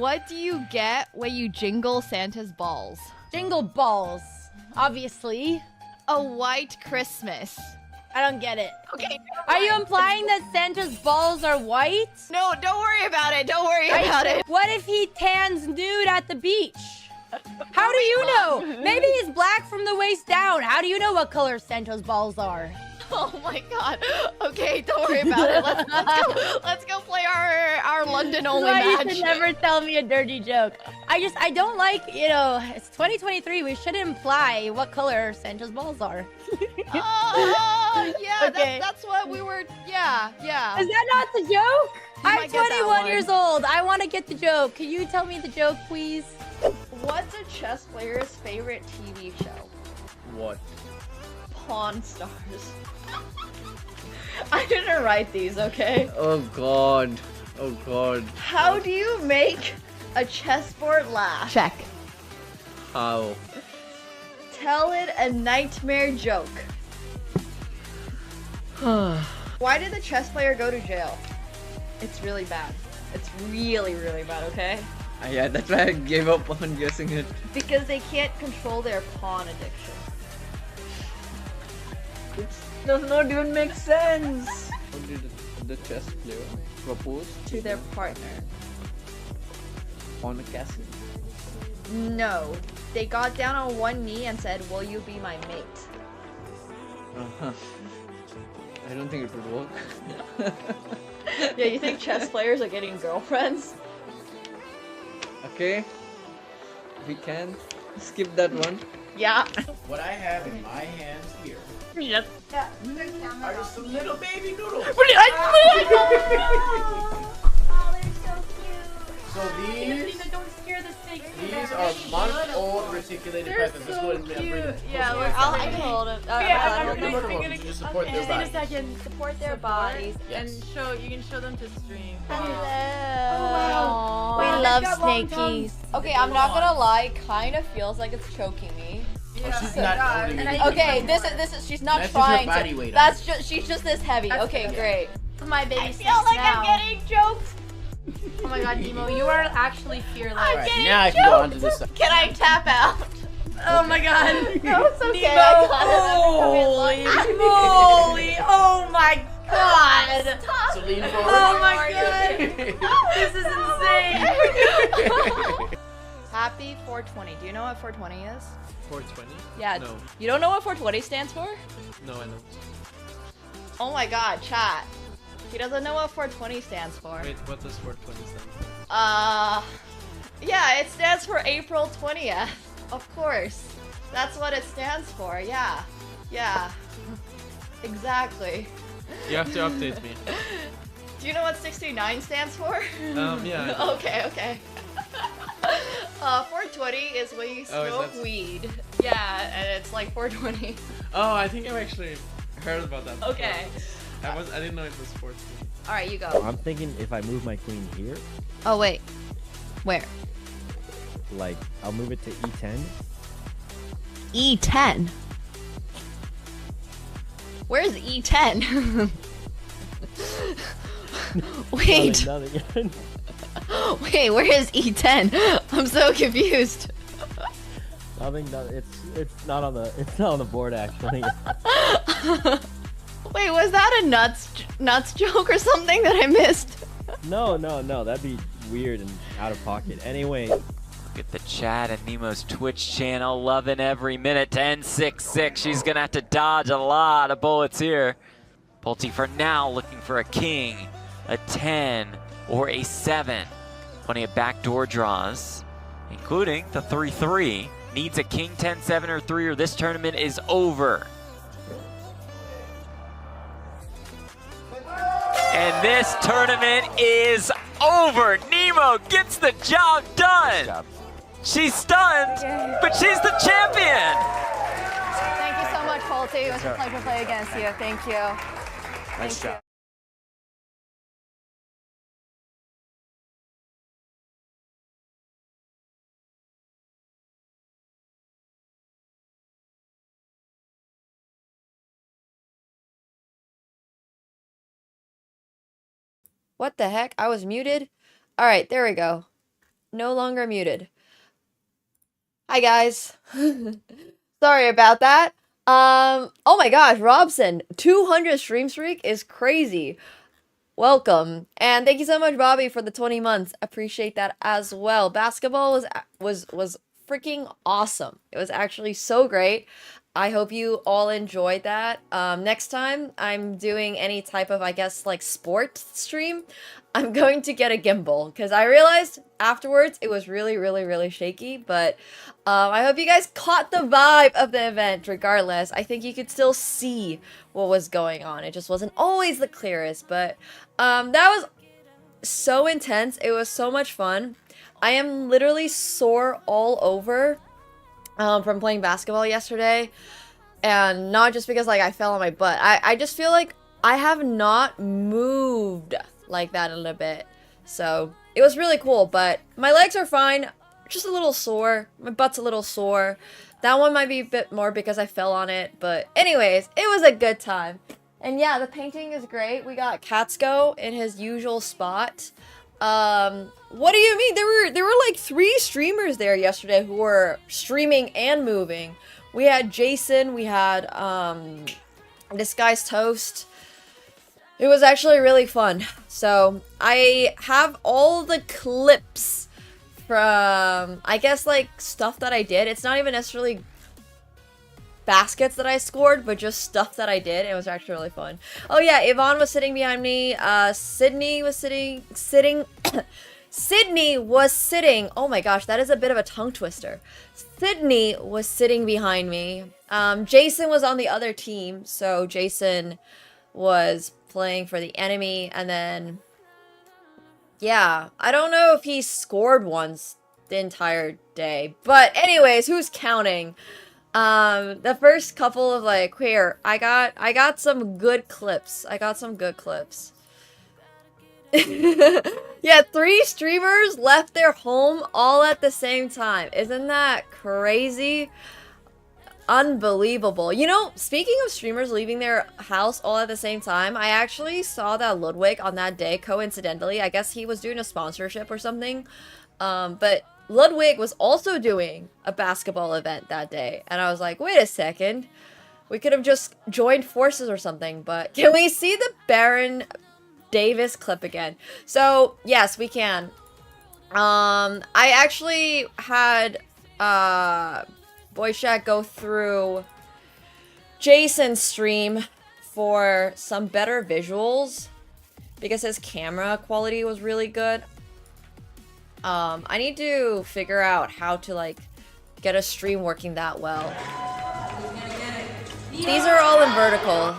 What do you get when you jingle Santa's balls? Jingle balls, obviously. A white Christmas. I don't get it. Okay. Are you implying that Santa's balls are white? No, don't worry about it. Don't worry about it. What if he tans nude at the beach? How do you know? Maybe he's black from the waist down. How do you know what color Santa's balls are? Oh my god. Okay, don't worry about it. Let's go play our London only match. You should never tell me a dirty joke. I don't like, you know, it's 2023. We should imply what color Santa's balls are. Yeah, okay. that's what we were, yeah. Is that not the joke? I'm might get that 21 one. years old. I want to get the joke. Can you tell me the joke, please? What's a chess player's favorite TV show? What? Pawn Stars. I didn't write these, okay? Oh god. Oh god. How do you make a chessboard laugh? Check. How? Tell it a nightmare joke. Why did the chess player go to jail? It's really bad. It's really, really bad, okay? Yeah, that's why I gave up on guessing it. Because they can't control their pawn addiction. It does not even make sense. How did the chess player propose To their partner. on a castle? No. They got down on one knee and said, "Will you be my mate?" I don't think it would work. Yeah, you think chess players are getting girlfriends? Okay. We can skip that one. Yeah. What I have in my hands here Yep. are just some little baby noodles. So these are month-old reticulated pythons. Let's go ahead and bring them. Yeah, I can hold them. I'm gonna just support their body. second. Support their bodies. Yes. You can show them to stream. Hello. We love snakies. Okay, I'm not gonna lie. Kind of feels like it's choking me. Oh, she's not holding it. Okay, this is. She's not That's just her trying body to. weight. That's just. She's just this heavy. Okay, great. My baby I feel like I'm getting choked. Oh my god, Nemo, you are actually fearless. Alright, now I can go on to this side. Can I tap out? Oh my god. No, it's okay. Nemo, I got it. holy moly. Oh my god. So lean forward. Oh my god. This is insane. Happy 420. Do you know what 420 is? 420? Yeah. No. You don't know what 420 stands for? No, I don't. Oh my god, chat. He doesn't know what 420 stands for. Wait, what does 420 stand for? Yeah, it stands for April 20th. Of course. That's what it stands for. Yeah. Yeah. Exactly. You have to update me. Do you know what 69 stands for? Yeah. Okay. 420 is when you smoke weed. Yeah, and it's like 420. Oh, I think I've actually heard about that. Okay. I didn't know it was 420. Alright, you go. I'm thinking if I move my queen here, Oh, wait. Where? like, I'll move it to e10. E10. Where's E10? Wait. Nothing. Wait, where is E10? I'm so confused. Nothing. It's not on the board actually. Wait, was that a nuts joke or something that I missed? No. That'd be weird and out of pocket. Anyway. Look at the chat and Nemo's Twitch channel, loving every minute. 10-6-6. She's gonna have to dodge a lot of bullets here. Pulte for now looking for a king, a 10, or a 7. Plenty of backdoor draws, including the 3-3. Needs a king, 10, 7, or 3, or this tournament is over. And this tournament is over. Nemo gets the job done. She's stunned, but she's the champion. Thank you so much, Pulte. It was a pleasure to play against you. Thank you. Nice job. What the heck? I was muted? Alright, there we go. no longer muted. Hi guys. Sorry about that. Oh my gosh, Robson, 200 stream streak is crazy. Welcome. And thank you so much, Bobby, for the 20 months. Appreciate that as well. Basketball was freaking awesome. It was actually so great. I hope you all enjoyed that. Next time I'm doing any type of, I guess, like sport stream, I'm going to get a gimbal because I realized afterwards it was really shaky. But I hope you guys caught the vibe of the event regardless. I think you could still see what was going on. It just wasn't always the clearest, but that was so intense. It was so much fun. I am literally sore all over from playing basketball yesterday, and not just because like I fell on my butt. I just feel like I have not moved like that in a bit. So it was really cool, but my legs are fine. Just a little sore. My butt's a little sore. That one might be a bit more because I fell on it, but anyways, it was a good time. And yeah, the painting is great. We got Katsko in his usual spot. What do you mean? There were like 3 streamers there yesterday who were streaming and moving. We had Jason, we had this guy's Toast. It was actually really fun. So I have all the clips from, I guess, like stuff that I did. It's not even necessarily baskets that I scored, but just stuff that I did. It was actually really fun. Oh yeah, Yvonne was sitting behind me. Sydney was sitting. Sydney was sitting. Oh my gosh, that is a bit of a tongue twister. Sydney was sitting behind me. Jason was on the other team, so Jason was playing for the enemy, and then yeah, I don't know if he scored once the entire day, but anyways, who's counting? The first couple of like, here, I got some good clips. I got some good clips. Yeah, 3 streamers left their home all at the same time. Isn't that crazy? Unbelievable. You know, speaking of streamers leaving their house all at the same time, I actually saw that Ludwig on that day, coincidentally. I guess he was doing a sponsorship or something. But Ludwig was also doing a basketball event that day. And I was like, wait a second. We could have just joined forces or something. But can we see the Baron Davis clip again? So, yes, we can. I actually had Boyshack go through Jason's stream for some better visuals because his camera quality was really good. I need to figure out how to like get a stream working that well. These are all in vertical.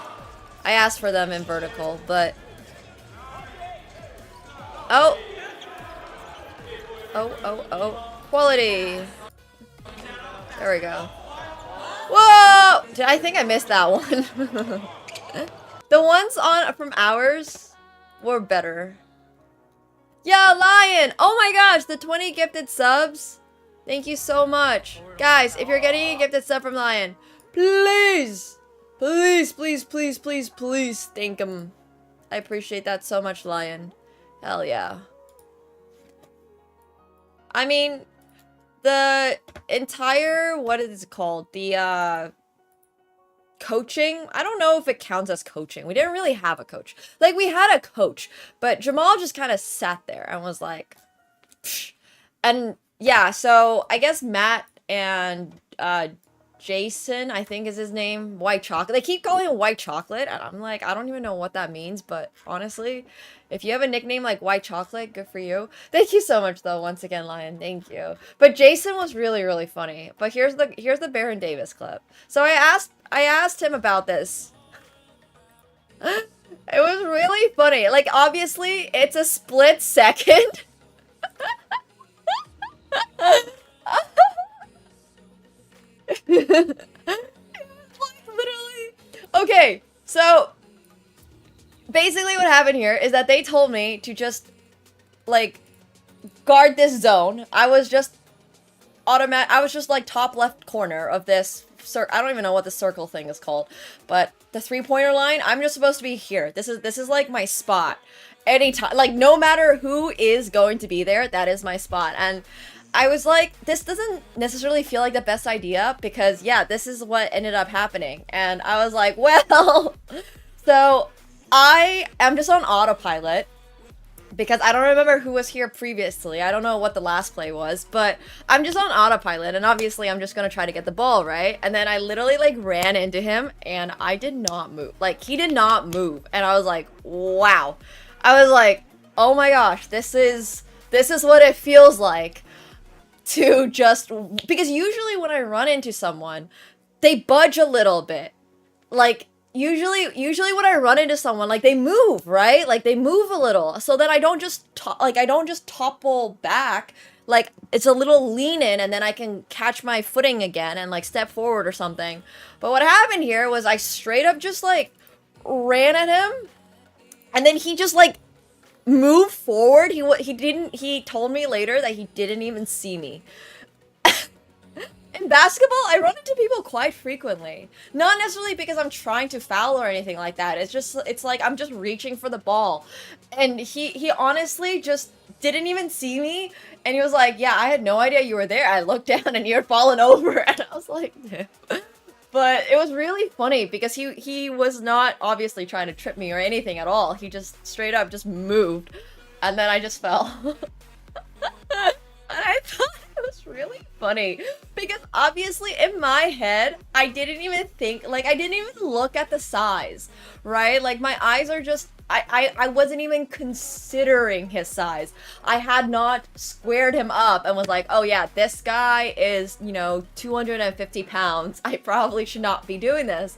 I asked for them in vertical, but oh, quality. There we go. Whoa! I think I missed that one. The ones on from ours were better. Yeah, Lion! Oh my gosh, the 20 gifted subs. Thank you so much. Guys, if you're getting a gifted sub from Lion, please, please thank him. I appreciate that so much, Lion. Hell yeah. I mean, the entire, what is it called? The, coaching? I don't know if it counts as coaching. We didn't really have a coach. Like, we had a coach, but Jamal just kind of sat there and was like, psh. And yeah, so I guess Matt and, Jason, I think is his name, White Chocolate. They keep calling him White Chocolate, and I'm like, I don't even know what that means, but honestly, if you have a nickname like White Chocolate, good for you. Thank you so much, though, once again, Lion. Thank you. But Jason was really funny. But here's the Baron Davis clip. So I asked him about this. It was really funny. Like, obviously, it's a split second. Like, literally. Okay, so basically what happened here is that they told me to just like guard this zone. I was just like top left corner of this I don't even know what the circle thing is called, but the 3-pointer line, I'm just supposed to be here. This is like my spot. anytime, like no matter who is going to be there, that is my spot. And I was like, this doesn't necessarily feel like the best idea because yeah, this is what ended up happening. And I was like, well, so I am just on autopilot because I don't remember who was here previously. I don't know what the last play was, but I'm just on autopilot and obviously I'm just gonna try to get the ball, right? And then I literally like ran into him and I did not move. Like he did not move. And I was like, wow. I was like, oh my gosh, this is what it feels like to just, because usually when I run into someone, they budge a little bit. Like usually when I run into someone, like they move, right? Like they move a little, so that I don't just topple back. Like it's a little lean in, and then I can catch my footing again and like step forward or something. But what happened here was I straight up just like ran at him, and then he just like moved forward. He told me later that he didn't even see me. In basketball, I run into people quite frequently. Not necessarily because I'm trying to foul or anything like that. It's like I'm just reaching for the ball. And he honestly just didn't even see me. And he was like, yeah, I had no idea you were there. I looked down and you had fallen over. And I was like, yeah. But it was really funny because he was not obviously trying to trip me or anything at all. He just straight up just moved. And then I just fell. And I thought it was really funny because obviously in my head, I didn't even think, like I didn't even look at the size, right? Like my eyes are just, I wasn't even considering his size. I had not squared him up and was like, oh yeah, this guy is, you know, 250 pounds. I probably should not be doing this.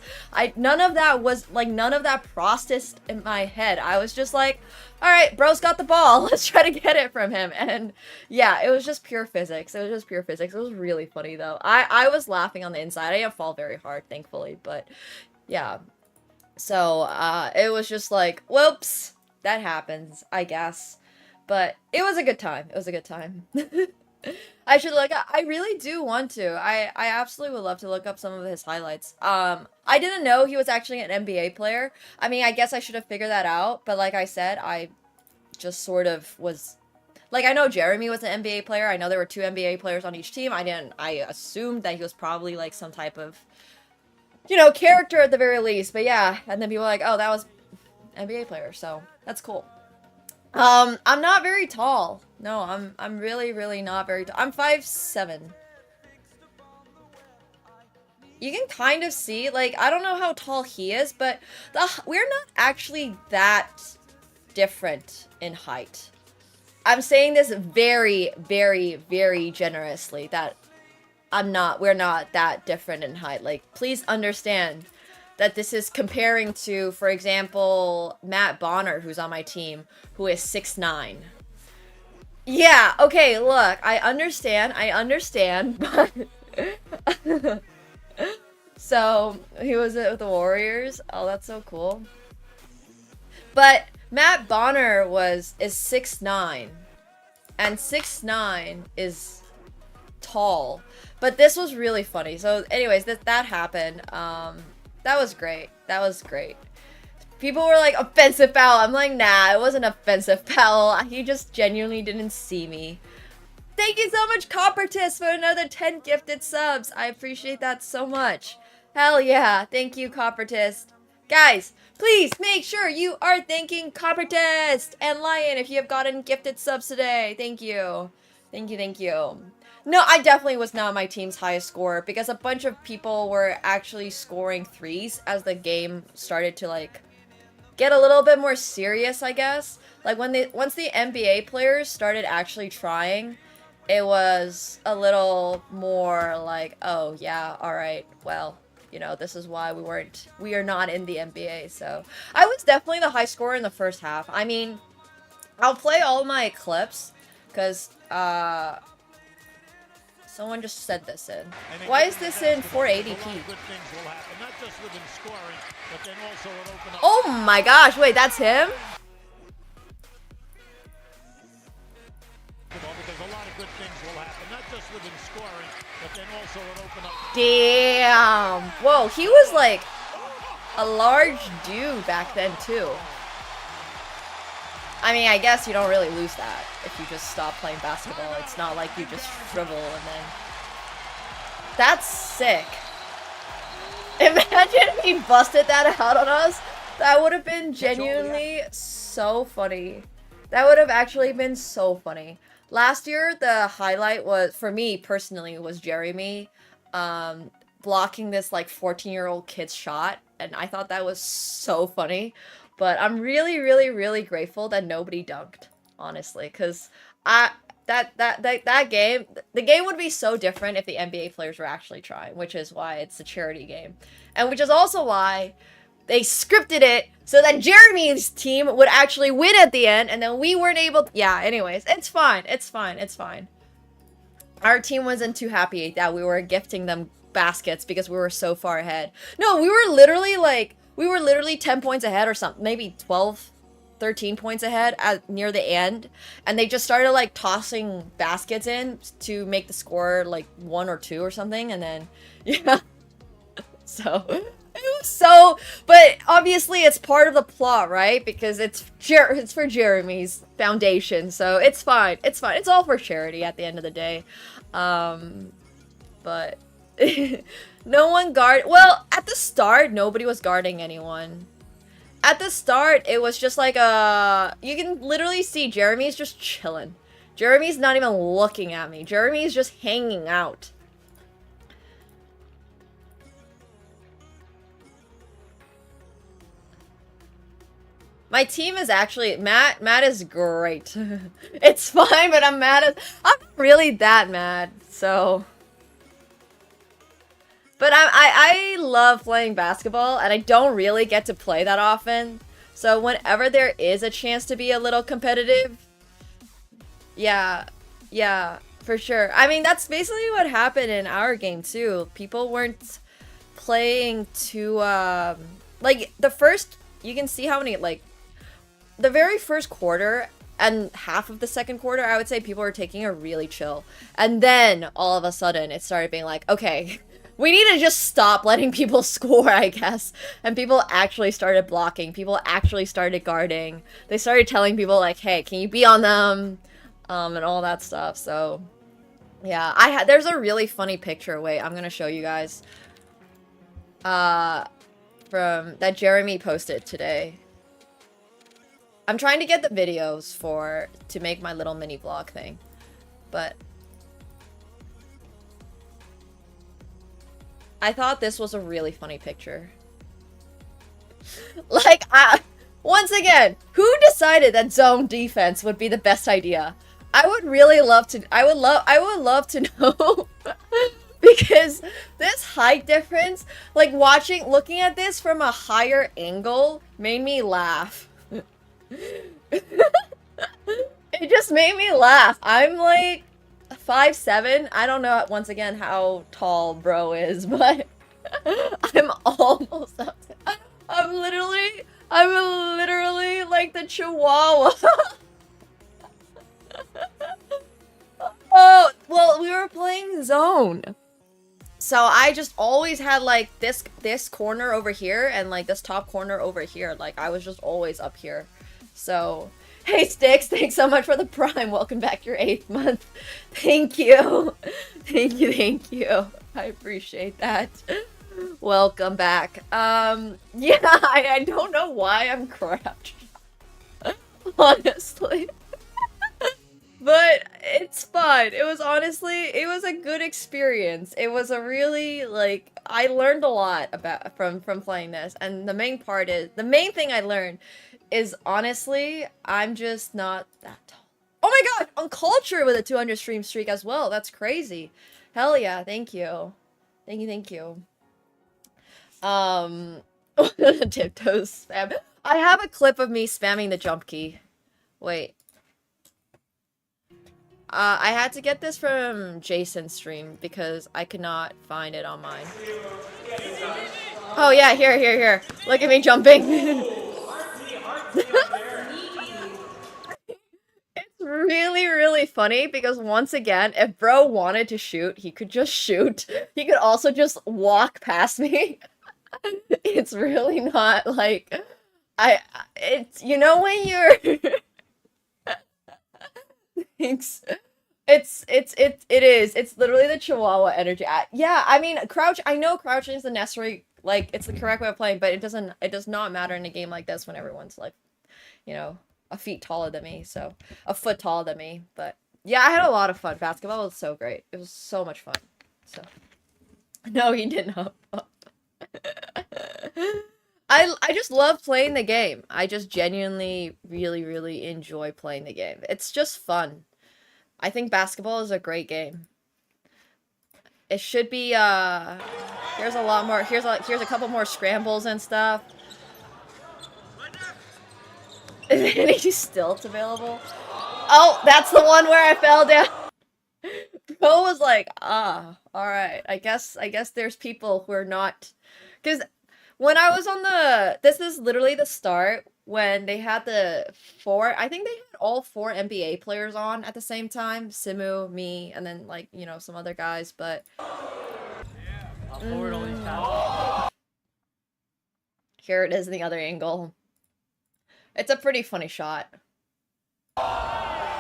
None of that processed in my head. I was just like, all right, bro's got the ball. Let's try to get it from him. And yeah, it was just pure physics. It was really funny though. I was laughing on the inside. I didn't fall very hard, thankfully, but yeah. So, it was just like, whoops, that happens, I guess. But it was a good time. It was a good time. I should look up, I really do want to. I absolutely would love to look up some of his highlights. I didn't know he was actually an NBA player. I mean, I guess I should have figured that out, but like I said, I just sort of was, like, I know Jeremy was an NBA player. I know there were 2 NBA players on each team. I assumed that he was probably like some type of, you know, character at the very least. But yeah, and then people were like, oh, that was NBA player, so that's cool. I'm not very tall. No, I'm really, really not very tall. I'm 5'7". You can kind of see, like, I don't know how tall he is, but we're not actually that different in height. I'm saying this very, very, very generously, that we're not that different in height. Like, please understand that this is comparing to, for example, Matt Bonner, who's on my team, who is 6'9". Yeah, okay, look, I understand, but... So, he was with the Warriors. Oh, that's so cool. But Matt Bonner is 6'9", and 6'9" is tall. But this was really funny. So, anyways, that happened. That was great. That was great. People were like, offensive foul. I'm like, nah, it wasn't offensive foul. He just genuinely didn't see me. Thank you so much, Coppertis, for another 10 gifted subs. I appreciate that so much. Hell yeah. Thank you, Coppertis. Guys, please make sure you are thanking Coppertis and Lion if you have gotten gifted subs today. Thank you. Thank you, thank you. No, I definitely was not my team's highest scorer because a bunch of people were actually scoring threes as the game started to, like, get a little bit more serious, I guess. Like, once the NBA players started actually trying, it was a little more like, oh, yeah, alright, well, you know, this is why we are not in the NBA, so. I was definitely the high scorer in the first half. I mean, I'll play all my clips, because, someone just said this in. Why is this in 480p? Oh my gosh, wait, that's him? Damn. Whoa, he was like a large dude back then too. I mean, I guess you don't really lose that if you just stop playing basketball. It's not like you just shrivel and then... That's sick. Imagine if he busted that out on us. That would have been genuinely so funny. That would have actually been so funny. Last year, the highlight was, for me personally, was Jeremy blocking this like 14-year-old kid's shot. And I thought that was so funny. But I'm really, really, really grateful that nobody dunked, honestly. Because that game, the game would be so different if the NBA players were actually trying, which is why it's a charity game. And which is also why they scripted it so that Jeremy's team would actually win at the end, and then we weren't able to... Yeah, anyways, it's fine, it's fine, it's fine. Our team wasn't too happy that we were gifting them baskets because we were so far ahead. No, we were literally 10 points ahead or something, maybe 12, 13 points ahead near the end, and they just started like tossing baskets in to make the score like 1 or 2 or something, and then yeah. So, but obviously it's part of the plot, right? Because it's for Jeremy's foundation, so it's fine. It's fine. It's all for charity at the end of the day. But no one well, at the start, nobody was guarding anyone. At the start, it was just like you can literally see Jeremy's just chilling. Jeremy's not even looking at me. Jeremy's just hanging out. My team is actually Matt is great. It's fine, but I'm not really that mad, so. But I love playing basketball, and I don't really get to play that often. So whenever there is a chance to be a little competitive, yeah, for sure. I mean, that's basically what happened in our game too. People weren't playing too like the first. You can see how many like. The very first quarter and half of the second quarter, I would say people were taking it really chill. And then, all of a sudden, it started being like, okay, we need to just stop letting people score, I guess. And people actually started blocking. People actually started guarding. They started telling people, like, hey, can you be on them? And all that stuff. So, yeah. There's a really funny picture. Wait, I'm gonna show you guys. From that Jeremy posted today. I'm trying to get the videos to make my little mini vlog thing, but I thought this was a really funny picture. Like, once again, who decided that zone defense would be the best idea? I would really love to. I would love to know. Because this height difference, like looking at this from a higher angle, made me laugh. It just made me laugh. I'm like 5'7". I don't know once again how tall bro is, but I'm almost up to, I'm literally like the chihuahua. Oh, well, we were playing zone. So I just always had like this corner over here and like this top corner over here. Like I was just always up here. So, hey Sticks, thanks so much for the Prime. Welcome back your 8th month. Thank you. Thank you. I appreciate that. Welcome back. Yeah, I don't know why I'm crouched. Honestly. But it's fun. It was a good experience. It was a really, like, I learned a lot from playing this. And the main thing I learned is honestly, I'm just not that tall. Oh my god, Uncultured with a 200 stream streak as well. That's crazy. Hell yeah, thank you. Thank you. Tiptoes spam. I have a clip of me spamming the jump key. Wait. I had to get this from Jason's stream because I could not find it on mine. Oh yeah, here. Look at me jumping. It's really funny because once again, if bro wanted to shoot, he could just shoot. He could also just walk past me. It's really not like it's, you know, when you're Thanks. It's literally the Chihuahua energy. Yeah, I mean, I know crouching is the necessary, like, it's the correct way of playing, but it does not matter in a game like this when everyone's like, you know, a foot taller than me. But yeah, I had a lot of fun. Basketball was so great. It was so much fun. So no, he did not. I just love playing the game. I just genuinely really enjoy playing the game. It's just fun. I think basketball is a great game. It should be here's a lot more, here's a couple more scrambles and stuff. Is any stilt available? Oh, that's the one where I fell down. Bro was like, alright. I guess there's people who are not, because when I was on this is literally the start when they had I think they had all 4 NBA players on at the same time. Simu, me, and then, like, you know, some other guys, but... Here it is in the other angle. It's a pretty funny shot. Oh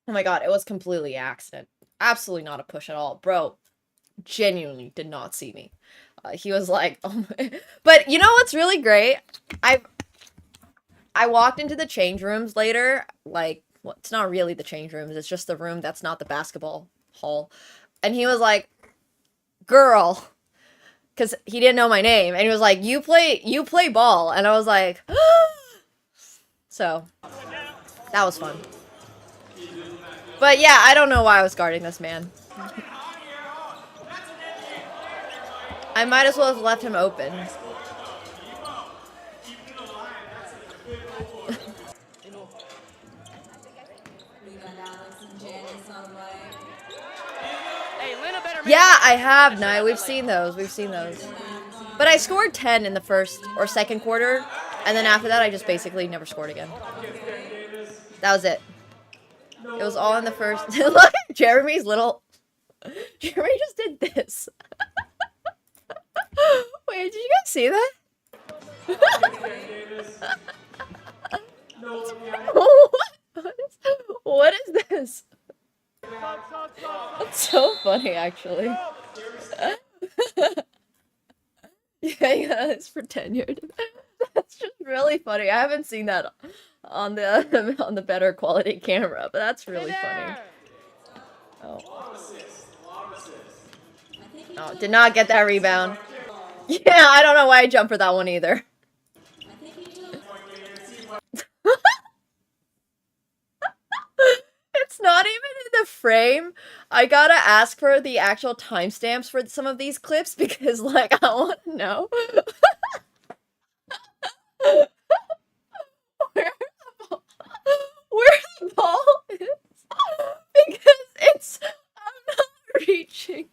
my god, it was completely accident. Absolutely not a push at all. Bro genuinely did not see me. He was like, oh my... But you know what's really great? I walked into the change rooms later, like, well, it's not really the change rooms, it's just the room that's not the basketball hall. And he was like, girl, because he didn't know my name, and he was like, you play ball, and I was like, so, that was fun. But yeah, I don't know why I was guarding this man. I might as well have left him open. Yeah, I have, Nye. We've seen those. But I scored 10 in the first or second quarter, and then after that, I just basically never scored again. That was it. It was all in the first. Look, Jeremy's little... Jeremy just did this. Wait, did you guys see that? What is this? That's so funny, actually. Yeah, it's for tenured. That's just really funny. I haven't seen that on the better quality camera, but that's really funny. Oh. Oh, did not get that rebound. Yeah, I don't know why I jumped for that one either. It's not even in the frame. I gotta ask for the actual timestamps for some of these clips because, like, I want to know where the ball is. Because I'm not reaching.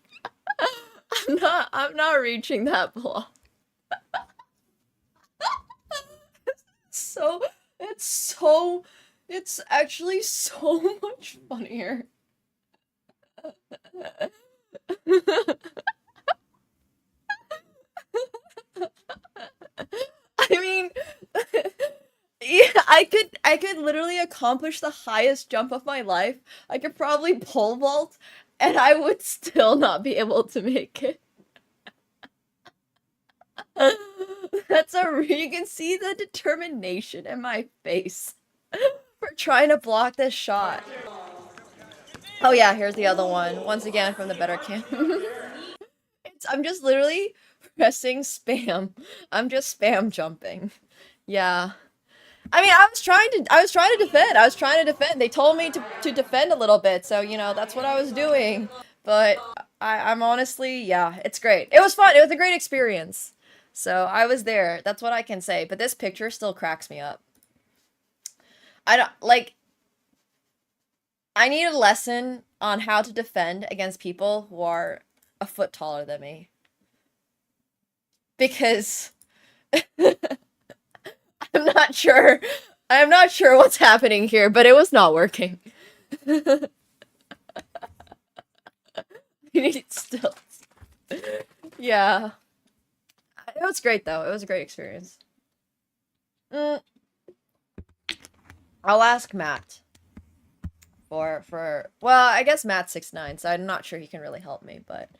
I'm not reaching that ball. It's actually so much funnier. I mean, yeah, I could literally accomplish the highest jump of my life. I could probably pole vault, and I would still not be able to make it. You can see the determination in my face for trying to block this shot. Oh yeah, here's the other one. Once again from the better cam. I'm just literally pressing spam. I'm just spam jumping. Yeah. I mean, I was trying to defend. They told me to defend a little bit, so, you know, that's what I was doing. But I'm honestly, yeah, it's great. It was fun. It was a great experience. So I was there. That's what I can say. But this picture still cracks me up. I need a lesson on how to defend against people who are a foot taller than me. Because I'm not sure what's happening here, but it was not working. You need stilts. Yeah. It was great, though. It was a great experience. I'll ask Matt. Well, I guess Matt's 6'9", so I'm not sure he can really help me, but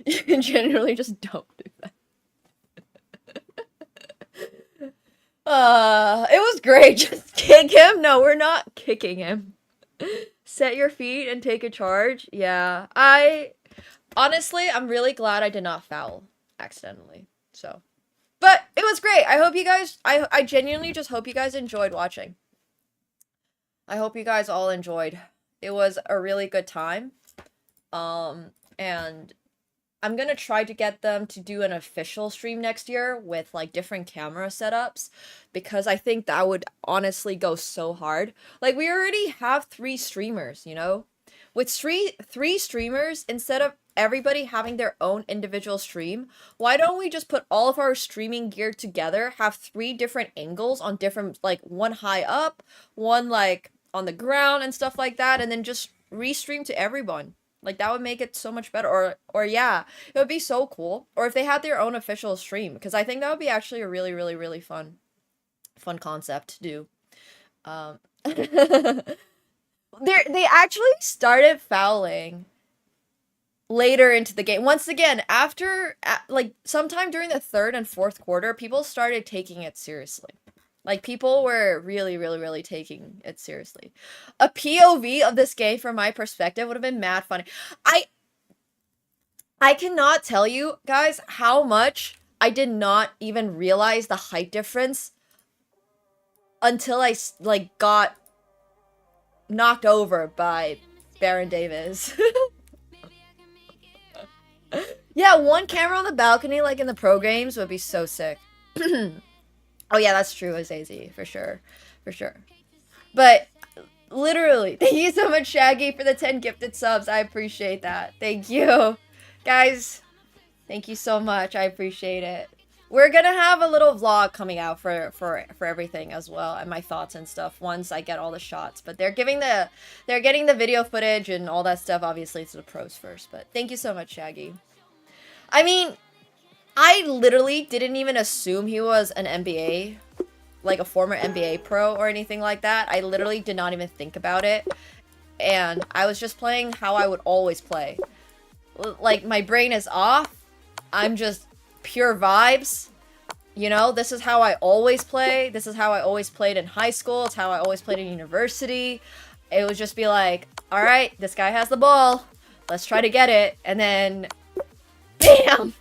you can generally just don't do that. It was great. Just kick him? No, we're not kicking him. Set your feet and take a charge. Yeah, honestly, I'm really glad I did not foul accidentally. So, but it was great. I hope you guys, I genuinely just hope you guys enjoyed watching. I hope you guys all enjoyed. It was a really good time. And I'm gonna try to get them to do an official stream next year with like different camera setups, because I think that would honestly go so hard. Like, we already have 3 streamers, you know? With three streamers, instead of everybody having their own individual stream, why don't we just put all of our streaming gear together, have 3 different angles on different, like, one high up, one like on the ground and stuff like that, and then just restream to everyone. Like, that would make it so much better. Or yeah, it would be so cool. Or if they had their own official stream, because I think that would be actually a really, really, really fun concept to do. They actually started fouling later into the game. Once again, after, like, sometime during the 3rd and 4th quarter, people started taking it seriously. Like, people were really, really, really taking it seriously. A POV of this game, from my perspective, would have been mad funny. I cannot tell you, guys, how much I did not even realize the height difference until I, like, got knocked over by Baron Davis. Yeah, one camera on the balcony, like in the pro games, would be so sick. Oh yeah, that's true, Azazi, for sure. For sure. But, literally, thank you so much, Shaggy, for the 10 gifted subs. I appreciate that. Thank you. Guys, thank you so much. I appreciate it. We're gonna have a little vlog coming out for everything as well, and my thoughts and stuff once I get all the shots. But they're getting the video footage and all that stuff, obviously, to the pros first. But thank you so much, Shaggy. I mean, I literally didn't even assume he was an NBA, like a former NBA pro or anything like that. I literally did not even think about it. And I was just playing how I would always play. Like, my brain is off. I'm just pure vibes. You know, this is how I always play. This is how I always played in high school. It's how I always played in university. It would just be like, all right, this guy has the ball. Let's try to get it. And then, bam!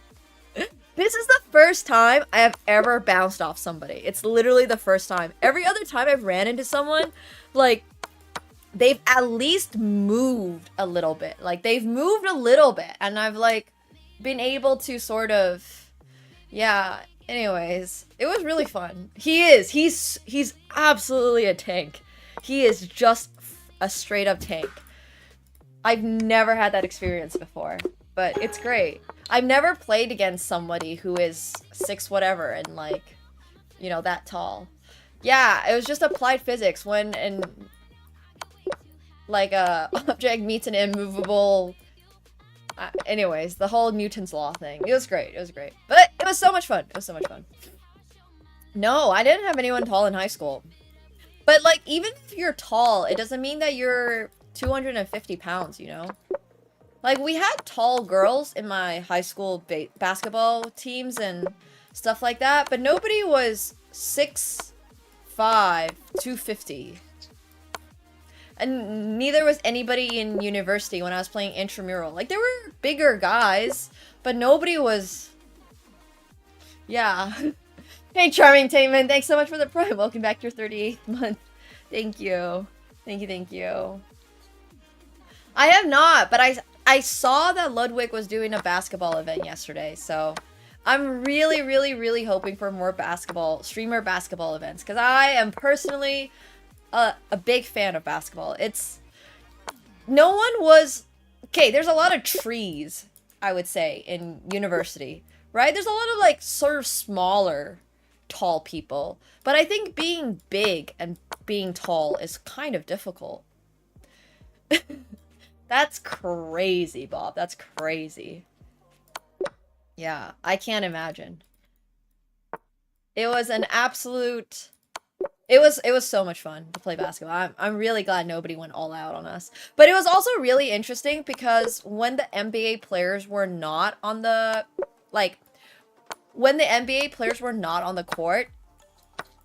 This is the first time I have ever bounced off somebody. It's literally the first time. Every other time I've ran into someone, like, they've at least moved a little bit. Like, they've moved a little bit. And I've, like, been able to sort of... Yeah, anyways. It was really fun. He's absolutely a tank. He is just a straight-up tank. I've never had that experience before. But it's great. I've never played against somebody who is 6 whatever and, like, you know, that tall. Yeah, it was just applied physics when like a object meets an immovable. Anyways, the whole Newton's law thing. It was great. It was great. But it was so much fun. It was so much fun. No, I didn't have anyone tall in high school. But, like, even if you're tall, it doesn't mean that you're 250 pounds, you know? Like, we had tall girls in my high school basketball teams and stuff like that, but nobody was 6'5", 250. And neither was anybody in university when I was playing intramural. Like, there were bigger guys, but nobody was... Yeah. Hey, Charming Tainman, thanks so much for the prime. Welcome back to your 38th month. Thank you. Thank you, thank you. I have not, but I saw that Ludwig was doing a basketball event yesterday, so I'm really, really, really hoping for more streamer basketball events, because I am personally a big fan of basketball. No one was... Okay, there's a lot of trees, I would say, in university, right? There's a lot of, like, sort of smaller, tall people, but I think being big and being tall is kind of difficult. That's crazy, Bob. That's crazy. Yeah, I can't imagine. It was an absolute It was so much fun to play basketball. I'm really glad nobody went all out on us. But it was also really interesting because when the NBA players were not on the when the NBA players were not on the court,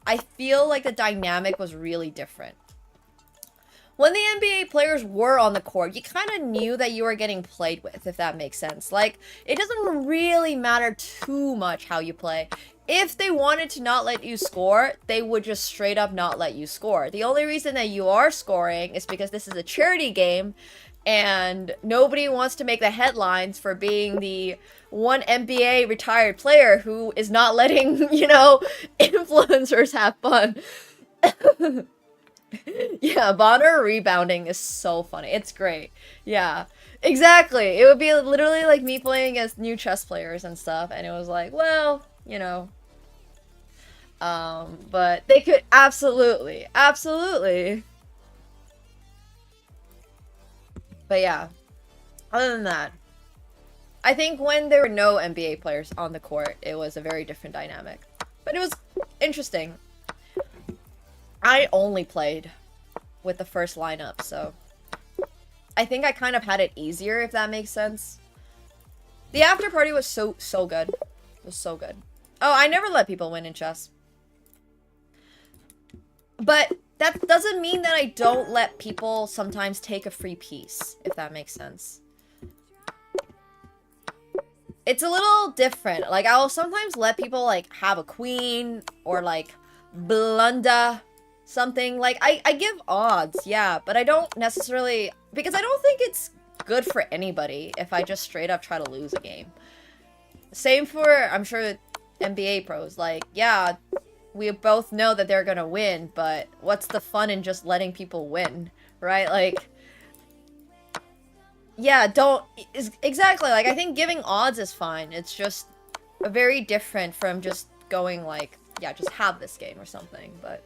I feel like the dynamic was really different. When the NBA players were on the court, you kind of knew that you were getting played with, if that makes sense. Like, it doesn't really matter too much how you play. If they wanted to not let you score, they would just straight up not let you score. The only reason that you are scoring is because this is a charity game, and nobody wants to make the headlines for being the one NBA retired player who is not letting, you know, influencers have fun. Yeah, Bonner rebounding is so funny. It's great. Yeah, exactly. It would be literally like me playing as new chess players and stuff, and it was like, well, you know. But they could absolutely. But yeah, other than that, I think when there were no NBA players on the court, it was a very different dynamic. But it was interesting. I only played with the first lineup, so I think I kind of had it easier, if that makes sense. The after party was so good. It was so good. Oh, I never let people win in chess. But that doesn't mean that I don't let people sometimes take a free piece, if that makes sense. It's a little different. Like, I'll sometimes let people, like, have a queen or, like, blunder something. Like, I give odds, yeah, but I don't necessarily... Because I don't think it's good for anybody if I just straight up try to lose a game. Same for, I'm sure, NBA pros. Like, yeah, we both know that they're gonna win, but what's the fun in just letting people win, right? Like, yeah, don't... Exactly, like, I think giving odds is fine. It's just very different from just going, like, yeah, just have this game or something, but...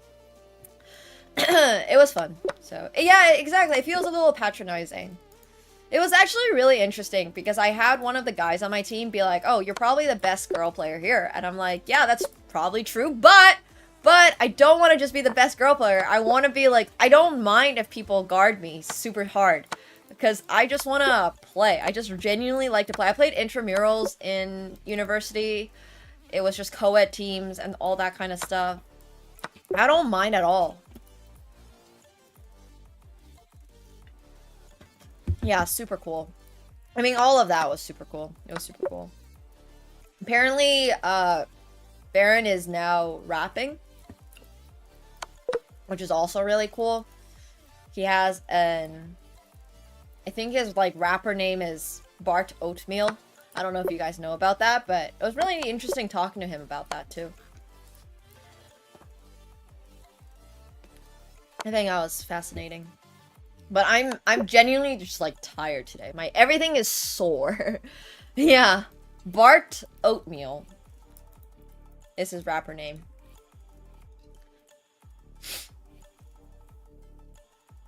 It was fun. So, yeah, exactly. It feels a little patronizing. It was actually really interesting because I had one of the guys on my team be like, oh, you're probably the best girl player here. And I'm like, yeah, that's probably true, but I don't want to just be the best girl player. I want to be like, I don't mind if people guard me super hard because I just want to play. I just genuinely like to play. I played intramurals in university. It was just co-ed teams and all that kind of stuff. I don't mind at all. Yeah, super cool. I mean, all of that was super cool. It was super cool. Apparently, Baron is now rapping, which is also really cool. He has an... I think his, like, rapper name is Bart Oatmeal. I don't know if you guys know about that, but it was really interesting talking to him about that, too. I think that was fascinating. But I'm genuinely just, like, tired today. Everything is sore. Yeah. Bart Oatmeal is his rapper name.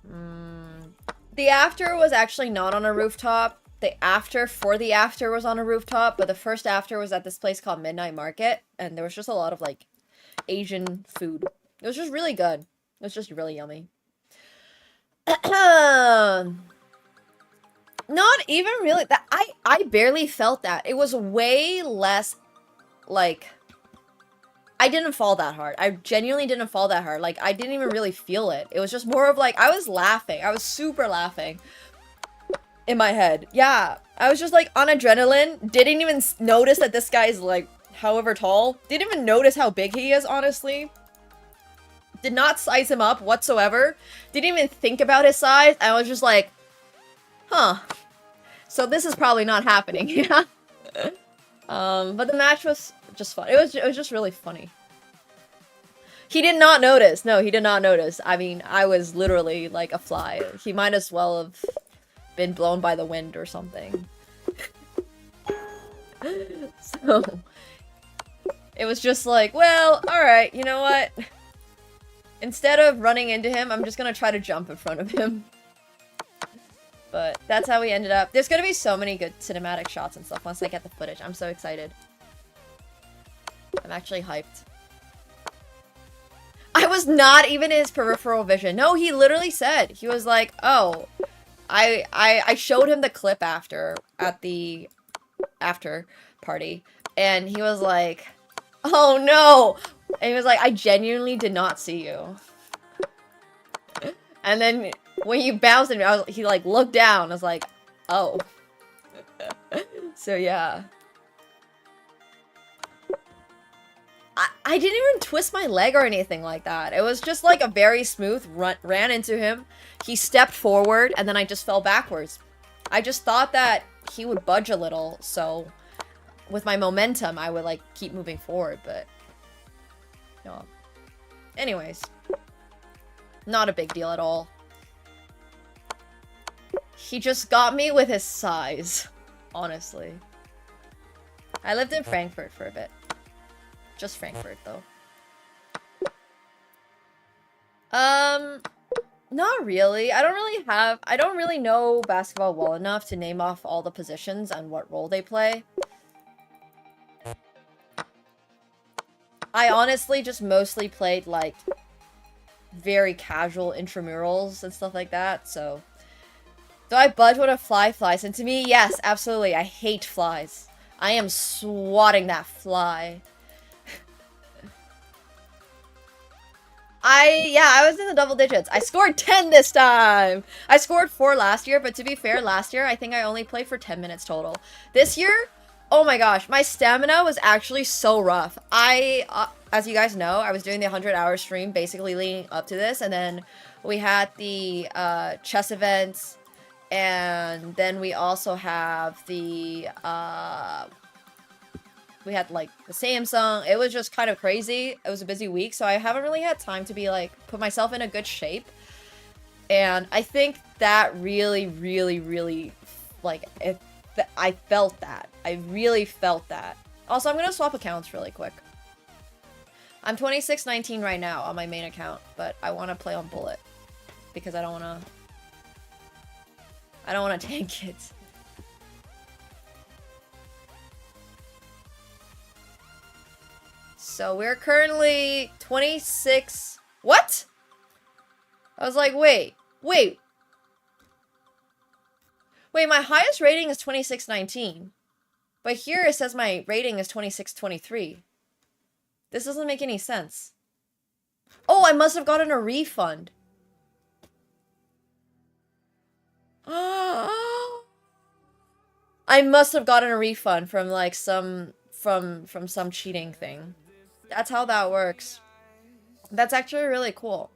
The after was actually not on a rooftop. The after for the after was on a rooftop, but the first after was at this place called Midnight Market, and there was just a lot of, like, Asian food. It was just really good. It was just really yummy. Not even really that. I barely felt that. It was way less, like, I didn't fall that hard. I genuinely didn't fall that hard. Like, I didn't even really feel it. It was just more of like, I was laughing. I was super laughing in my head. Yeah, I was just like on adrenaline. Didn't even notice that this guy's like however tall. Didn't even notice how big he is, honestly. Did not size him up whatsoever. Didn't even think about his size. I was just like, huh. So this is probably not happening, yeah. But the match was just fun. It was just really funny. He did not notice. No, he did not notice. I mean, I was literally like a fly. He might as well have been blown by the wind or something. So, it was just like, well, alright, you know what? Instead of running into him, I'm just gonna try to jump in front of him. But that's how we ended up. There's gonna be so many good cinematic shots and stuff once I get the footage. I'm so excited. I'm actually hyped. I was was not even his peripheral vision. No, he literally said, he was like, oh, I showed him the clip after, at the after party, and he was like, oh no, and he was like, I genuinely did not see you. And then when you bounced at me, he like looked down. I was like, oh. So yeah. I didn't even twist my leg or anything like that. It was just like a very smooth run, ran into him. He stepped forward and then I just fell backwards. I just thought that he would budge a little, so with my momentum I would like keep moving forward, but no. Anyways, not a big deal at all. He just got me with his size, honestly. I lived in Frankfurt for a bit. Just Frankfurt, though. Not really. I don't really know basketball well enough to name off all the positions and what role they play. I honestly just mostly played, like, very casual intramurals and stuff like that, so... Do I budge when a fly flies into me? Yes, absolutely. I hate flies. I am swatting that fly. I was in the double digits. I scored 10 this time! I scored 4 last year, but to be fair, last year, I think I only played for 10 minutes total. This year, oh my gosh, my stamina was actually so rough. As you guys know, I was doing the 100-hour stream basically leading up to this, and then we had the chess events, and then we also have the, we had, like, the Samsung. It was just kind of crazy. It was a busy week, so I haven't really had time to be, like, put myself in a good shape. And I think that really, like, I felt that. I really felt that. Also, I'm gonna swap accounts really quick. I'm 2619 right now on my main account, but I want to play on Bullet. Because I don't want to tank it. So we're currently 26... What? I was like, wait, my highest rating is 2619. But here it says my rating is 2623. This doesn't make any sense. Oh, I must have gotten a refund. I must have gotten a refund from like some some cheating thing. That's how that works. That's actually really cool.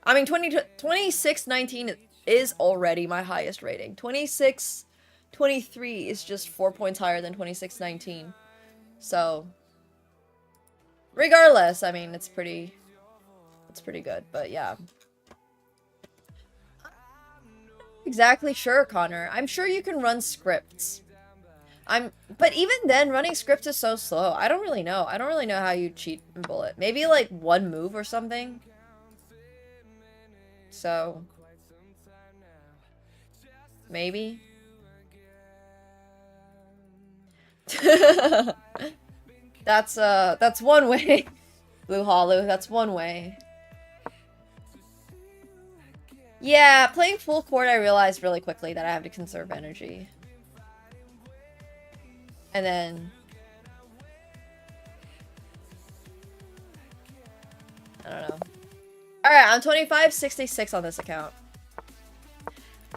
I mean, 2619 is already my highest rating. 2623 is just 4 points higher than 2619. So, regardless, I mean, it's pretty good, but yeah. Exactly sure, Connor. I'm sure you can run scripts. But even then, running scripts is so slow. I don't really know. I don't really know how you cheat in Bullet. Maybe like one move or something. So, maybe. That's one way. Blue Hollow, that's one way. Yeah, playing full court, I realized really quickly that I have to conserve energy. And then... I don't know. Alright, I'm 2566 on this account.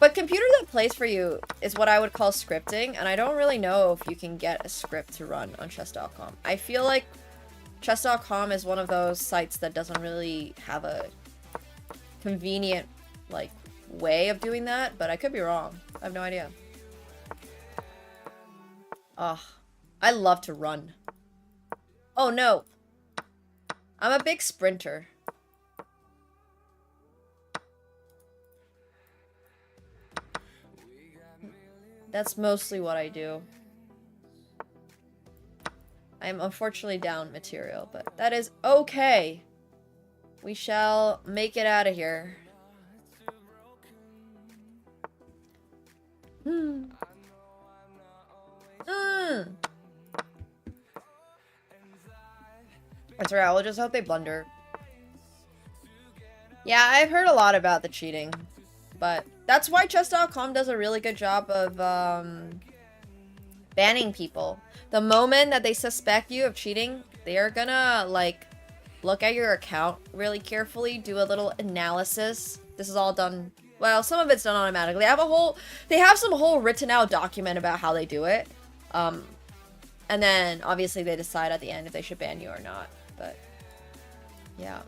But computer that plays for you is what I would call scripting, and I don't really know if you can get a script to run on chess.com. I feel like chess.com is one of those sites that doesn't really have a convenient, like, way of doing that, but I could be wrong. I have no idea. Ugh. I love to run. Oh no. I'm a big sprinter. That's mostly what I do. I'm unfortunately down material, but that is okay. We shall make it out of here. That's right, I'll just hope they blunder. Yeah, I've heard a lot about the cheating, but that's why chess.com does a really good job of banning people. The moment that they suspect you of cheating, they're gonna like look at your account really carefully, do a little analysis. This is all done, well, some of it's done automatically. They have some whole written out document about how they do it. And then obviously they decide at the end if they should ban you or not. But yeah.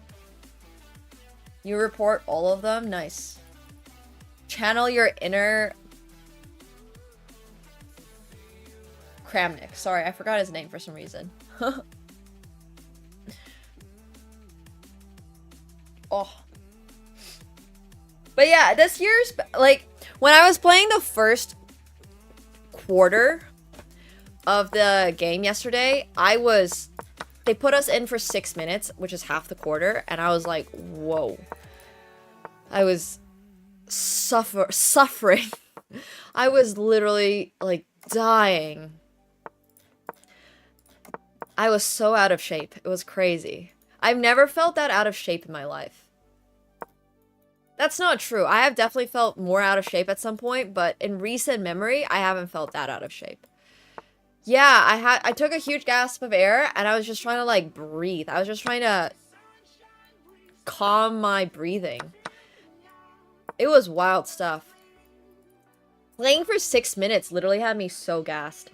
You report all of them? Nice. Channel your inner Kramnik. Sorry, I forgot his name for some reason. Oh. But yeah, this year's, like, when I was playing the first quarter of the game yesterday, they put us in for 6 minutes, which is half the quarter, and I was like, whoa. I was suffering. I was literally, like, dying. I was so out of shape. It was crazy. I've never felt that out of shape in my life. That's not true. I have definitely felt more out of shape at some point, but in recent memory, I haven't felt that out of shape. Yeah, I took a huge gasp of air, and I was just trying to, like, breathe. I was just trying to calm my breathing. It was wild stuff. Playing for 6 minutes literally had me so gassed.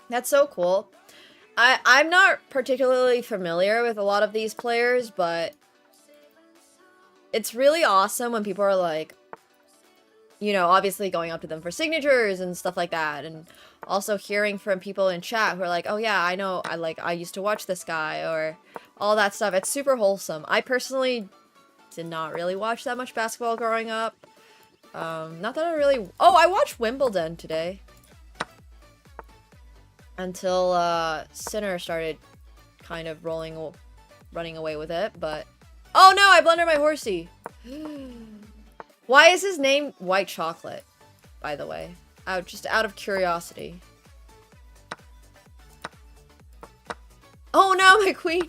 That's so cool. I'm not particularly familiar with a lot of these players, but it's really awesome when people are like, you know, obviously going up to them for signatures and stuff like that, and also hearing from people in chat who are like, oh yeah, I know, I used to watch this guy, or all that stuff. It's super wholesome. I personally did not really watch that much basketball growing up. Not that I really... Oh, I watched Wimbledon today. Until, Sinner started kind of running away with it, but... Oh no, I blundered my horsey! Why is his name White Chocolate, by the way? Just out of curiosity. Oh no, my queen!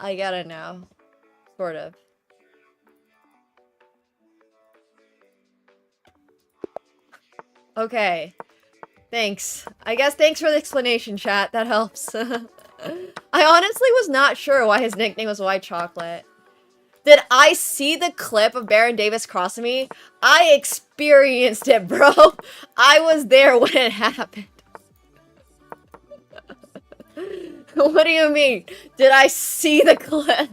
I gotta know. Sort of. Okay. Thanks. I guess thanks for the explanation, chat. That helps. I honestly was not sure why his nickname was White Chocolate. Did I see the clip of Baron Davis crossing me? I experienced it, bro. I was there when it happened. What do you mean? Did I see the clip?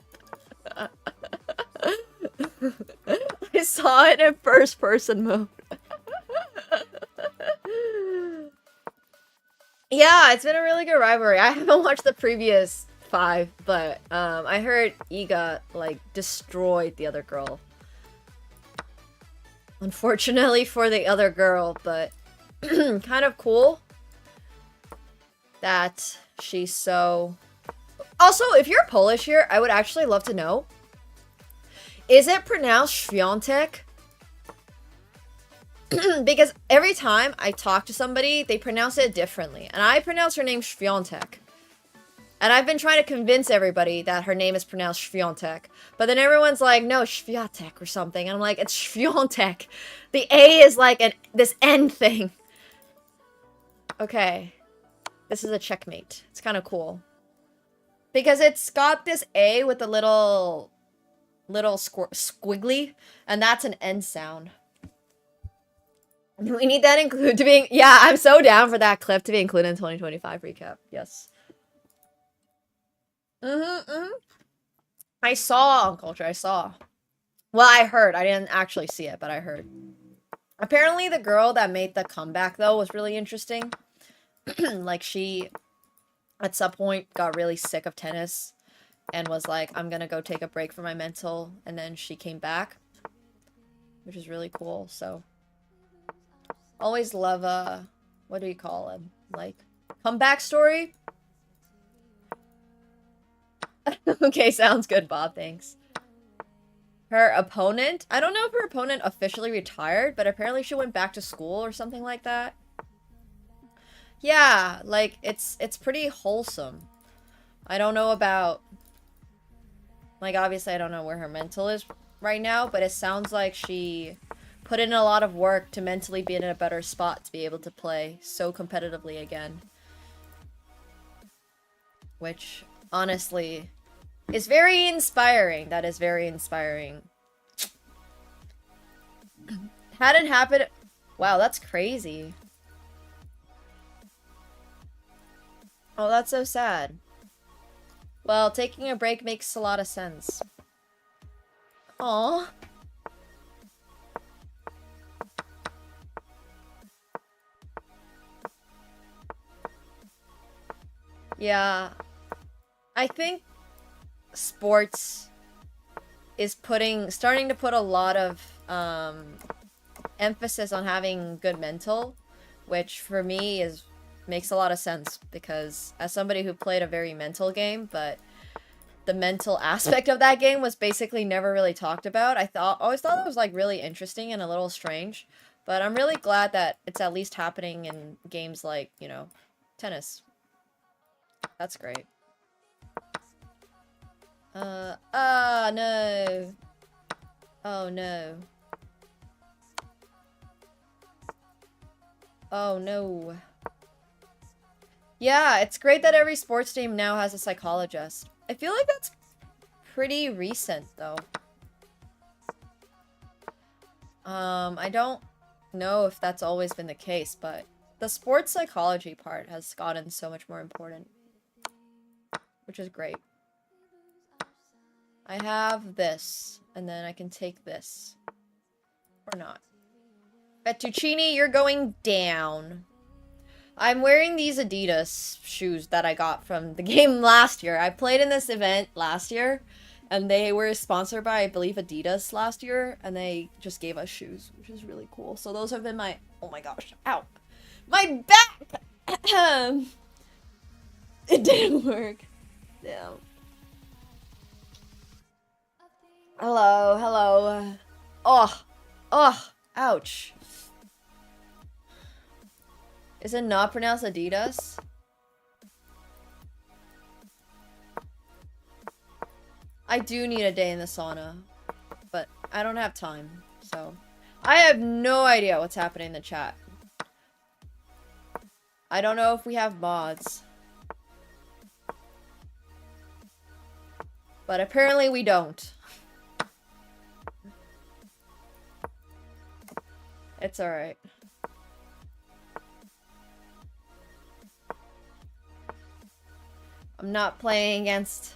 I saw it in first person mode. Yeah, it's been a really good rivalry. I haven't watched the previous 5, but I heard Iga like destroyed the other girl. Unfortunately for the other girl, but kind of cool that she's so... Also, if you're Polish here, I would actually love to know, is it pronounced Świątek? Because every time I talk to somebody, they pronounce it differently. And I pronounce her name Świątek. And I've been trying to convince everybody that her name is pronounced Świątek. But then everyone's like, no, Świątek or something. And I'm like, it's Świątek. The A is like this N thing. Okay. This is a checkmate. It's kind of cool. Because it's got this A with a little squiggly. And that's an N sound. We need that include to be... Yeah, I'm so down for that clip to be included in 2025 recap. Yes. I saw on Culture. I saw. Well, I heard. I didn't actually see it, but I heard. Apparently, the girl that made the comeback, though, was really interesting. Like, she, at some point, got really sick of tennis and was like, I'm gonna go take a break for my mental. And then she came back, which is really cool, so... Always love what do you call him? Like, comeback story? Okay, sounds good, Bob, thanks. her opponent, I don't know if her opponent officially retired, but apparently she went back to school or something like that. Yeah, like, it's pretty wholesome. I don't know about... Like, obviously I don't know where her mental is right now, but it sounds like she put in a lot of work to mentally be in a better spot to be able to play so competitively again. Which, honestly, is very inspiring. That is very inspiring. Hadn't happened... Wow, that's crazy. Oh, that's so sad. Well, taking a break makes a lot of sense. Aww. Yeah. I think sports is starting to put a lot of emphasis on having good mental, which for me makes a lot of sense because as somebody who played a very mental game, but the mental aspect of that game was basically never really talked about. Always thought it was like really interesting and a little strange, but I'm really glad that it's at least happening in games like, you know, tennis. That's great. No. Oh no. Oh no. Yeah, it's great that every sports team now has a psychologist. I feel like that's pretty recent, though. I don't know if that's always been the case, but the sports psychology part has gotten so much more important. Which is great. I have this, and then I can take this. Or not. Fettuccine, you're going down. I'm wearing these Adidas shoes that I got from the game last year. I played in this event last year, and they were sponsored by, I believe, Adidas last year, and they just gave us shoes, which is really cool. So those have been my... Oh my gosh. Ow. My back! It didn't work. Damn. Hello, hello. Oh. Oh. Ouch. Is it not pronounced Adidas? I do need a day in the sauna, but I don't have time, so... I have no idea what's happening in the chat. I don't know if we have mods. But apparently we don't. It's alright. I'm not playing against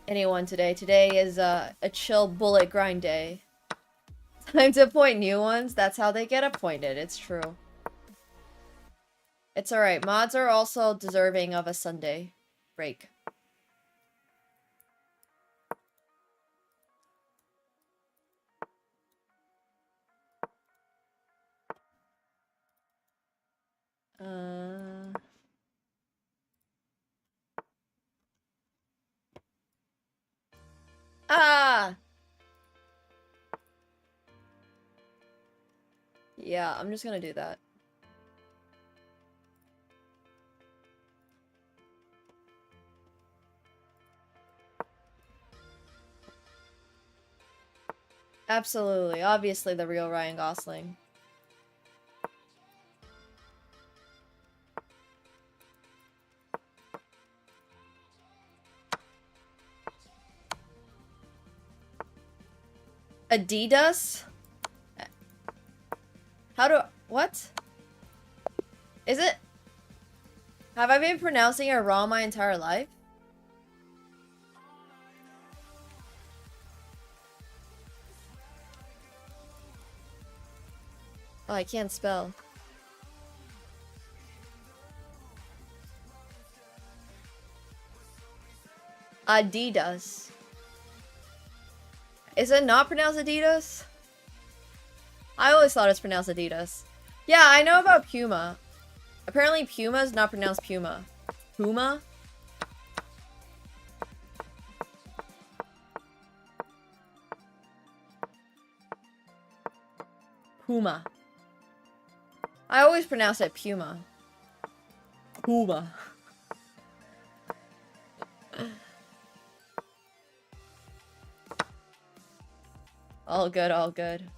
anyone today. Today is a chill bullet grind day. Time to appoint new ones. That's how they get appointed. It's true. It's alright. Mods are also deserving of a Sunday break. Ah! Yeah, I'm just gonna do that. Absolutely. Obviously the real Ryan Gosling. Adidas? How do... What? Is it... Have I been pronouncing it wrong my entire life? Oh, I can't spell. Adidas. Is it not pronounced Adidas? I always thought it's pronounced Adidas. Yeah, I know about Puma. Apparently Puma is not pronounced Puma. Puma? Puma. I always pronounce it Puma. Puma. All good, all good.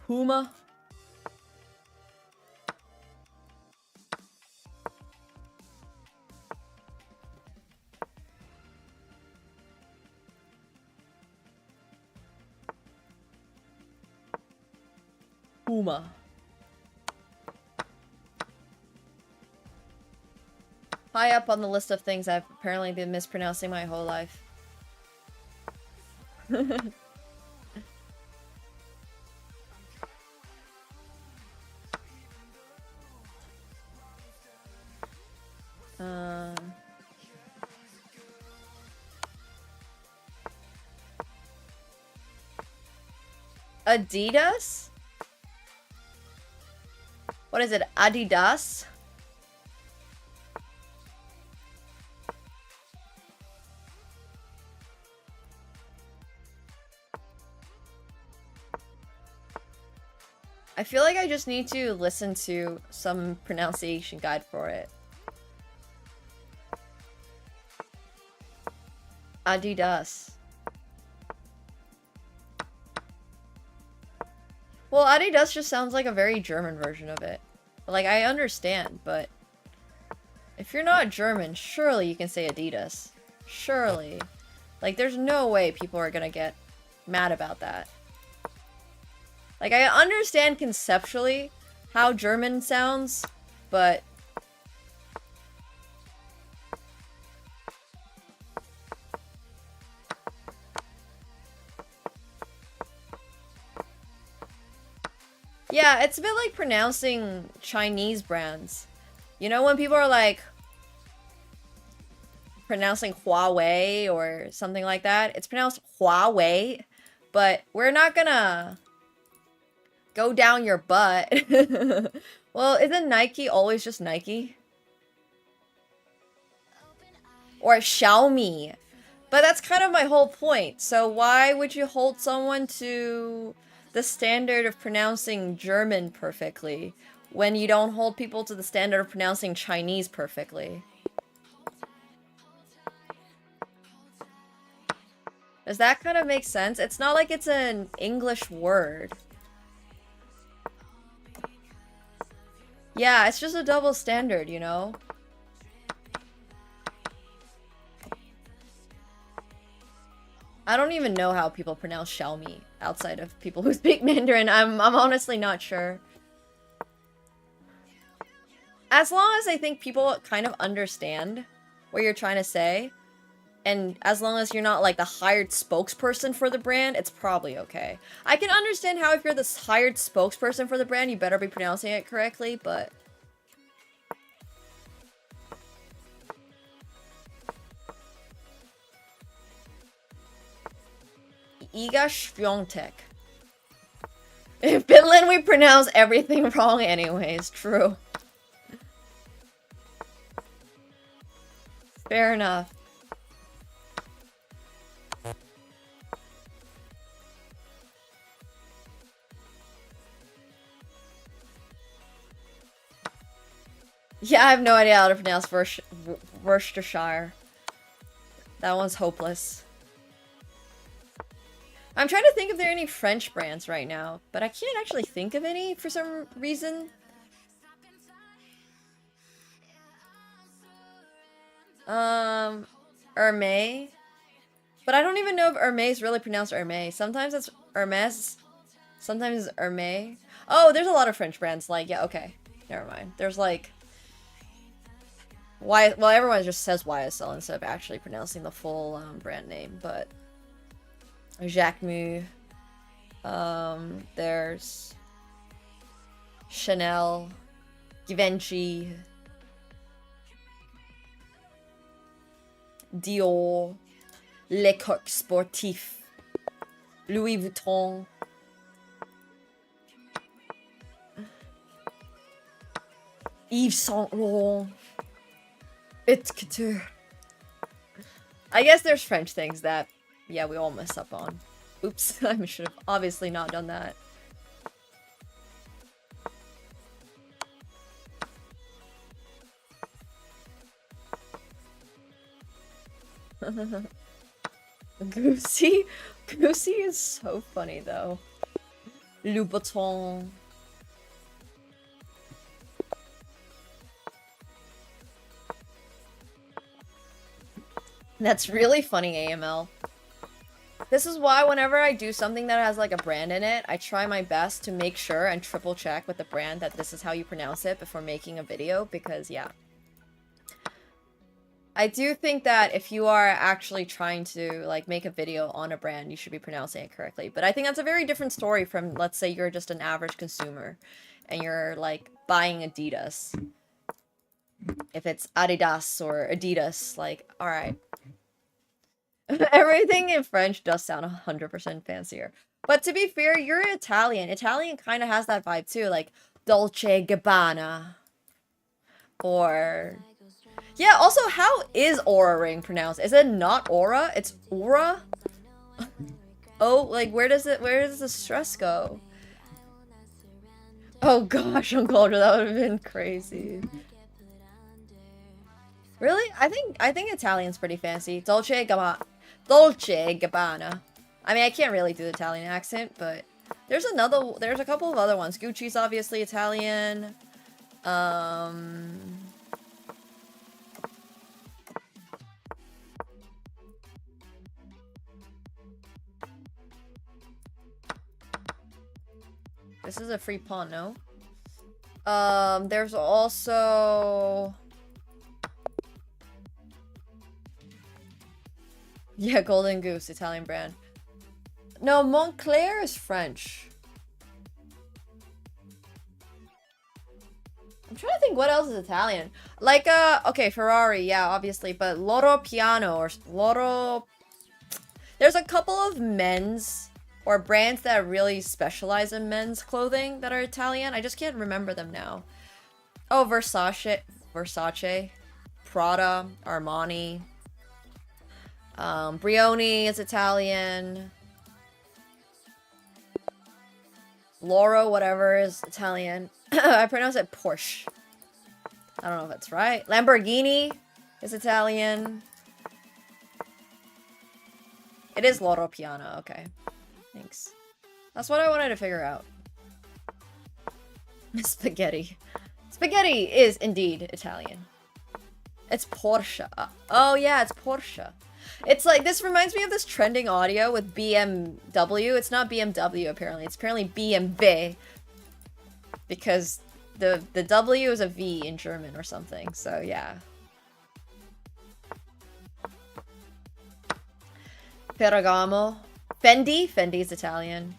Puma. Puma. High up on the list of things I've apparently been mispronouncing my whole life. Adidas? What is it? Adidas? I feel like I just need to listen to some pronunciation guide for it. Adidas. Well, Adidas just sounds like a very German version of it. Like, I understand, but if you're not German, surely you can say Adidas. Surely. Like, there's no way people are gonna get mad about that. Like, I understand conceptually how German sounds, but... yeah, it's a bit like pronouncing Chinese brands. You know when people are like... pronouncing Huawei or something like that? It's pronounced Huawei, but we're not gonna... go down your butt. Well, isn't Nike always just Nike? Or Xiaomi. But that's kind of my whole point. So why would you hold someone to the standard of pronouncing German perfectly when you don't hold people to the standard of pronouncing Chinese perfectly? Does that kind of make sense? It's not like it's an English word. Yeah, it's just a double standard, you know? I don't even know how people pronounce Xiaomi outside of people who speak Mandarin. I'm honestly not sure. As long as I think people kind of understand what you're trying to say, and as long as you're not like the hired spokesperson for the brand, it's probably okay. I can understand how if you're the hired spokesperson for the brand, you better be pronouncing it correctly, but... Iga Świątek. In Finland, we pronounce everything wrong anyways. True. Fair enough. Yeah, I have no idea how to pronounce Worcestershire. That one's hopeless. I'm trying to think if there are any French brands right now, but I can't actually think of any for some reason. Hermès. But I don't even know if Hermès is really pronounced Hermès. Sometimes it's Hermès, sometimes it's Hermès. Oh, there's a lot of French brands, like, yeah, okay. Never mind. There's like... well, everyone just says YSL instead of actually pronouncing the full brand name, but... Jacquemus. There's... Chanel. Givenchy. Dior. Les Coq Sportifs. Louis Vuitton. Yves Saint Laurent. It's couture. I guess there's French things that, yeah, we all mess up on. Oops, I should have obviously not done that. Goosey? Goosey is so funny though. Louboutin. That's really funny, AML. This is why whenever I do something that has like a brand in it, I try my best to make sure and triple check with the brand that this is how you pronounce it before making a video, because yeah. I do think that if you are actually trying to like make a video on a brand, you should be pronouncing it correctly. But I think that's a very different story from, let's say you're just an average consumer and you're like buying Adidas. If it's Adidas or Adidas, like, alright. Everything in French does sound 100% fancier. But to be fair, you're Italian. Italian kind of has that vibe too, like Dolce Gabbana. Or... yeah, also, how is Aura Ring pronounced? Is it not Aura? It's Aura? Oh, like, where does the stress go? Oh gosh, Uncle Ultra, that would have been crazy. Really? I think Italian's pretty fancy. Dolce Gabbana. Dolce Gabbana. I mean, I can't really do the Italian accent, but there's a couple of other ones. Gucci's obviously Italian. This is a free pawn, no? There's also... yeah, Golden Goose, Italian brand. No, Montclair is French. I'm trying to think what else is Italian. Like, okay, Ferrari, yeah, obviously, but Loro Piano or Loro... there's a couple of men's or brands that really specialize in men's clothing that are Italian. I just can't remember them now. Oh, Versace, Prada, Armani. Brioni is Italian. Loro, whatever, is Italian. I pronounce it Porsche. I don't know if that's right. Lamborghini is Italian. It is Loro Piano, okay. Thanks. That's what I wanted to figure out. Spaghetti. Spaghetti is indeed Italian. It's Porsche. Oh yeah, it's Porsche. It's like, this reminds me of this trending audio with BMW. It's not BMW apparently. It's apparently BMW. Because the W is a V in German or something. So yeah. Ferragamo. Fendi? Fendi is Italian.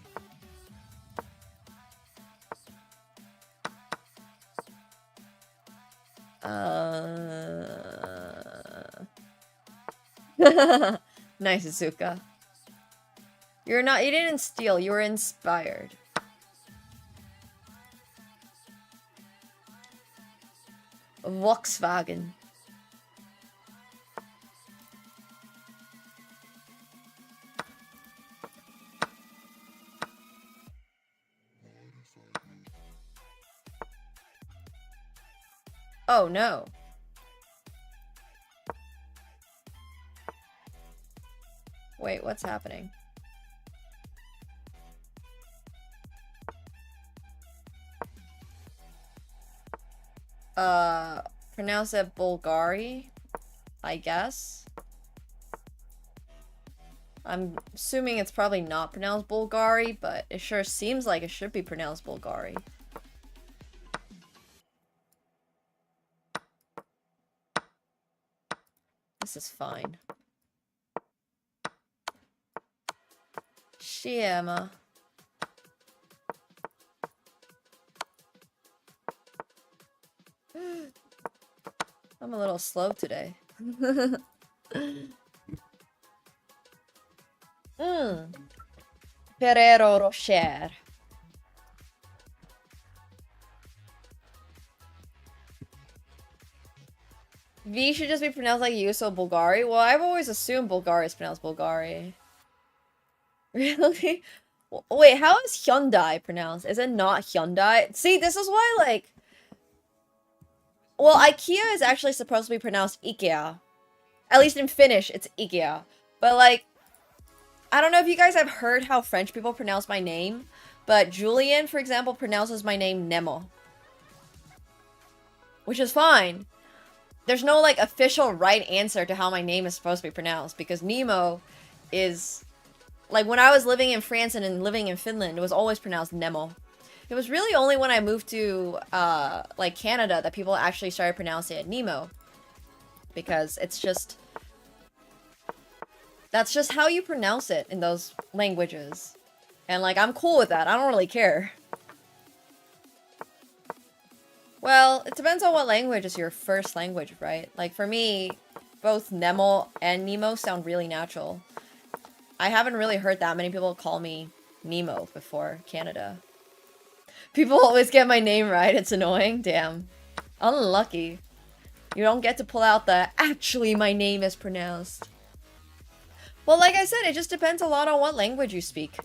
Nice, Azuka. You didn't steal, you were inspired. Volkswagen. Oh no. Wait, what's happening? Pronounce it Bulgari, I guess. I'm assuming it's probably not pronounced Bulgari, but it sure seems like it should be pronounced Bulgari. This is fine. Shiema. I'm a little slow today. Ferrero Rocher. V should just be pronounced like you, so Bulgari? Well, I've always assumed Bulgari is pronounced Bulgari. Really? Wait, how is Hyundai pronounced? Is it not Hyundai? See, this is why, like... Well, IKEA is actually supposed to be pronounced IKEA. At least in Finnish, it's IKEA. But, like... I don't know if you guys have heard how French people pronounce my name, but Julian, for example, pronounces my name Nemo. Which is fine. There's no, like, official right answer to how my name is supposed to be pronounced, because Nemo is... Like, when I was living in France and then living in Finland, it was always pronounced Nemo. It was really only when I moved to, like, Canada that people actually started pronouncing it Nemo. Because it's just... That's just how you pronounce it in those languages. And, like, I'm cool with that. I don't really care. Well, it depends on what language is your first language, right? Like, for me, both Nemo and Nemo sound really natural. I haven't really heard that many people call me Nemo before Canada. People always get my name right. It's annoying. Damn. Unlucky. You don't get to pull out the actually my name is pronounced. Well, like I said, it just depends a lot on what language you speak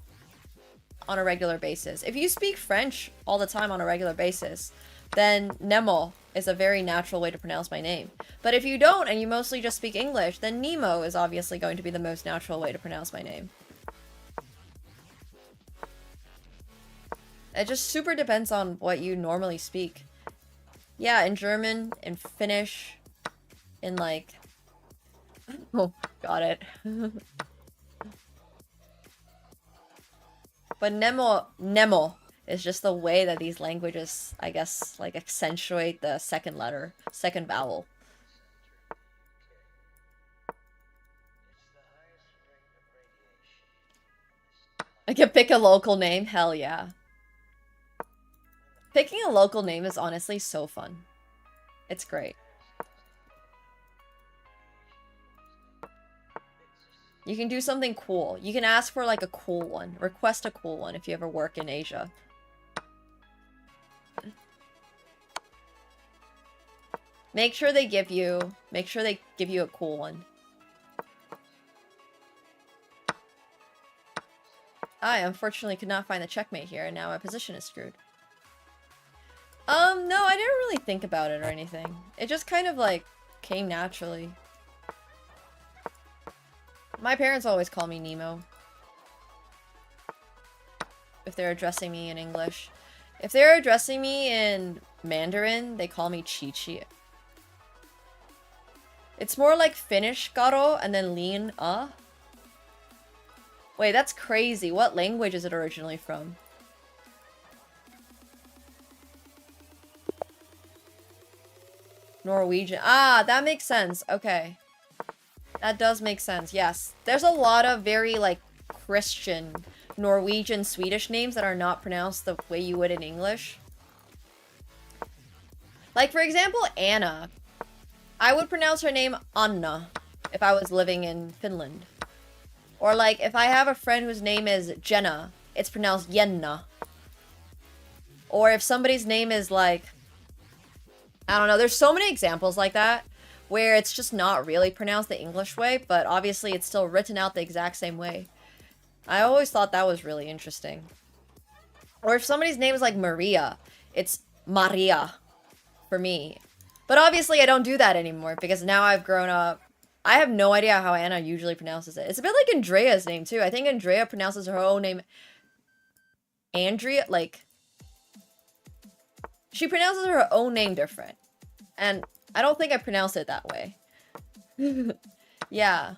on a regular basis. If you speak French all the time on a regular basis, then Nemo is a very natural way to pronounce my name. But if you don't, and you mostly just speak English, then Nemo is obviously going to be the most natural way to pronounce my name. It just super depends on what you normally speak. Yeah, in German, in Finnish, in like... Oh, got it. But Nemo is just the way that these languages, I guess, like, accentuate the second letter, second vowel. I can pick a local name? Hell yeah. Picking a local name is honestly so fun. It's great. You can do something cool. You can ask for, like, a cool one. Request a cool one if you ever work in Asia. Make sure they give you a cool one. I unfortunately could not find the checkmate here, and now my position is screwed. No, I didn't really think about it or anything. It just kind of, like, came naturally. My parents always call me Nemo. If they're addressing me in English. If they're addressing me in Mandarin, they call me Chi-Chi. It's more like Finnish Garo and then Lean Wait, that's crazy. What language is it originally from? Norwegian. Ah, that makes sense. Okay. That does make sense, yes. There's a lot of very, like, Christian Norwegian Swedish names that are not pronounced the way you would in English. Like, for example, Anna. I would pronounce her name Anna if I was living in Finland. Or, like, if I have a friend whose name is Jenna, it's pronounced Jenna. Or if somebody's name is, like... I don't know, there's so many examples like that, where it's just not really pronounced the English way, but obviously it's still written out the exact same way. I always thought that was really interesting. Or if somebody's name is like Maria, it's Maria for me. But obviously I don't do that anymore, because now I've grown up. I have no idea how Anna usually pronounces it. It's a bit like Andrea's name, too. I think Andrea pronounces her own name... Andrea? Like... She pronounces her own name different. And I don't think I pronounce it that way. Yeah.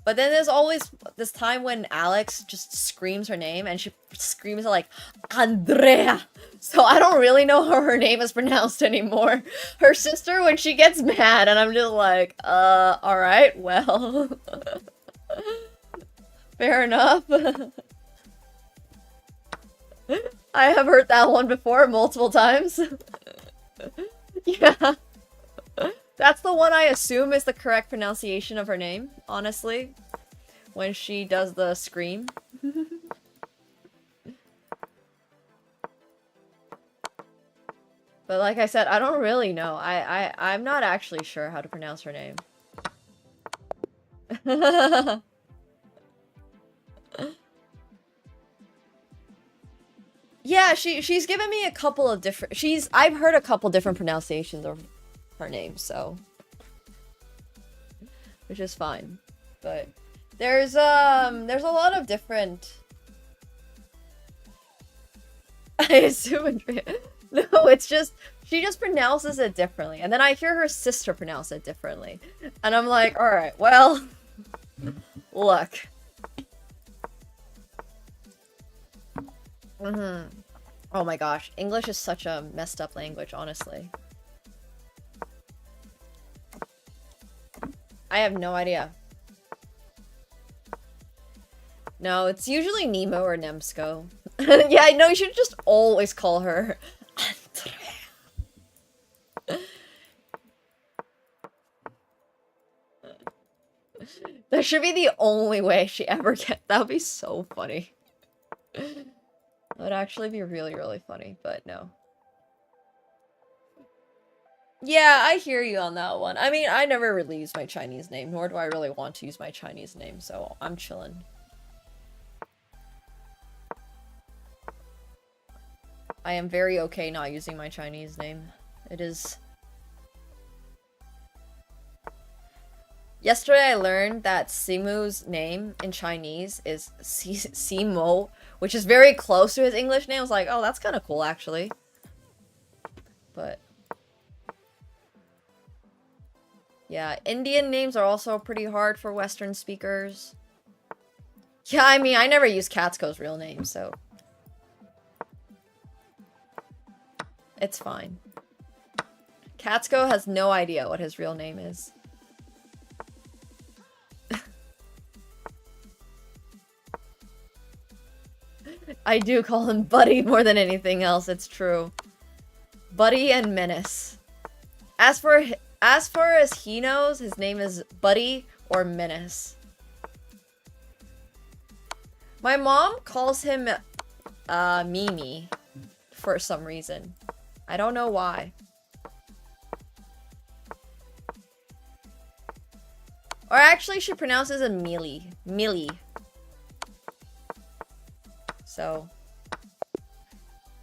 But then there's always this time when Alex just screams her name, and she screams it like, Andrea! So I don't really know how her name is pronounced anymore. Her sister, when she gets mad, and I'm just like, alright, well... Fair enough. I have heard that one before multiple times. Yeah. That's the one I assume is the correct pronunciation of her name, honestly. When she does the scream. But like I said, I don't really know. I'm not actually sure how to pronounce her name. Yeah, she's given me a couple of different I've heard a couple different pronunciations of her name, so which is fine. But there's a lot of different I assume Andrea. No, it's just she just pronounces it differently. And then I hear her sister pronounce it differently. And I'm like, all right, well, look. Oh my gosh, English is such a messed up language, honestly. I have no idea. No, it's usually Nemo or Nemsko. Yeah, I know, you should just always call her Andrea. That should be the only way she ever gets. That would be so funny. That would actually be really, really funny, but no. Yeah, I hear you on that one. I mean, I never really use my Chinese name, nor do I really want to use my Chinese name, so I'm chillin'. I am very okay not using my Chinese name. It is... Yesterday I learned that Simu's name in Chinese is Simo, which is very close to his English name. I was like, oh, that's kind of cool, actually. But... yeah, Indian names are also pretty hard for Western speakers. Yeah, I mean, I never use Katsuko's real name, so... it's fine. Katsuko has no idea what his real name is. I do call him Buddy more than anything else, it's true. Buddy and Menace. As far as he knows, his name is Buddy or Menace. My mom calls him Mimi for some reason. I don't know why. Or actually, she pronounces it Millie. Millie. So.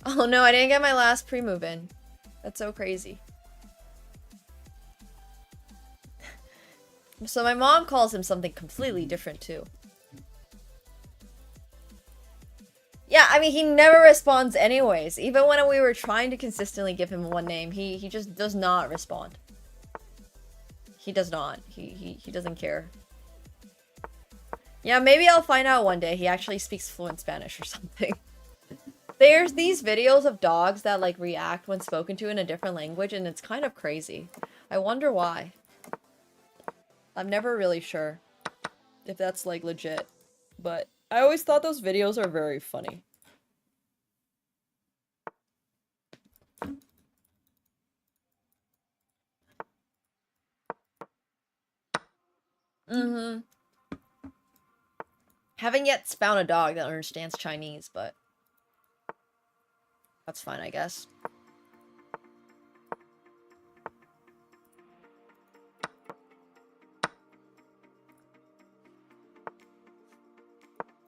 Oh no, I didn't get my last pre-move in. That's so crazy. So my mom calls him something completely different too. Yeah, I mean, he never responds anyways. Even when we were trying to consistently give him one name, he just does not respond. He does not. He doesn't care. Yeah, maybe I'll find out one day he actually speaks fluent Spanish or something. There's these videos of dogs that like react when spoken to in a different language, and it's kind of crazy. I wonder why. I'm never really sure if that's like legit, but I always thought those videos are very funny. Haven't yet found a dog that understands Chinese, but that's fine, I guess.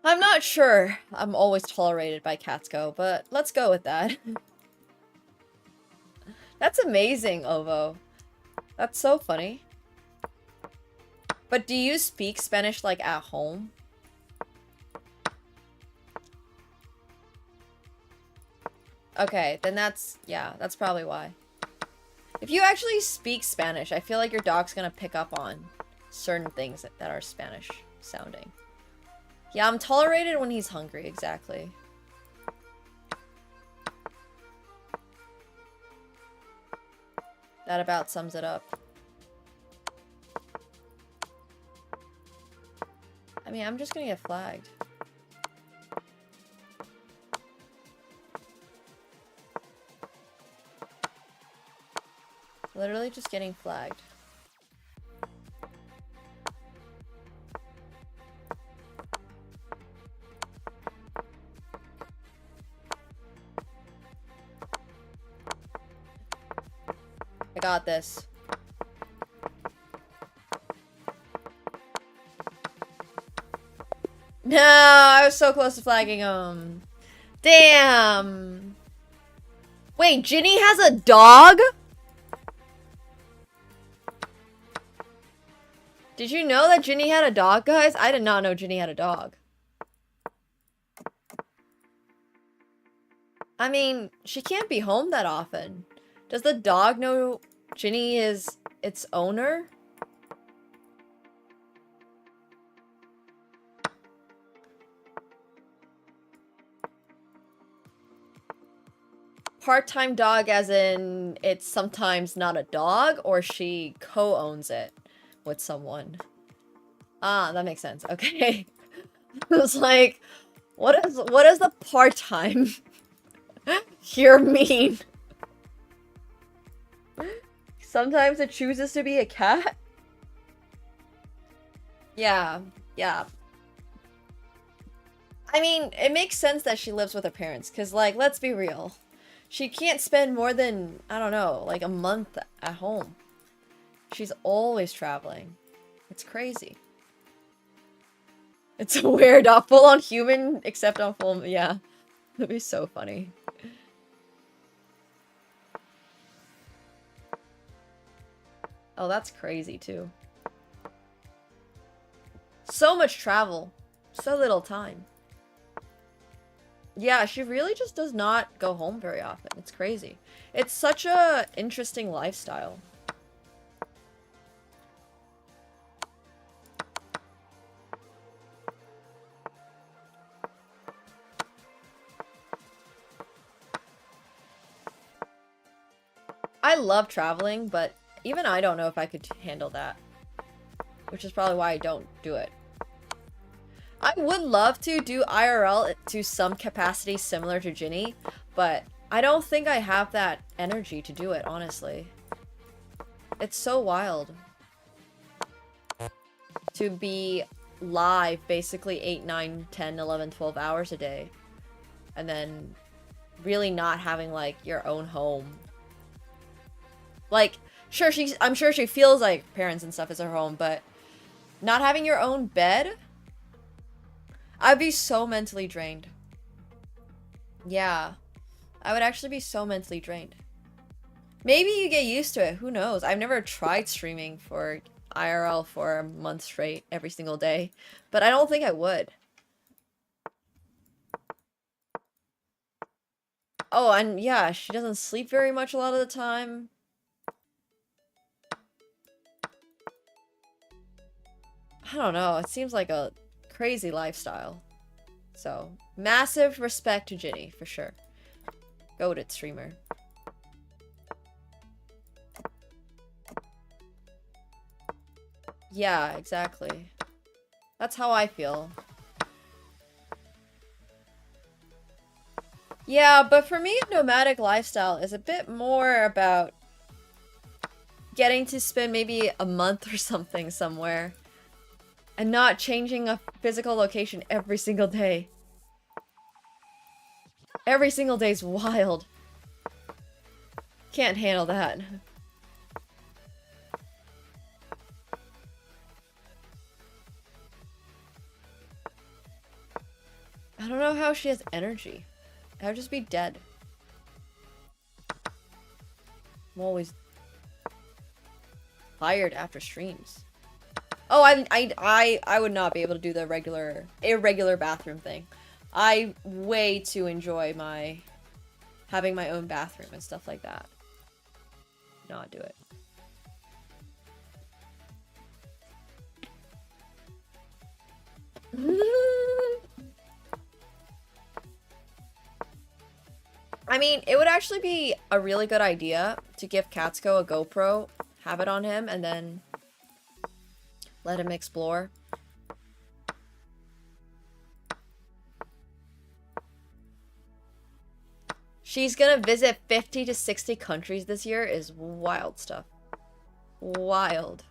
I'm not sure I'm always tolerated by Katsuko, but let's go with that. That's amazing, Ovo. That's so funny. But do you speak Spanish, like, at home? Okay, then that's... yeah, that's probably why. If you actually speak Spanish, I feel like your dog's gonna pick up on certain things that are Spanish sounding. Yeah, I'm tolerated when he's hungry, exactly. That about sums it up. I mean, I'm just gonna get flagged. Literally just getting flagged. I got this. No, I was so close to flagging him. Damn. Wait, Ginny has a dog? Did you know that Ginny had a dog, guys? I did not know Ginny had a dog. I mean, she can't be home that often. Does the dog know Ginny is its owner? Part-time dog as in it's sometimes not a dog, or she co-owns it with someone. Ah, that makes sense. Okay. It was like, what does the part-time here mean? Sometimes it chooses to be a cat? Yeah, yeah. I mean, it makes sense that she lives with her parents, because, like, let's be real. She can't spend more than, I don't know, like a month at home. She's always traveling. It's crazy. It's weird, not full on human, except on full, yeah. That'd be so funny. Oh, that's crazy too. So much travel. So little time. Yeah, she really just does not go home very often. It's crazy. It's such a interesting lifestyle. I love traveling, but even I don't know if I could handle that. Which is probably why I don't do it. I would love to do IRL to some capacity similar to Ginny, but I don't think I have that energy to do it, honestly. It's so wild. To be live basically 8, 9, 10, 11, 12 hours a day. And then really not having, like, your own home. Like, sure, I'm sure she feels like parents and stuff is her home, but not having your own bed? I'd be so mentally drained. Yeah. I would actually be so mentally drained. Maybe you get used to it. Who knows? I've never tried streaming for IRL for a month straight every single day. But I don't think I would. Oh, and yeah, she doesn't sleep very much a lot of the time. I don't know. It seems like a crazy lifestyle. So, massive respect to Ginny, for sure. Goated streamer. Yeah, exactly. That's how I feel. Yeah, but for me, nomadic lifestyle is a bit more about getting to spend maybe a month or something somewhere. And not changing a physical location every single day. Every single day's wild. Can't handle that. I don't know how she has energy. I would just be dead. I'm always tired after streams. Oh, I would not be able to do the irregular bathroom thing. I way too enjoy having my own bathroom and stuff like that. Not do it. I mean, it would actually be a really good idea to give Katsuko a GoPro, have it on him, and then let him explore. She's gonna visit 50 to 60 countries this year is wild stuff. Wild.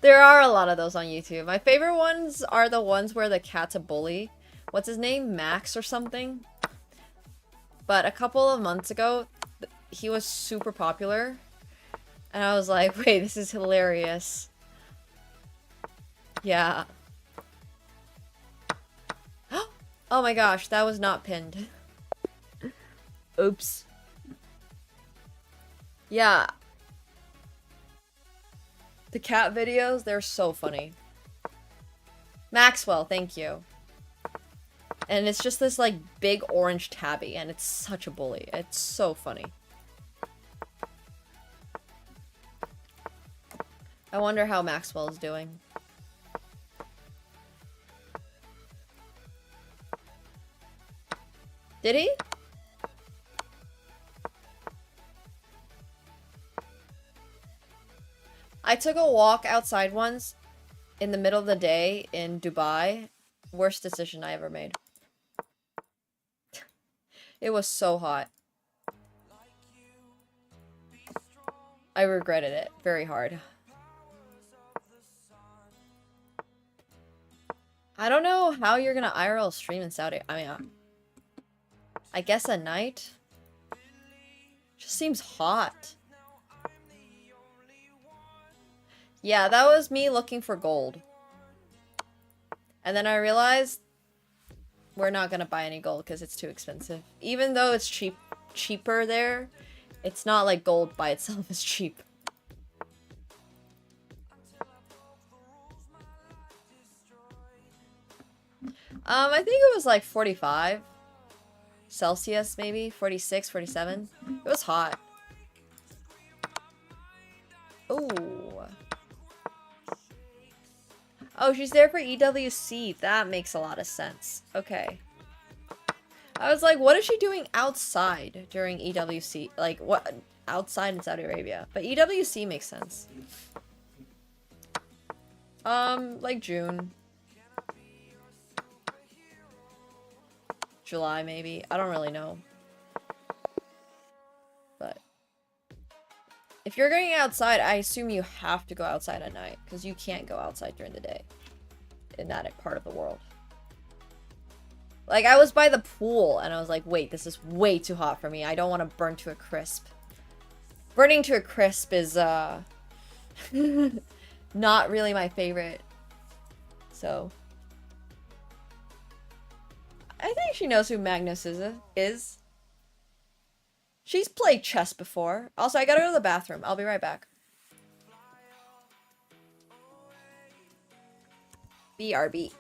There are a lot of those on YouTube. My favorite ones are the ones where the cat's a bully. What's his name? Max or something? But a couple of months ago, he was super popular. And I was like, wait, this is hilarious. Yeah. Oh my gosh, that was not pinned. Oops. Yeah. The cat videos, they're so funny. Maxwell, thank you. And it's just this, like, big orange tabby, and it's such a bully. It's so funny. I wonder how Maxwell is doing. Did he? I took a walk outside once in the middle of the day in Dubai. Worst decision I ever made. It was so hot. I regretted it very hard. I don't know how you're gonna IRL stream in Saudi. I mean, I guess at night. Just seems hot. Yeah, that was me looking for gold. And then I realized we're not gonna buy any gold because it's too expensive. Even though it's cheaper there, it's not like gold by itself is cheap. I think it was like 45 Celsius, maybe 46, 47. It was hot. Ooh. Oh, she's there for EWC. That makes a lot of sense. Okay. I was like, what is she doing outside during EWC? Like, what? Outside in Saudi Arabia. But EWC makes sense. Like June. July, maybe. I don't really know. But if you're going outside, I assume you have to go outside at night. Because you can't go outside during the day. In that part of the world. Like, I was by the pool, and I was like, wait, this is way too hot for me. I don't want to burn to a crisp. Burning to a crisp is, not really my favorite. So. I think she knows who Magnus is. She's played chess before. Also, I gotta go to the bathroom. I'll be right back. BRB.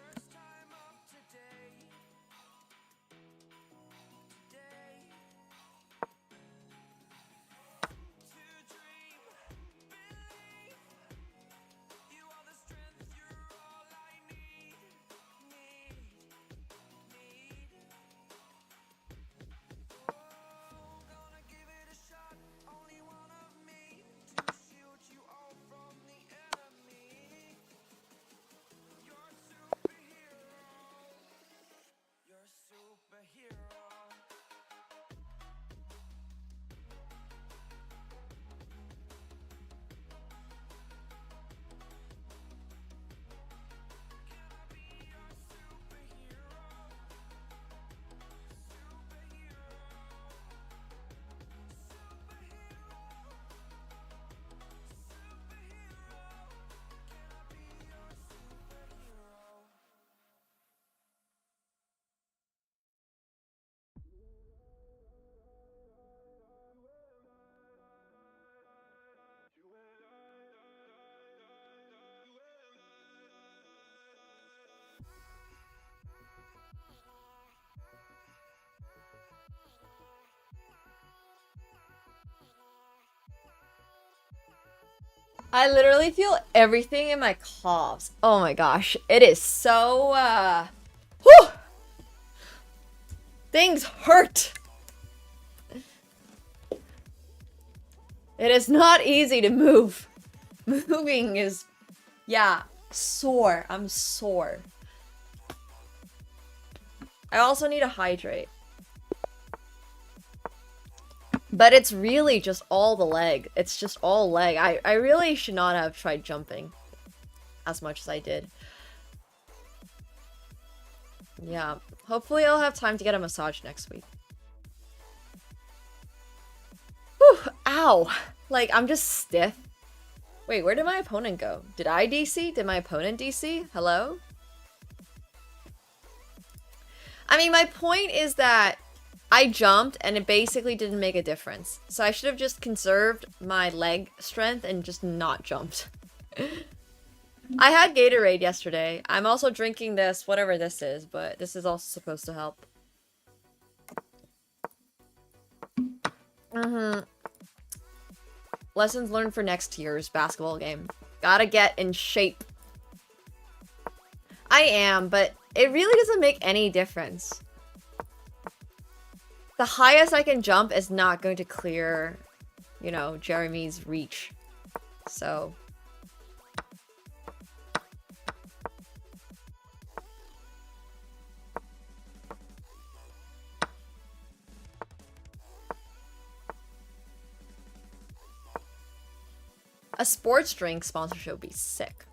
I literally feel everything in my calves. Oh my gosh. It is so, whew! Things hurt! It is not easy to move. Moving is, yeah, sore. I'm sore. I also need to hydrate. But it's really just all the leg. It's just all leg. I really should not have tried jumping as much as I did. Yeah. Hopefully I'll have time to get a massage next week. Whew. Ow! Like, I'm just stiff. Wait, where did my opponent go? Did I DC? Did my opponent DC? Hello? I mean, my point is that I jumped and it basically didn't make a difference. So I should have just conserved my leg strength and just not jumped. I had Gatorade yesterday. I'm also drinking this, whatever this is, but this is also supposed to help. Lessons learned for next year's basketball game. Gotta get in shape. I am, but it really doesn't make any difference. The highest I can jump is not going to clear, you know, Jeremy's reach. So... a sports drink sponsorship would be sick.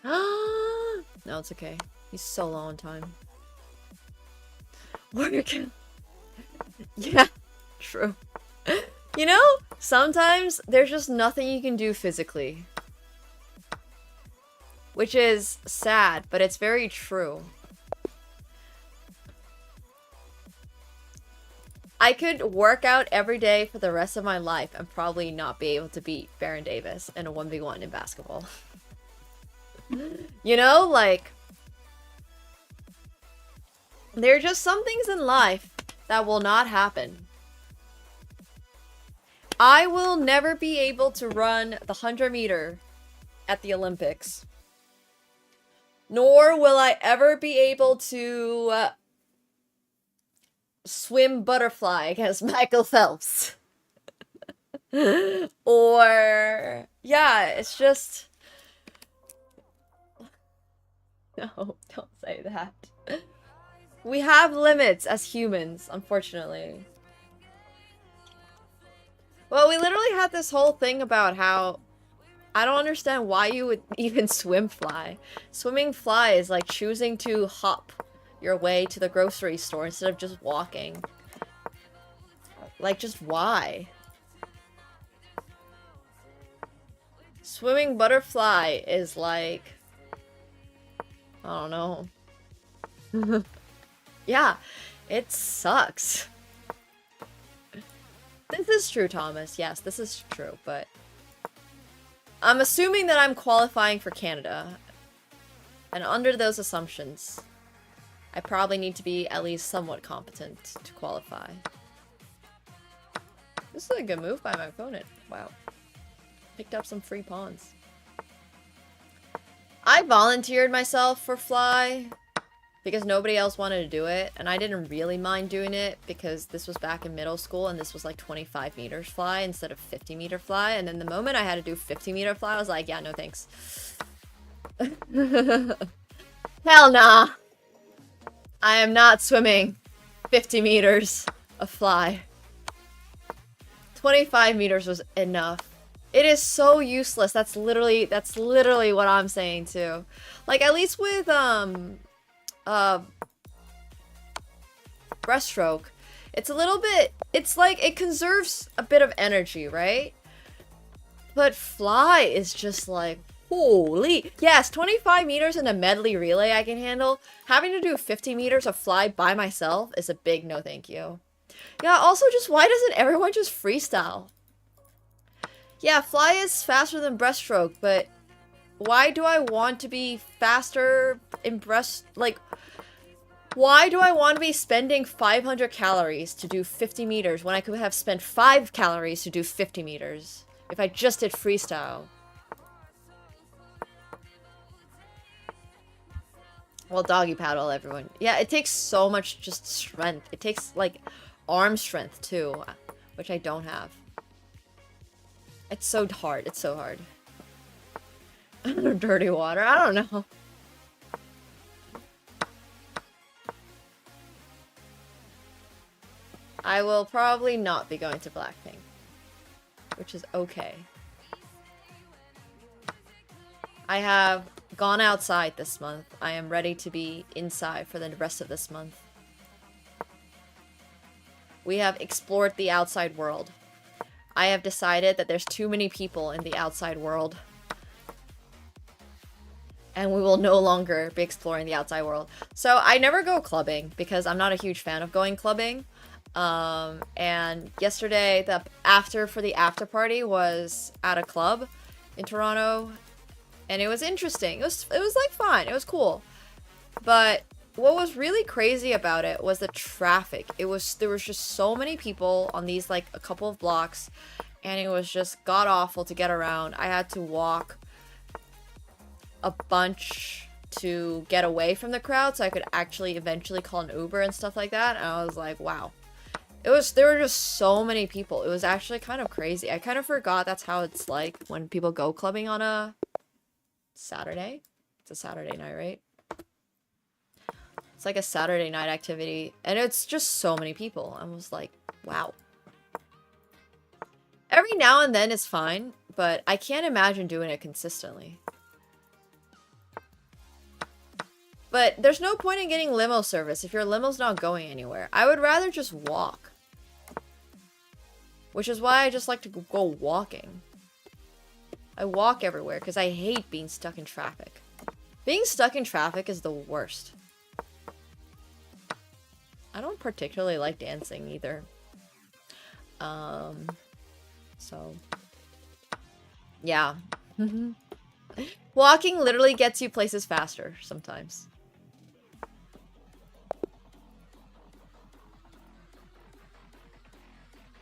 No, it's okay. He's so low on time. Yeah, true. You know, sometimes there's just nothing you can do physically. Which is sad, but it's very true. I could work out every day for the rest of my life and probably not be able to beat Baron Davis in a 1v1 in basketball. You know, like... there are just some things in life that will not happen. I will never be able to run the 100 meter at the Olympics. Nor will I ever be able to... swim butterfly against Michael Phelps. Or... yeah, it's just... no, don't say that. We have limits as humans, unfortunately. Well, we literally had this whole thing about how... I don't understand why you would even swim fly. Swimming fly is like choosing to hop your way to the grocery store instead of just walking. Like, just why? Swimming butterfly is like... I don't know. Yeah, it sucks. This is true, Thomas. Yes, this is true, but... I'm assuming that I'm qualifying for Canada. And under those assumptions, I probably need to be at least somewhat competent to qualify. This is a good move by my opponent. Wow. Picked up some free pawns. I volunteered myself for fly because nobody else wanted to do it, and I didn't really mind doing it because this was back in middle school and this was like 25 meters fly instead of 50 meter fly, and then the moment I had to do 50 meter fly, I was like, yeah, no thanks. Hell nah. I am not swimming 50 meters of fly. 25 meters was enough. It is so useless. That's literally what I'm saying too. Like, at least with breaststroke, it's a little bit, it's like it conserves a bit of energy, right? But fly is just like, holy. Yes, 25 meters in a medley relay I can handle. Having to do 50 meters of fly by myself is a big no thank you. Yeah, also just why doesn't everyone just freestyle? Yeah, fly is faster than breaststroke, but why do I want to be faster in like, why do I want to be spending 500 calories to do 50 meters when I could have spent 5 calories to do 50 meters if I just did freestyle? Well, doggy paddle, everyone. Yeah, it takes so much just strength. It takes, like, arm strength, too, which I don't have. It's so hard. It's so hard. Dirty water. I don't know. I will probably not be going to Blackpink, which is okay. I have gone outside this month. I am ready to be inside for the rest of this month. we have explored the outside world. I have decided that there's too many people in the outside world. And we will no longer be exploring the outside world. So I never go clubbing because I'm not a huge fan of going clubbing. And yesterday, the after party was at a club in Toronto, and it was interesting. It was like fun. It was cool. But what was really crazy about it was the traffic. There was just so many people on these like a couple of blocks, and it was just god awful to get around. I had to walk a bunch to get away from the crowd so I could actually eventually call an Uber and stuff like that. And I was like, wow. There were just so many people. It was actually kind of crazy. I kind of forgot that's how it's like when people go clubbing on a Saturday. It's a Saturday night, right? It's like a Saturday night activity. And it's just so many people. I was like, wow. Every now and then is fine, but I can't imagine doing it consistently. But there's no point in getting limo service if your limo's not going anywhere. I would rather just walk. Which is why I just like to go walking. I walk everywhere because I hate being stuck in traffic. Being stuck in traffic is the worst. I don't particularly like dancing either. So yeah. Walking literally gets you places faster sometimes.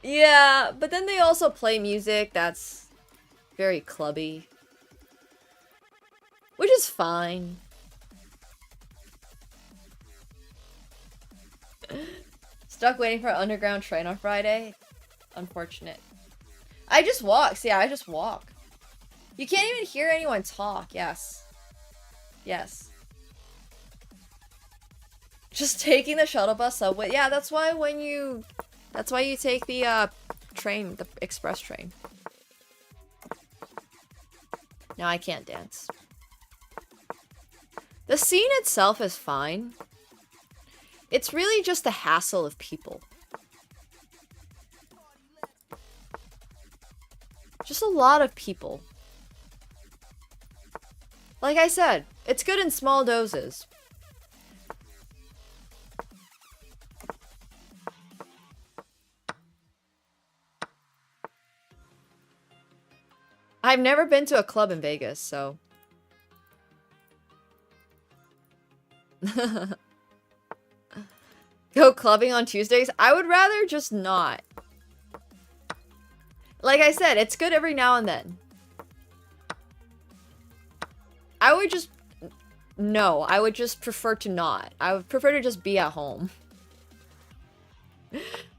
Yeah, but then they also play music that's very clubby. Which is fine. Stuck waiting for an underground train on Friday? Unfortunate. I just walk. See, I just walk. You can't even hear anyone talk. Yes. Yes. Just taking the shuttle bus subway. Yeah, that's why you take the train, the express train. No, I can't dance. The scene itself is fine. It's really just the hassle of people. Just a lot of people. Like I said, it's good in small doses. I've never been to a club in Vegas, so... Go clubbing on Tuesdays? I would rather just not. Like I said, it's good every now and then. I would just... No, I would just prefer to not. I would prefer to just be at home.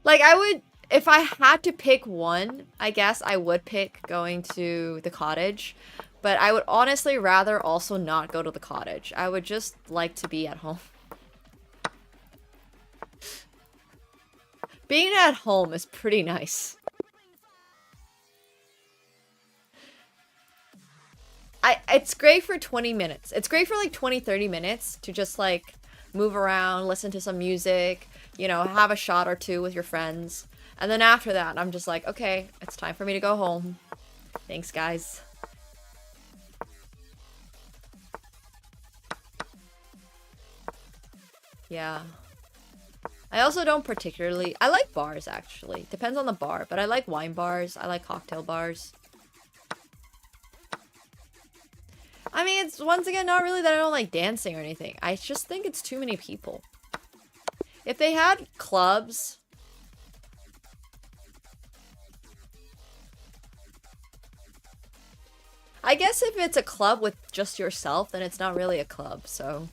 Like, I would... If I had to pick one, I guess I would pick going to the cottage. But I would honestly rather also not go to the cottage. I would just like to be at home. Being at home is pretty nice. It's great for 20 minutes. It's great for like 20-30 minutes to just like move around, listen to some music, you know, have a shot or two with your friends. And then after that, I'm just like, okay, it's time for me to go home. Thanks, guys. Yeah. I also don't particularly... I like bars, actually. Depends on the bar, but I like wine bars. I like cocktail bars. I mean, it's once again not really that I don't like dancing or anything. I just think it's too many people. If they had clubs... I guess if it's a club with just yourself, then it's not really a club, so...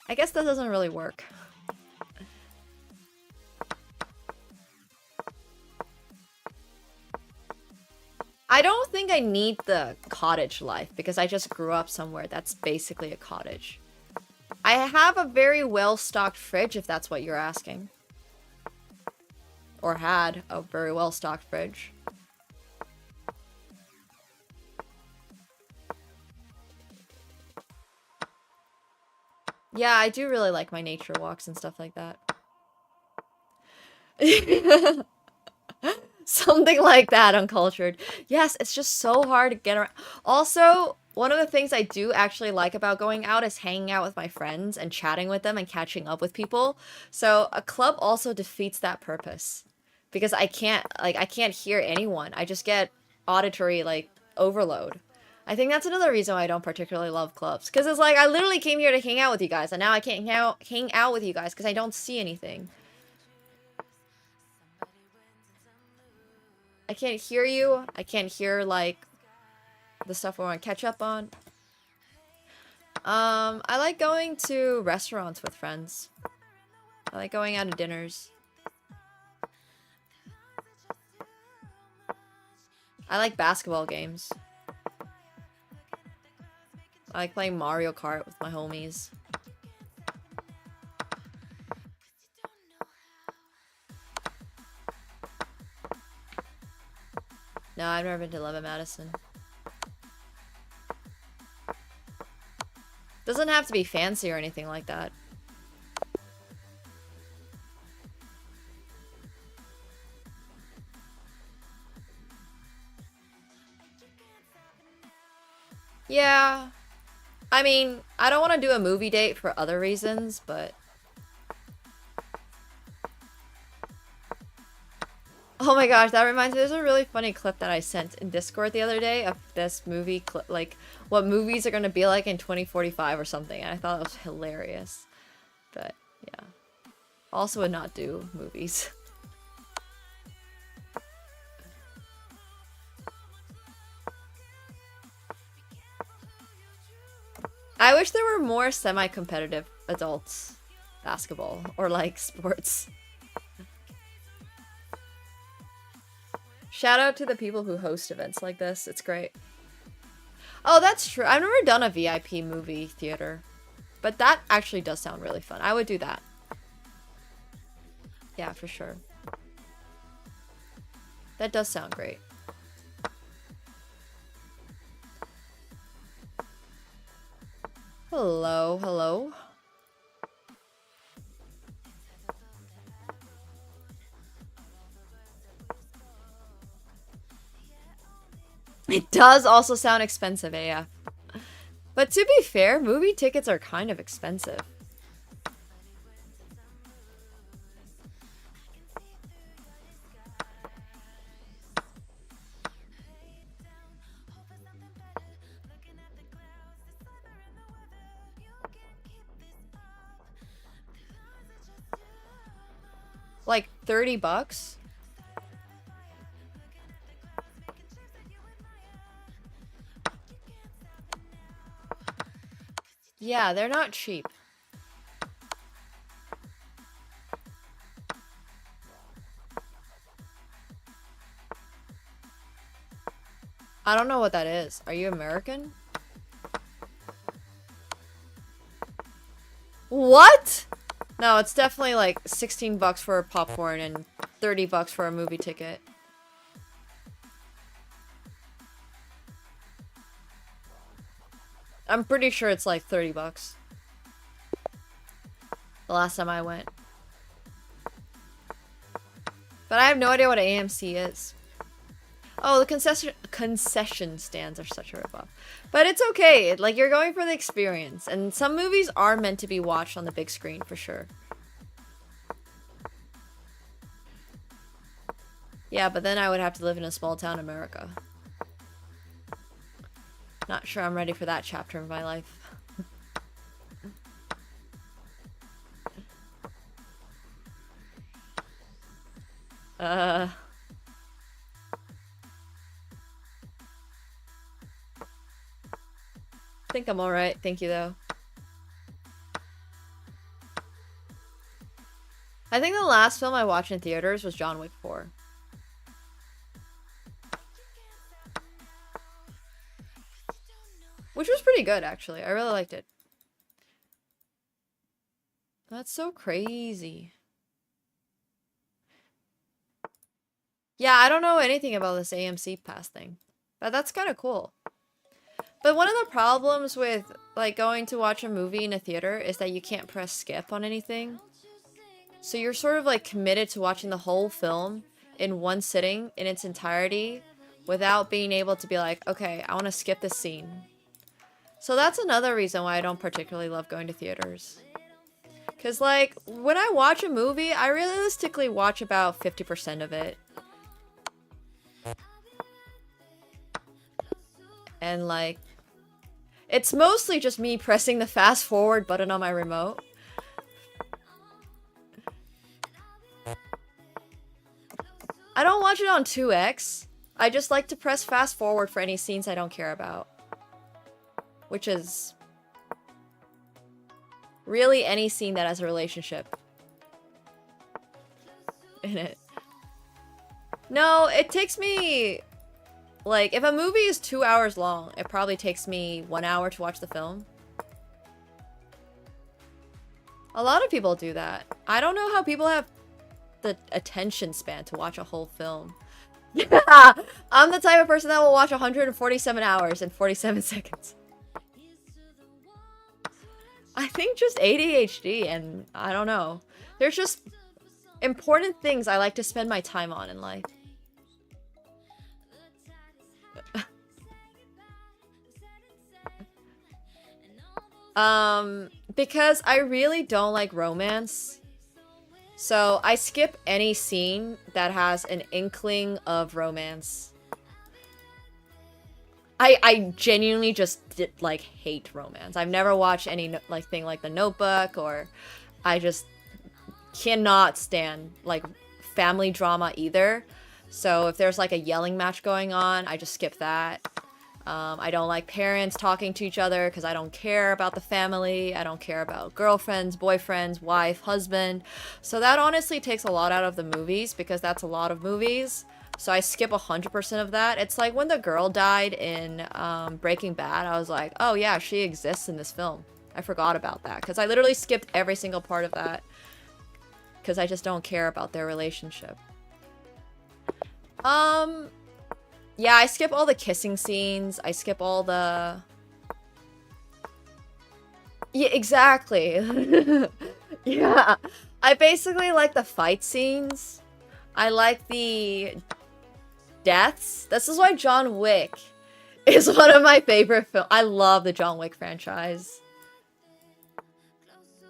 I guess that doesn't really work. I don't think I need the cottage life, because I just grew up somewhere that's basically a cottage. I have a very well-stocked fridge, if that's what you're asking. Or had a very well-stocked fridge. Yeah, I do really like my nature walks and stuff like that. Something like that, uncultured. Yes, it's just so hard to get around. Also, one of the things I do actually like about going out is hanging out with my friends and chatting with them and catching up with people. So a club also defeats that purpose because I can't hear anyone. I just get auditory like overload. I think that's another reason why I don't particularly love clubs, because it's like I literally came here to hang out with you guys and now I can't hang out with you guys because I don't see anything. I can't hear you. I can't hear, like, the stuff we want to catch up on. I like going to restaurants with friends. I like going out to dinners. I like basketball games. I like playing Mario Kart with my homies. No, I've never been to Love Madison. Doesn't have to be fancy or anything like that. Yeah. I mean, I don't want to do a movie date for other reasons, but... Oh my gosh, that reminds me, there's a really funny clip that I sent in Discord the other day of this movie clip, like, what movies are gonna be like in 2045 or something, and I thought it was hilarious. But, yeah. Also would not do movies. I wish there were more semi-competitive adults basketball or, like, sports. Shout out to the people who host events like this. It's great. Oh, that's true. I've never done a VIP movie theater. But that actually does sound really fun. I would do that. Yeah, for sure. That does sound great. Hello, hello. It does also sound expensive, AF. But to be fair, movie tickets are kind of expensive. Like 30 bucks? Yeah, they're not cheap. I don't know what that is. Are you American? What? No, it's definitely like 16 bucks for a popcorn and 30 bucks for a movie ticket. I'm pretty sure it's like 30 bucks. The last time I went. But I have no idea what AMC is. Oh, the concession stands are such a ripoff. But it's okay. Like, you're going for the experience. And some movies are meant to be watched on the big screen, for sure. Yeah, but then I would have to live in a small town America. Not sure I'm ready for that chapter of my life. I think I'm alright. Thank you, though. I think the last film I watched in theaters was John Wick 4. Which was pretty good, actually. I really liked it. That's so crazy. Yeah, I don't know anything about this AMC Pass thing. But that's kind of cool. But one of the problems with, like, going to watch a movie in a theater is that you can't press skip on anything. So you're sort of like committed to watching the whole film in one sitting in its entirety without being able to be like, okay, I want to skip this scene. So that's another reason why I don't particularly love going to theaters. Because, like, when I watch a movie, I realistically watch about 50% of it. And, like, it's mostly just me pressing the fast forward button on my remote. I don't watch it on 2x. I just like to press fast forward for any scenes I don't care about. Which is really any scene that has a relationship in it. No, it takes me... Like, if a movie is 2 hours long, it probably takes me 1 hour to watch the film. A lot of people do that. I don't know how people have the attention span to watch a whole film. Yeah, I'm the type of person that will watch 147 hours in 47 seconds. I think just ADHD, and I don't know. There's just important things I like to spend my time on in life. Because I really don't like romance. So I skip any scene that has an inkling of romance. I genuinely just like hate romance. I've never watched any like thing like The Notebook, or I just cannot stand like family drama either. So if there's like a yelling match going on, I just skip that. I don't like parents talking to each other because I don't care about the family. I don't care about girlfriends, boyfriends, wife, husband. So that honestly takes a lot out of the movies because that's a lot of movies. So I skip 100% of that. It's like when the girl died in Breaking Bad, I was like, oh yeah, she exists in this film. I forgot about that because I literally skipped every single part of that because I just don't care about their relationship. Yeah, I skip all the kissing scenes. I skip all the... Yeah, exactly. Yeah. I basically like the fight scenes. I like the deaths. This is why John Wick is one of my favorite films. I love the John Wick franchise.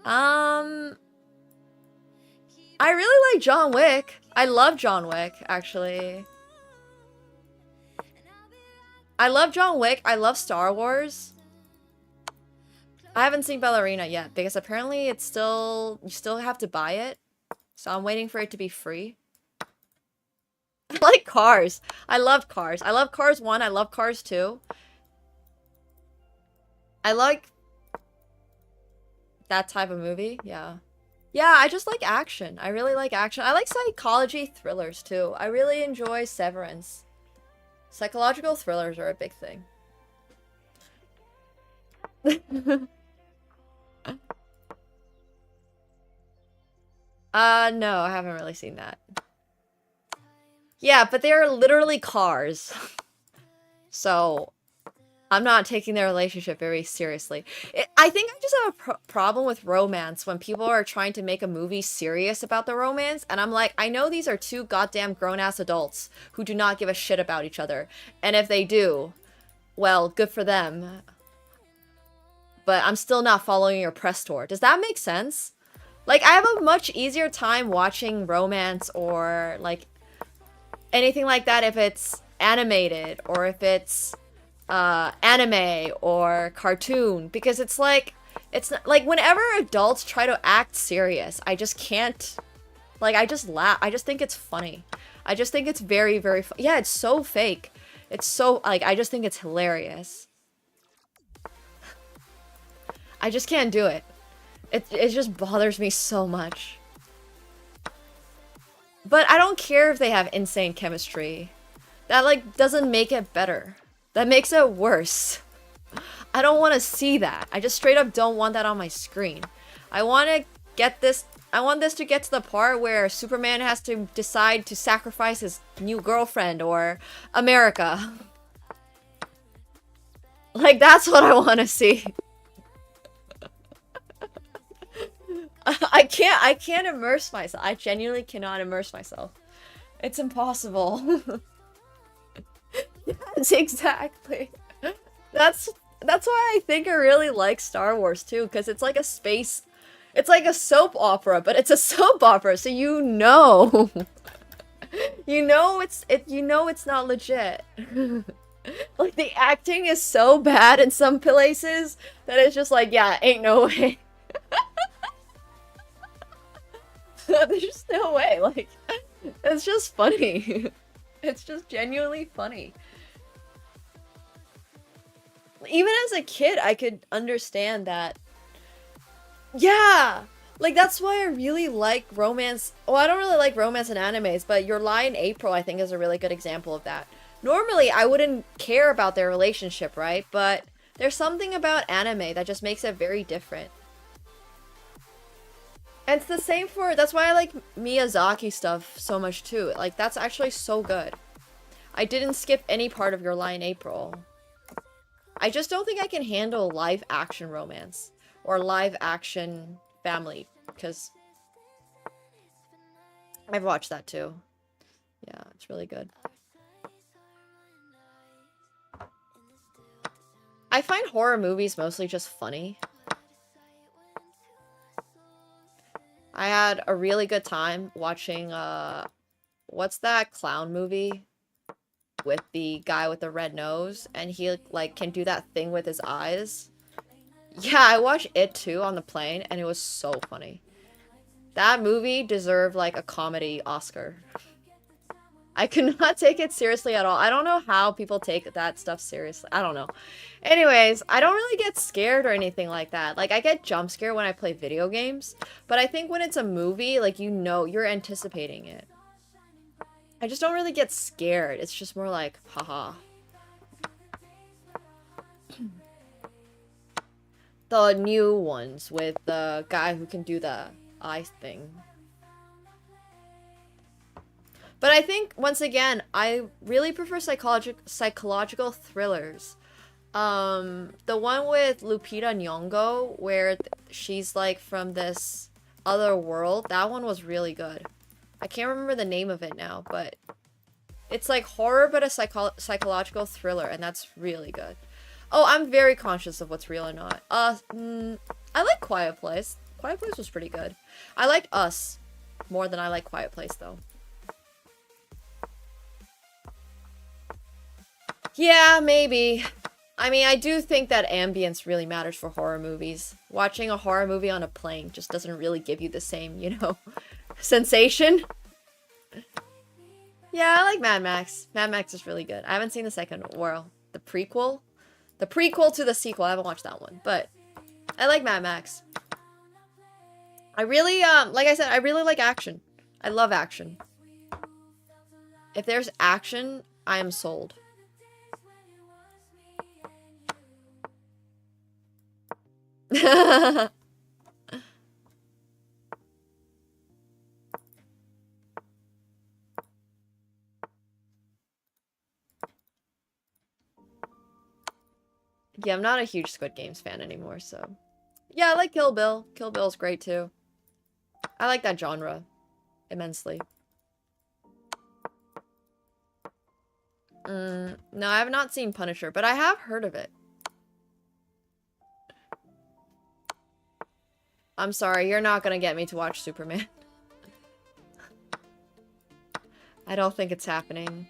I really like John Wick. I love John Wick, actually. I love John Wick. I love Star Wars. I haven't seen Ballerina yet because apparently it's still... You still have to buy it. So I'm waiting for it to be free. I like Cars. I love Cars. I love Cars 1. I love Cars 2. I like that type of movie. Yeah. Yeah, I just like action. I really like action. I like psychology thrillers too. I really enjoy Severance. Psychological thrillers are a big thing. No, I haven't really seen that. Yeah, but they're literally cars. So, I'm not taking their relationship very seriously. I think I just have a problem with romance when people are trying to make a movie serious about the romance. And I'm like, I know these are two goddamn grown-ass adults who do not give a shit about each other. And if they do, well, good for them. But I'm still not following your press tour. Does that make sense? Like, I have a much easier time watching romance or, like, anything like that if it's animated or if it's anime or cartoon, because it's like like whenever adults try to act serious, I just can't, like, I just laugh. I just think it's funny. I just think it's very, very yeah, it's so fake. It's so, like, I just think it's hilarious. I just can't do it. It just bothers me so much. But I don't care if they have insane chemistry. That, like, doesn't make it better. That makes it worse. I don't want to see that. I just straight up don't want that on my screen. I want to get this... I want this to get to the part where Superman has to decide to sacrifice his new girlfriend or America. Like, that's what I want to see. I can't immerse myself. I genuinely cannot immerse myself. It's impossible. Yes, exactly. That's why I think I really like Star Wars too, because it's like a space, it's like a soap opera, but it's a soap opera, so you know. You know it's not legit. Like the acting is so bad in some places that it's just like, yeah, ain't no way. There's just no way. Like, it's just funny. It's just genuinely funny. Even as a kid, I could understand that. Yeah! Like, that's why I really like romance. Well, I don't really like romance in animes, but Your Lie in April, I think, is a really good example of that. Normally, I wouldn't care about their relationship, right? But there's something about anime that just makes it very different. And it's the same for, that's why I like Miyazaki stuff so much too. Like, that's actually so good. I didn't skip any part of Your Lie in April. I just don't think I can handle live action romance or live action family, because I've watched that too. Yeah, it's really good. I find horror movies mostly just funny. I had a really good time watching, what's that clown movie with the guy with the red nose, and he, like, can do that thing with his eyes? Yeah, I watched it too on the plane, and it was so funny. That movie deserved, like, a comedy Oscar. I could not take it seriously at all. I don't know how people take that stuff seriously. I don't know. Anyways, I don't really get scared or anything like that. Like, I get jump scared when I play video games, but I think when it's a movie, like, you know, you're anticipating it. I just don't really get scared. It's just more like, haha. The new ones with the guy who can do the eye thing. But I think, once again, I really prefer psychological thrillers. The one with Lupita Nyong'o, where she's, like, from this other world, that one was really good. I can't remember the name of it now, but it's like horror, but a psychological thriller, and that's really good. Oh, I'm very conscious of what's real or not. I like Quiet Place. Quiet Place was pretty good. I liked Us more than I like Quiet Place, though. Yeah, maybe. I mean, I do think that ambience really matters for horror movies. Watching a horror movie on a plane just doesn't really give you the same, you know, sensation. Yeah, I like Mad Max. Mad Max is really good. I haven't seen the second, well, the prequel. The prequel to the sequel. I haven't watched that one, but I like Mad Max. I really, like I said, I really like action. I love action. If there's action, I am sold. Yeah, I'm not a huge Squid Games fan anymore, so. Yeah, I like Kill Bill. Kill Bill's great too. I like that genre immensely. No, I have not seen Punisher, but I have heard of it. I'm sorry, you're not gonna get me to watch Superman. I don't think it's happening.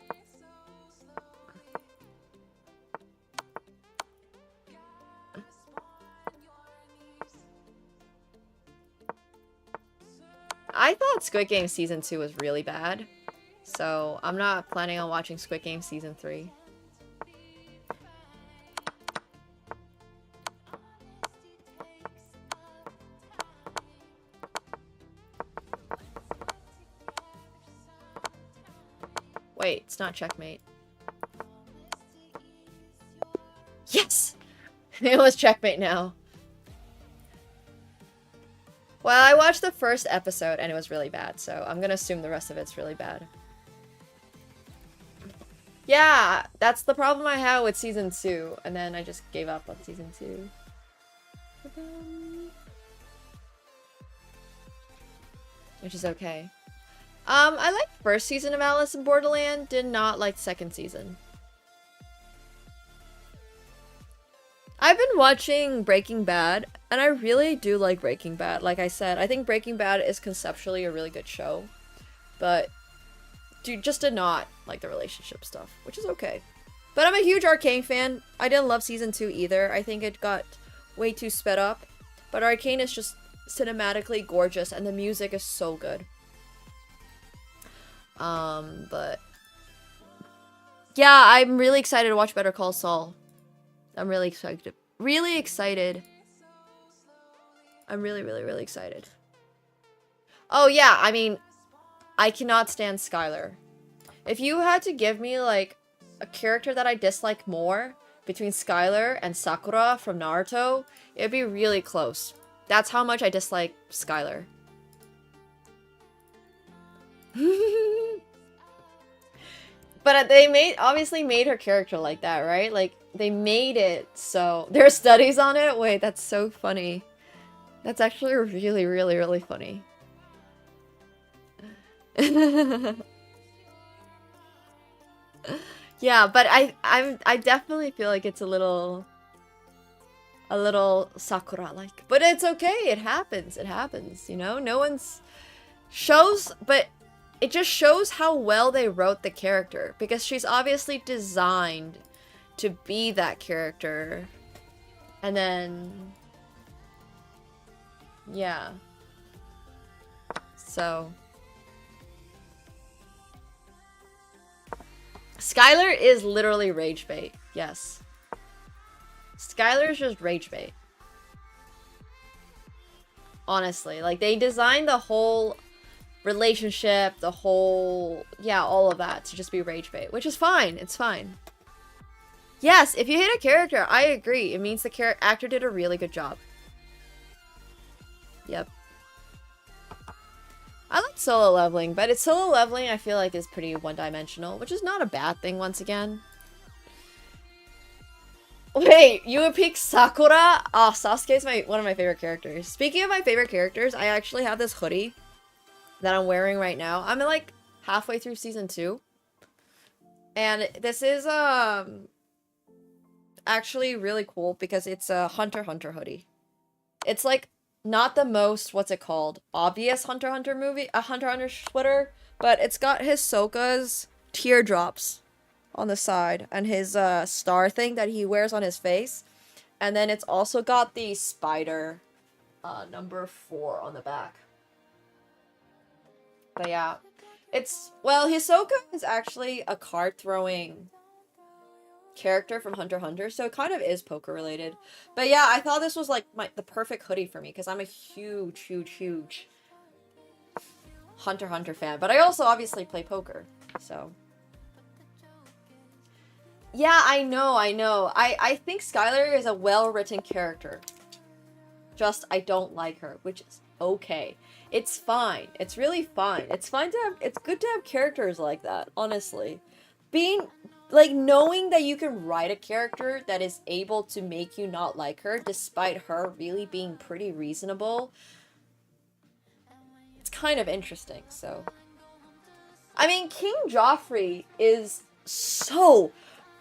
I thought Squid Game Season 2 was really bad, so I'm not planning on watching Squid Game Season 3. Wait, it's not checkmate. Yes! It was checkmate now. Well, I watched the first episode and it was really bad, so I'm gonna assume the rest of it's really bad. Yeah, that's the problem I had with Season 2, and then I just gave up on Season 2. which is okay. I liked first season of Alice in Borderland, did not like second season. I've been watching Breaking Bad, and I really do like Breaking Bad. Like I said, I think Breaking Bad is conceptually a really good show, but just did not like the relationship stuff, which is okay. But I'm a huge Arcane fan. I didn't love season 2 either. I think it got way too sped up, but Arcane is just cinematically gorgeous, and the music is so good. But yeah, I'm really excited to watch Better Call Saul. I'm really excited. Really excited. I'm really, really, really excited. Oh yeah, I mean, I cannot stand Skylar. If you had to give me, like, a character that I dislike more between Skylar and Sakura from Naruto, it'd be really close. That's how much I dislike Skylar. But they obviously made her character like that, right? Like, they made it so... There are studies on it? Wait, that's so funny. That's actually really, really, really funny. Yeah, but I definitely feel like it's a little Sakura-like. But it's okay, it happens, you know? No one's... But it just shows how well they wrote the character, because she's obviously designed to be that character. And then... yeah. So... Skylar is literally rage bait. Yes. Skylar is just rage bait. Honestly. Like, they designed the whole relationship, the whole... yeah, all of that to just be rage bait. Which is fine. It's fine. Yes, if you hate a character, I agree. It means the actor did a really good job. Yep. I like solo leveling, but solo leveling I feel like is pretty one-dimensional, which is not a bad thing once again. Wait, you would pick Sakura? Oh, Sasuke's one of my favorite characters. Speaking of my favorite characters, I actually have this hoodie that I'm wearing right now. I'm like halfway through season 2. And this is actually really cool because it's a Hunter x Hunter hoodie. It's like not the most, what's it called, obvious Hunter x Hunter movie, a Hunter x Hunter sweater, but it's got Hisoka's teardrops on the side and his star thing that he wears on his face, and then it's also got the spider number 4 on the back. But yeah, well, Hisoka is actually a card throwing character from Hunter x Hunter, so it kind of is poker related. But yeah, I thought this was like the perfect hoodie for me because I'm a huge Hunter x Hunter fan, but I also obviously play poker, so yeah, I know. I think Skylar is a well-written character. Just I don't like her, which is okay. It's fine. It's really fine. It's good to have characters like that, honestly. Like, knowing that you can write a character that is able to make you not like her, despite her really being pretty reasonable, it's kind of interesting, so. I mean, King Joffrey is so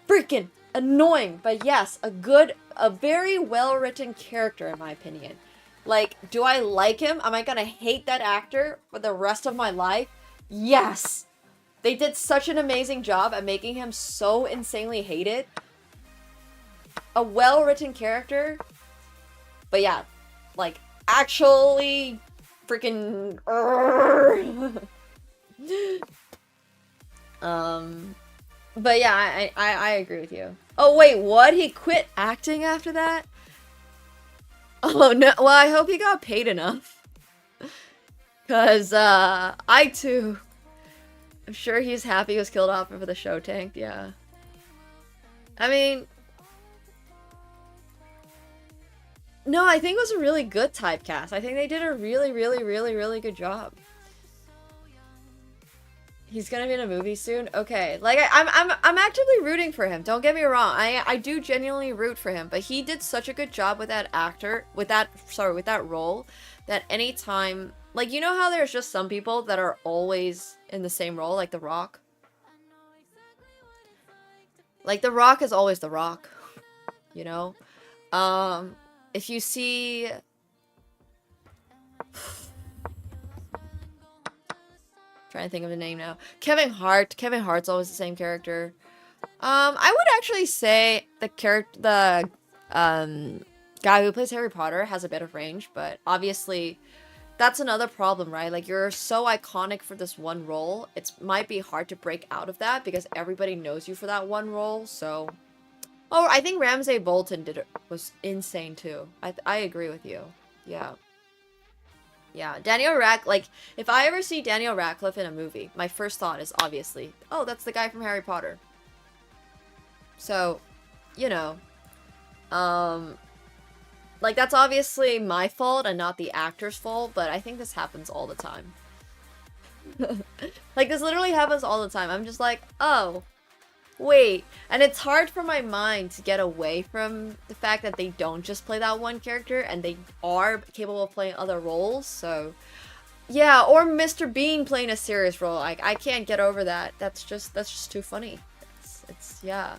freaking annoying, but yes, a very well-written character, in my opinion. Like, do I like him? Am I gonna hate that actor for the rest of my life? Yes! They did such an amazing job at making him so insanely hated. A well-written character. But yeah, like, actually freaking... But yeah, I agree with you. Oh wait, what? He quit acting after that? Oh no, well I hope he got paid enough. Cause, I too... I'm sure he's happy he was killed off for the show tanked, yeah. I mean... No, I think it was a really good typecast. I think they did a really, really, really, really good job. He's gonna be in a movie soon? Okay. Like, I'm actively rooting for him. Don't get me wrong. I do genuinely root for him. But he did such a good job with that actor, with that role, that anytime Like, you know how there's just some people that are always in the same role, like The Rock? Like, The Rock is always The Rock, you know? If you see... Trying to think of the name now. Kevin Hart. Kevin Hart's always the same character. I would actually say the guy who plays Harry Potter has a bit of range, but obviously that's another problem, right? Like, you're so iconic for this one role, it might be hard to break out of that because everybody knows you for that one role, so... Oh, I think Ramsay Bolton was insane too. I agree with you. Yeah. Yeah, Daniel like, if I ever see Daniel Radcliffe in a movie, my first thought is obviously, oh, that's the guy from Harry Potter. So, you know, like, that's obviously my fault and not the actor's fault, but I think this happens all the time. Like, this literally happens all the time. I'm just like, oh, wait. And it's hard for my mind to get away from the fact that they don't just play that one character and they are capable of playing other roles, so... Yeah, or Mr. Bean playing a serious role. Like, I can't get over that. That's just too funny. It's yeah.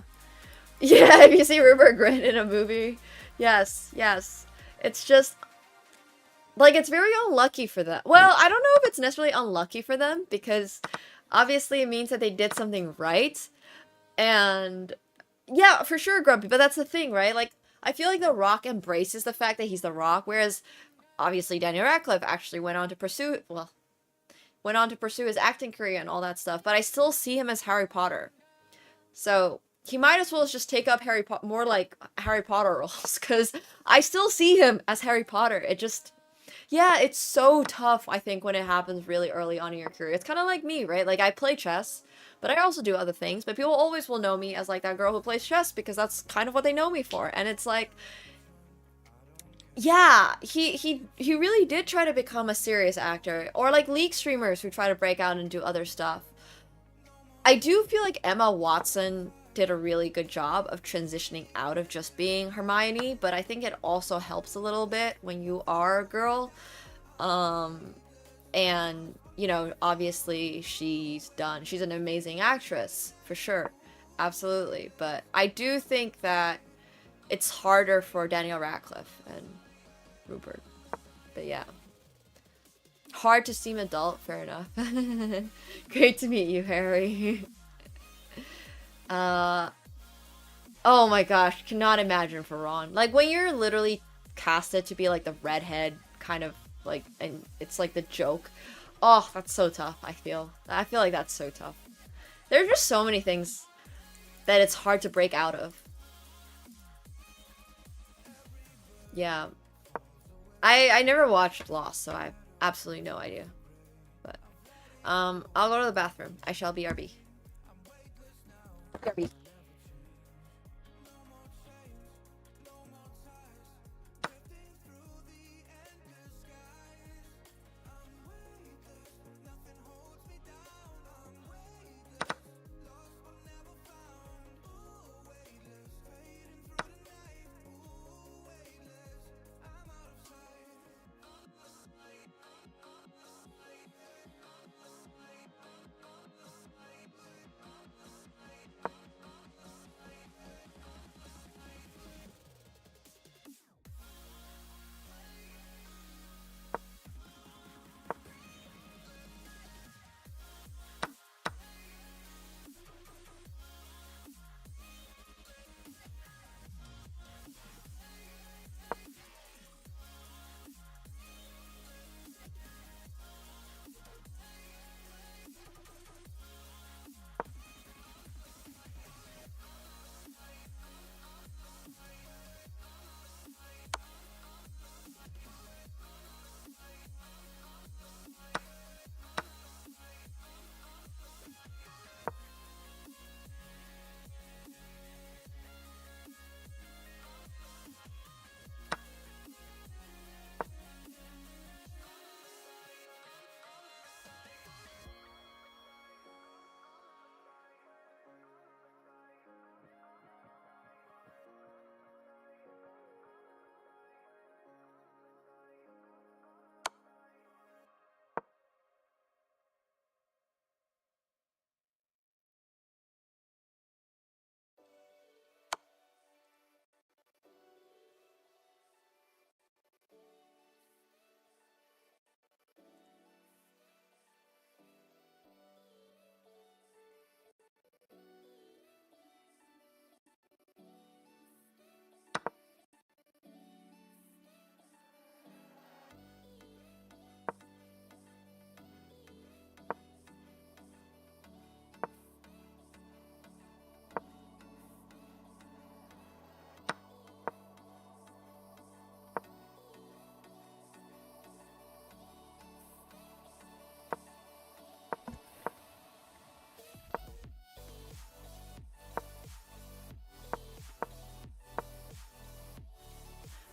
Yeah, if you see Rupert Grint in a movie. Yes, yes. It's just... Like, it's very unlucky for them. Well, I don't know if it's necessarily unlucky for them, because obviously it means that they did something right. And yeah, for sure, Grumpy, but that's the thing, right? Like, I feel like The Rock embraces the fact that he's The Rock, whereas obviously Daniel Radcliffe actually went on to pursue his acting career and all that stuff, but I still see him as Harry Potter. So, he might as well just take up more like Harry Potter roles, because I still see him as Harry Potter. It just... Yeah, it's so tough, I think, when it happens really early on in your career. It's kind of like me, right? Like, I play chess, but I also do other things, but people always will know me as, like, that girl who plays chess, because that's kind of what they know me for. And it's like, yeah, he really did try to become a serious actor. Or, like, League streamers who try to break out and do other stuff. I do feel like Emma Watson did a really good job of transitioning out of just being Hermione, but I think it also helps a little bit when you are a girl. And, you know, obviously she's an amazing actress, for sure. Absolutely. But I do think that it's harder for Daniel Radcliffe and Rupert. But yeah. Hard to seem adult, fair enough. Great to meet you, Harry. Oh my gosh, cannot imagine for Ron. Like, when you're literally casted to be, like, the redhead, kind of, like, and it's, like, the joke. Oh, that's so tough, I feel. I feel like that's so tough. There are just so many things that it's hard to break out of. Yeah. I never watched Lost, so I have absolutely no idea. But, I'll go to the bathroom. I shall BRB. BRB.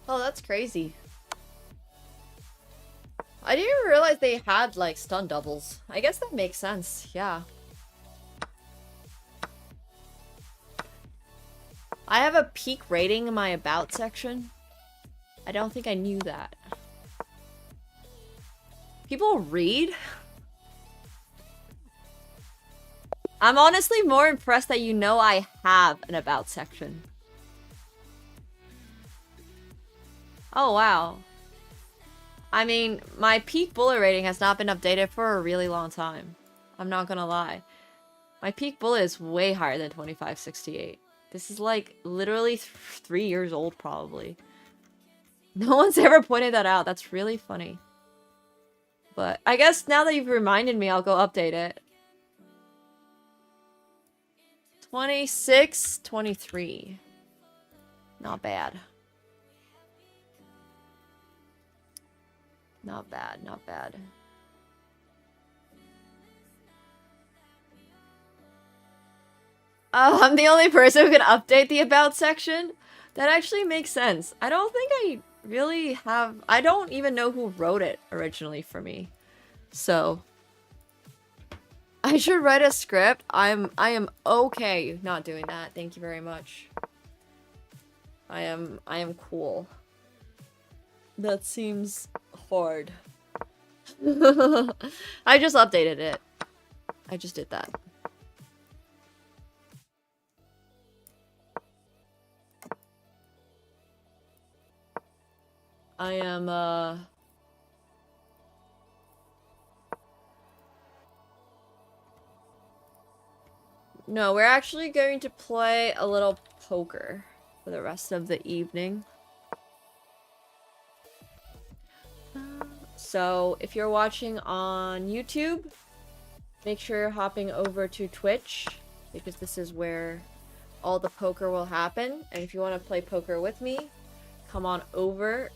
Oh, that's crazy. I didn't even realize they had, like, stun doubles. I guess that makes sense, yeah. I have a peak rating in my about section. I don't think I knew that. People read? I'm honestly more impressed that you know I have an about section. Oh, wow. I mean, my peak bullet rating has not been updated for a really long time. I'm not gonna lie. My peak bullet is way higher than 2568. This is like literally 3 years old probably. No one's ever pointed that out. That's really funny. But I guess now that you've reminded me, I'll go update it. 26, 23. Not bad. Not bad, not bad. Oh, I'm the only person who can update the about section? That actually makes sense. I don't think I really have... I don't even know who wrote it originally for me. So... I should write a script. I am okay not doing that. Thank you very much. I am cool. That seems hard. I just updated it. I just did that. I am, No, we're actually going to play a little poker for the rest of the evening. So, if you're watching on YouTube, make sure you're hopping over to Twitch, because this is where all the poker will happen. And if you want to play poker with me, come on over.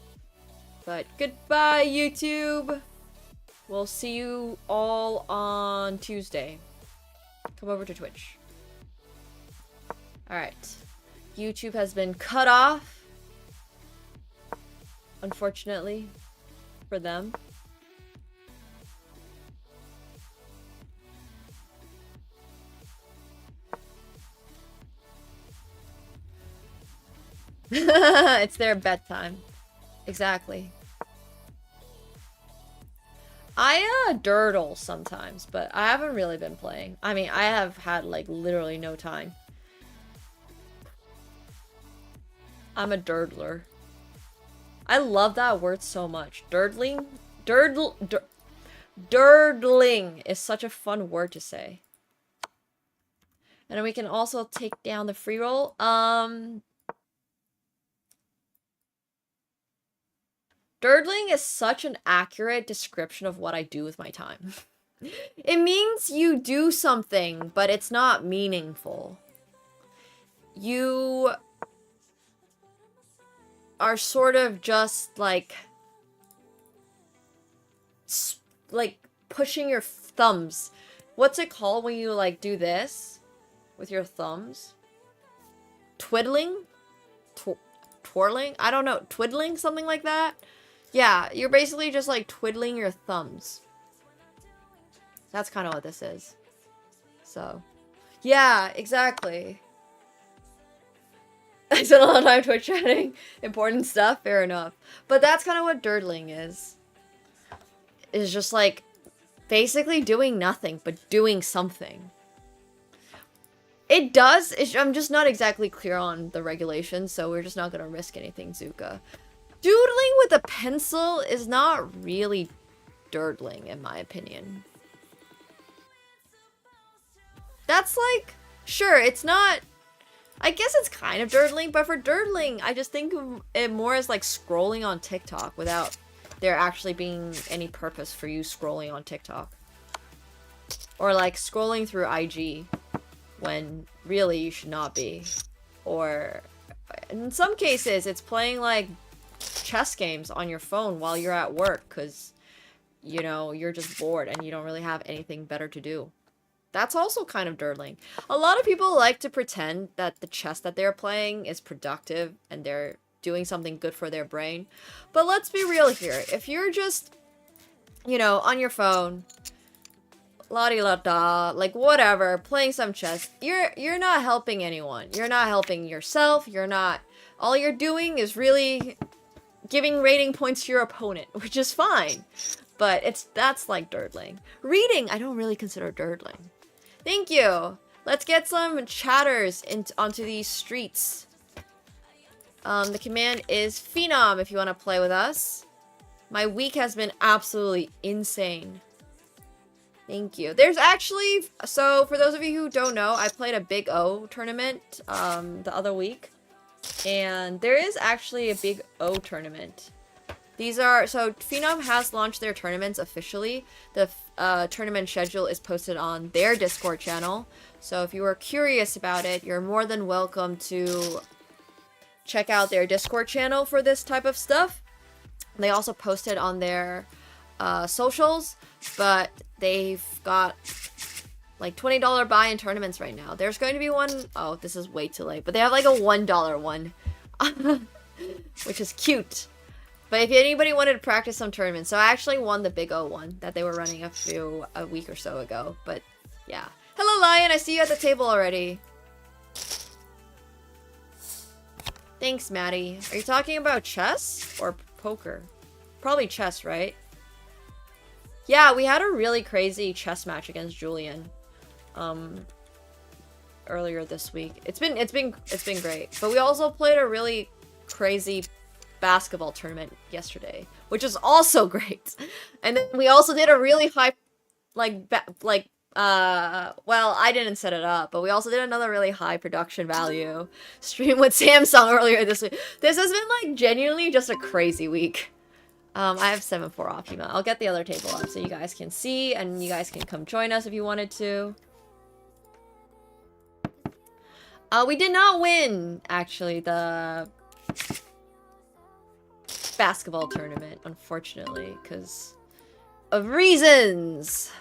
But goodbye, YouTube! We'll see you all on Tuesday. Come over to Twitch. Alright. YouTube has been cut off. Unfortunately. For them. It's their bedtime. Exactly. I durdle sometimes, but I haven't really been playing. I mean, I have had like literally no time. I'm a durdler. I love that word so much. Durdling? Durdling is such a fun word to say. And then we can also take down the free roll. Durdling is such an accurate description of what I do with my time. It means you do something, but it's not meaningful. You are sort of just like pushing your thumbs. What's it called when you like do this with your thumbs? Twiddling? Twirling? I don't know. Twiddling? Something like that? Yeah, you're basically just like twiddling your thumbs. That's kind of what this is. So, yeah, exactly. I spent a lot of time Twitch chatting important stuff, fair enough. But that's kind of what durdling is. It's just like basically doing nothing, but doing something. It does. I'm just not exactly clear on the regulations, so we're just not going to risk anything, Zuka. Doodling with a pencil is not really durdling, in my opinion. That's like, sure, it's not... I guess it's kind of durdling, but for durdling, I just think of it more as like scrolling on TikTok without there actually being any purpose for you scrolling on TikTok. Or like scrolling through IG when really you should not be. Or in some cases, it's playing like chess games on your phone while you're at work because, you know, you're just bored and you don't really have anything better to do. That's also kind of durdling. A lot of people like to pretend that the chess that they're playing is productive and they're doing something good for their brain. But let's be real here. If you're just, you know, on your phone, la-di-la-da, like whatever, playing some chess, you're not helping anyone. You're not helping yourself. You're not, all you're doing is really giving rating points to your opponent, which is fine. But that's like durdling. Reading, I don't really consider durdling. Thank you. Let's get some chatters onto these streets. The command is Phenom if you want to play with us. My week has been absolutely insane. Thank you. There's actually, so for those of you who don't know, I played a Big O tournament the other week. And there is actually a Big O tournament. These are, so Phenom has launched their tournaments officially. The tournament schedule is posted on their Discord channel. So if you are curious about it, you're more than welcome to check out their Discord channel for this type of stuff. They also post it on their socials, but they've got like $20 buy-in tournaments right now. There's going to be one, oh, this is way too late, but they have like a $1 one, which is cute. But if anybody wanted to practice some tournaments, so I actually won the Big O one that they were running a week or so ago. But yeah. Hello, Lion. I see you at the table already. Thanks, Maddie. Are you talking about chess or poker? Probably chess, right? Yeah, we had a really crazy chess match against Julian earlier this week. It's been great. But we also played a really crazy basketball tournament yesterday, which is also great. And then we also did a really high, well, I didn't set it up, but we also did another really high production value stream with Samsung earlier this week. This has been like genuinely just a crazy week. I have 7-4 Optima. I'll get the other table up so you guys can see, and you guys can come join us if you wanted to. We did not win, actually, the basketball tournament, unfortunately, because of reasons.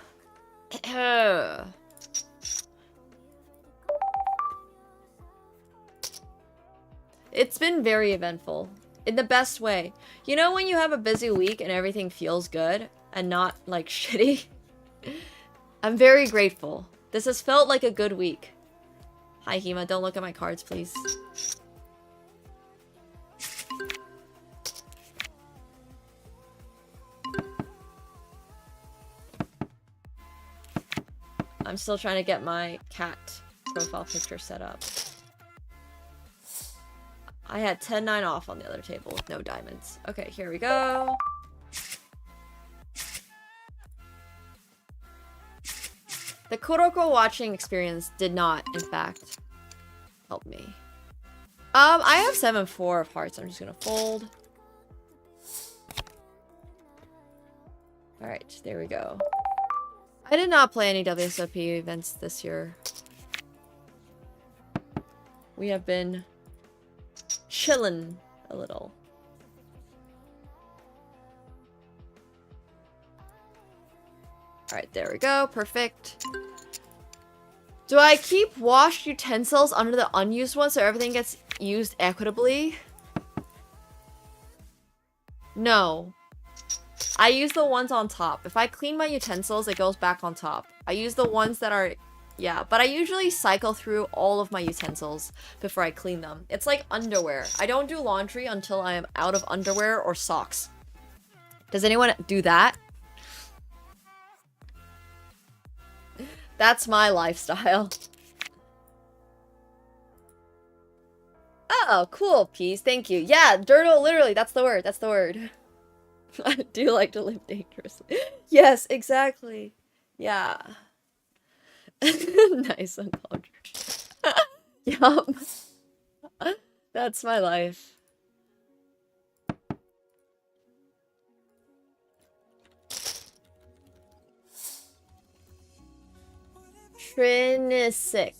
It's been very eventful in the best way. You know when you have a busy week and everything feels good and not like shitty? I'm very grateful. This has felt like a good week. Hi Hema, don't look at my cards, please. I'm still trying to get my cat profile picture set up. I had 10-9 off on the other table with no diamonds. Okay, here we go. The Kuroko watching experience did not, in fact, help me. I have 7-4 of hearts. I'm just gonna fold. Alright, there we go. I did not play any WSOP events this year. We have been chillin' a little. Alright, there we go. Perfect. Do I keep washed utensils under the unused ones so everything gets used equitably? No. I use the ones on top. If I clean my utensils, it goes back on top. I use the ones that are... Yeah, but I usually cycle through all of my utensils before I clean them. It's like underwear. I don't do laundry until I am out of underwear or socks. Does anyone do that? That's my lifestyle. Oh, cool, Peace. Thank you. Yeah, Dirtle, literally, that's the word. That's the word. I do like to live dangerously. Yes, exactly. Yeah. Nice unconscious. Yup. That's my life. Trinisic.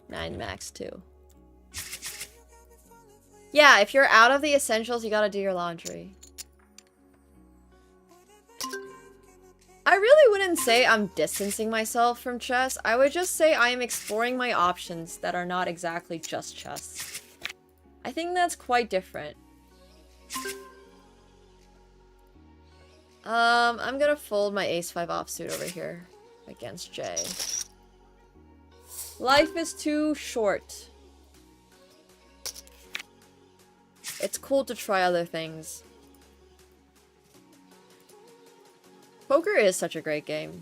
9 max 2. Yeah, if you're out of the essentials, you gotta do your laundry. I really wouldn't say I'm distancing myself from chess. I would just say I am exploring my options that are not exactly just chess. I think that's quite different. I'm gonna fold my ace-5 offsuit over here against Jay. Life is too short. It's cool to try other things. Poker is such a great game.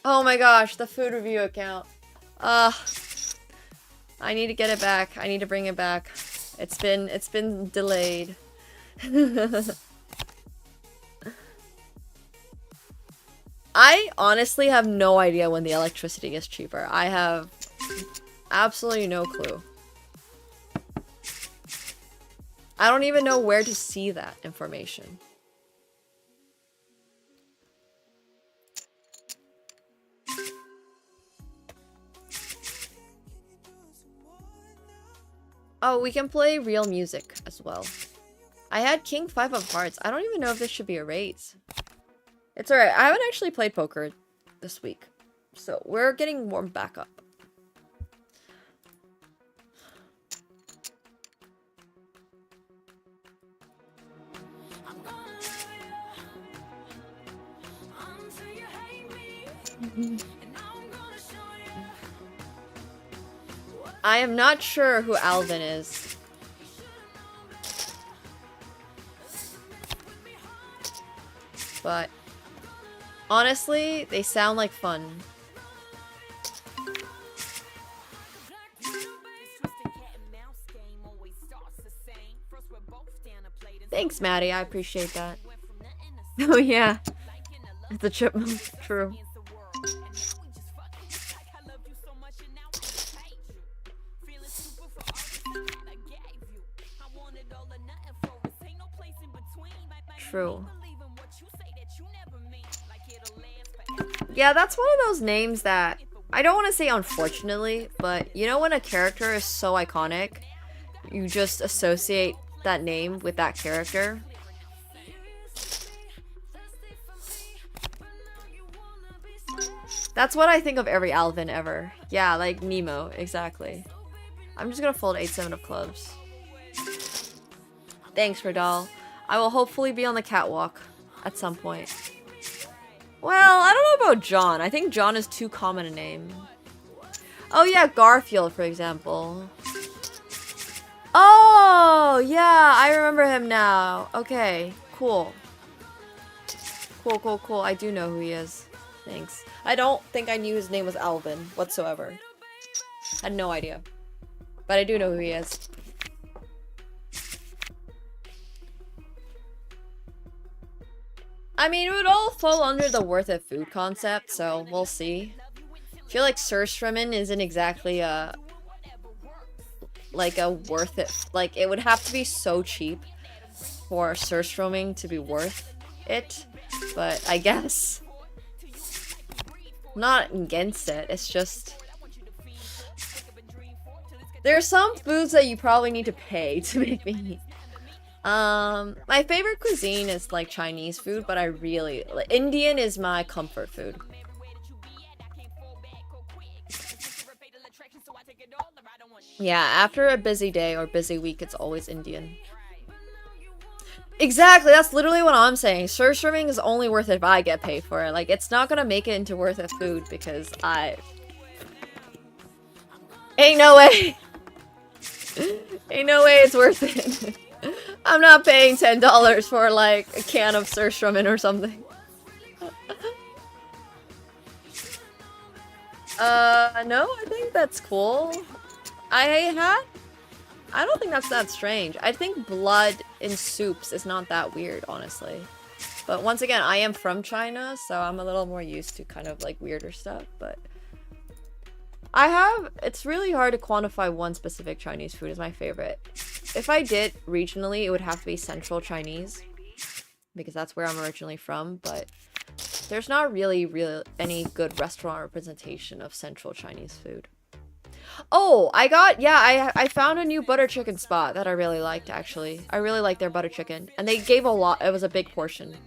Oh my gosh, the food review account. I need to get it back. I need to bring it back. It's been delayed. I honestly have no idea when the electricity is cheaper. I have absolutely no clue. I don't even know where to see that information. Oh, we can play real music as well. I had King 5 of Hearts. I don't even know if this should be a raise. It's alright. I haven't actually played poker this week. So we're getting warmed back up. I am not sure who Alvin is. But honestly, they sound like fun. Thanks, Maddie. I appreciate that. Oh yeah. It's a chipmunk. True. True. Yeah, that's one of those names that I don't want to say unfortunately, but you know when a character is so iconic, you just associate that name with that character. That's what I think of every Alvin ever. Yeah, like Nemo, exactly. I'm just gonna fold 8-7 of clubs. Thanks, Radal. I will hopefully be on the catwalk at some point. Well, I don't know about John. I think John is too common a name. Oh yeah, Garfield, for example. Oh, yeah, I remember him now. Okay, cool. Cool. I do know who he is. Thanks. I don't think I knew his name was Alvin whatsoever. Had no idea. But I do know who he is. I mean, it would all fall under the worth it food concept, so we'll see. I feel like Surströmming isn't exactly a worth it. Like, it would have to be so cheap for Surströmming to be worth it. But I guess I'm not against it. It's just there are some foods that you probably need to pay to make me eat. My favorite cuisine is like Chinese food, but I really Indian is my comfort food. Yeah, after a busy day or busy week, it's always Indian. Exactly, that's literally what I'm saying. Surströmming is only worth it if I get paid for it. Like, it's not gonna make it into worth it food because ain't no way. Ain't no way it's worth it. I'm not paying $10 for like a can of Surströmming or something. No, I think that's cool. I don't think that's that strange. I think blood in soups is not that weird, honestly. But once again, I am from China, so I'm a little more used to kind of like weirder stuff, but it's really hard to quantify one specific Chinese food as my favorite. If I did regionally, it would have to be Central Chinese, because that's where I'm originally from, but there's not really any good restaurant representation of Central Chinese food. Oh, I found a new butter chicken spot that I really liked, actually. I really like their butter chicken, and they gave a lot. It was a big portion.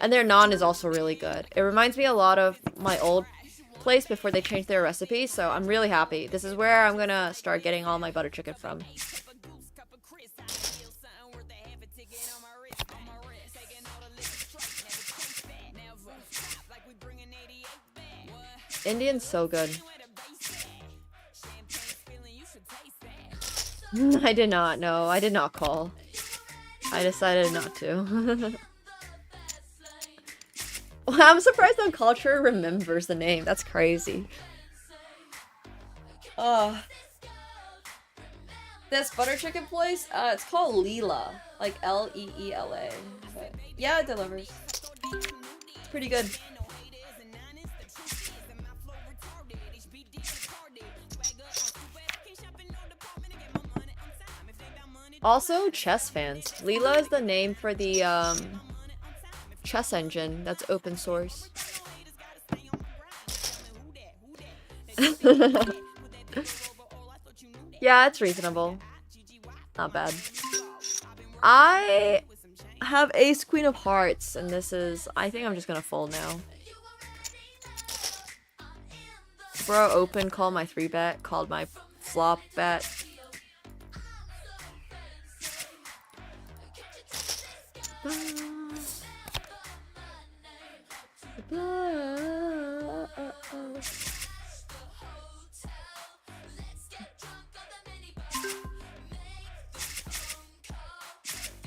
And their naan is also really good. It reminds me a lot of my old place before they changed their recipe, so I'm really happy. This is where I'm gonna start getting all my butter chicken from. Indian's so good. I did not. No, I did not call. I decided not to. Well, I'm surprised Unculture remembers the name. That's crazy. This butter chicken place, it's called Leela. Like L-E-E-L-A. But yeah, it delivers. It's pretty good. Also, chess fans. Leela is the name for the chess engine that's open source. Yeah, it's reasonable. Not bad. I have Ace Queen of Hearts, and this is... I think I'm just gonna fold now. Bro, open, call my 3-bet, called my flop bet.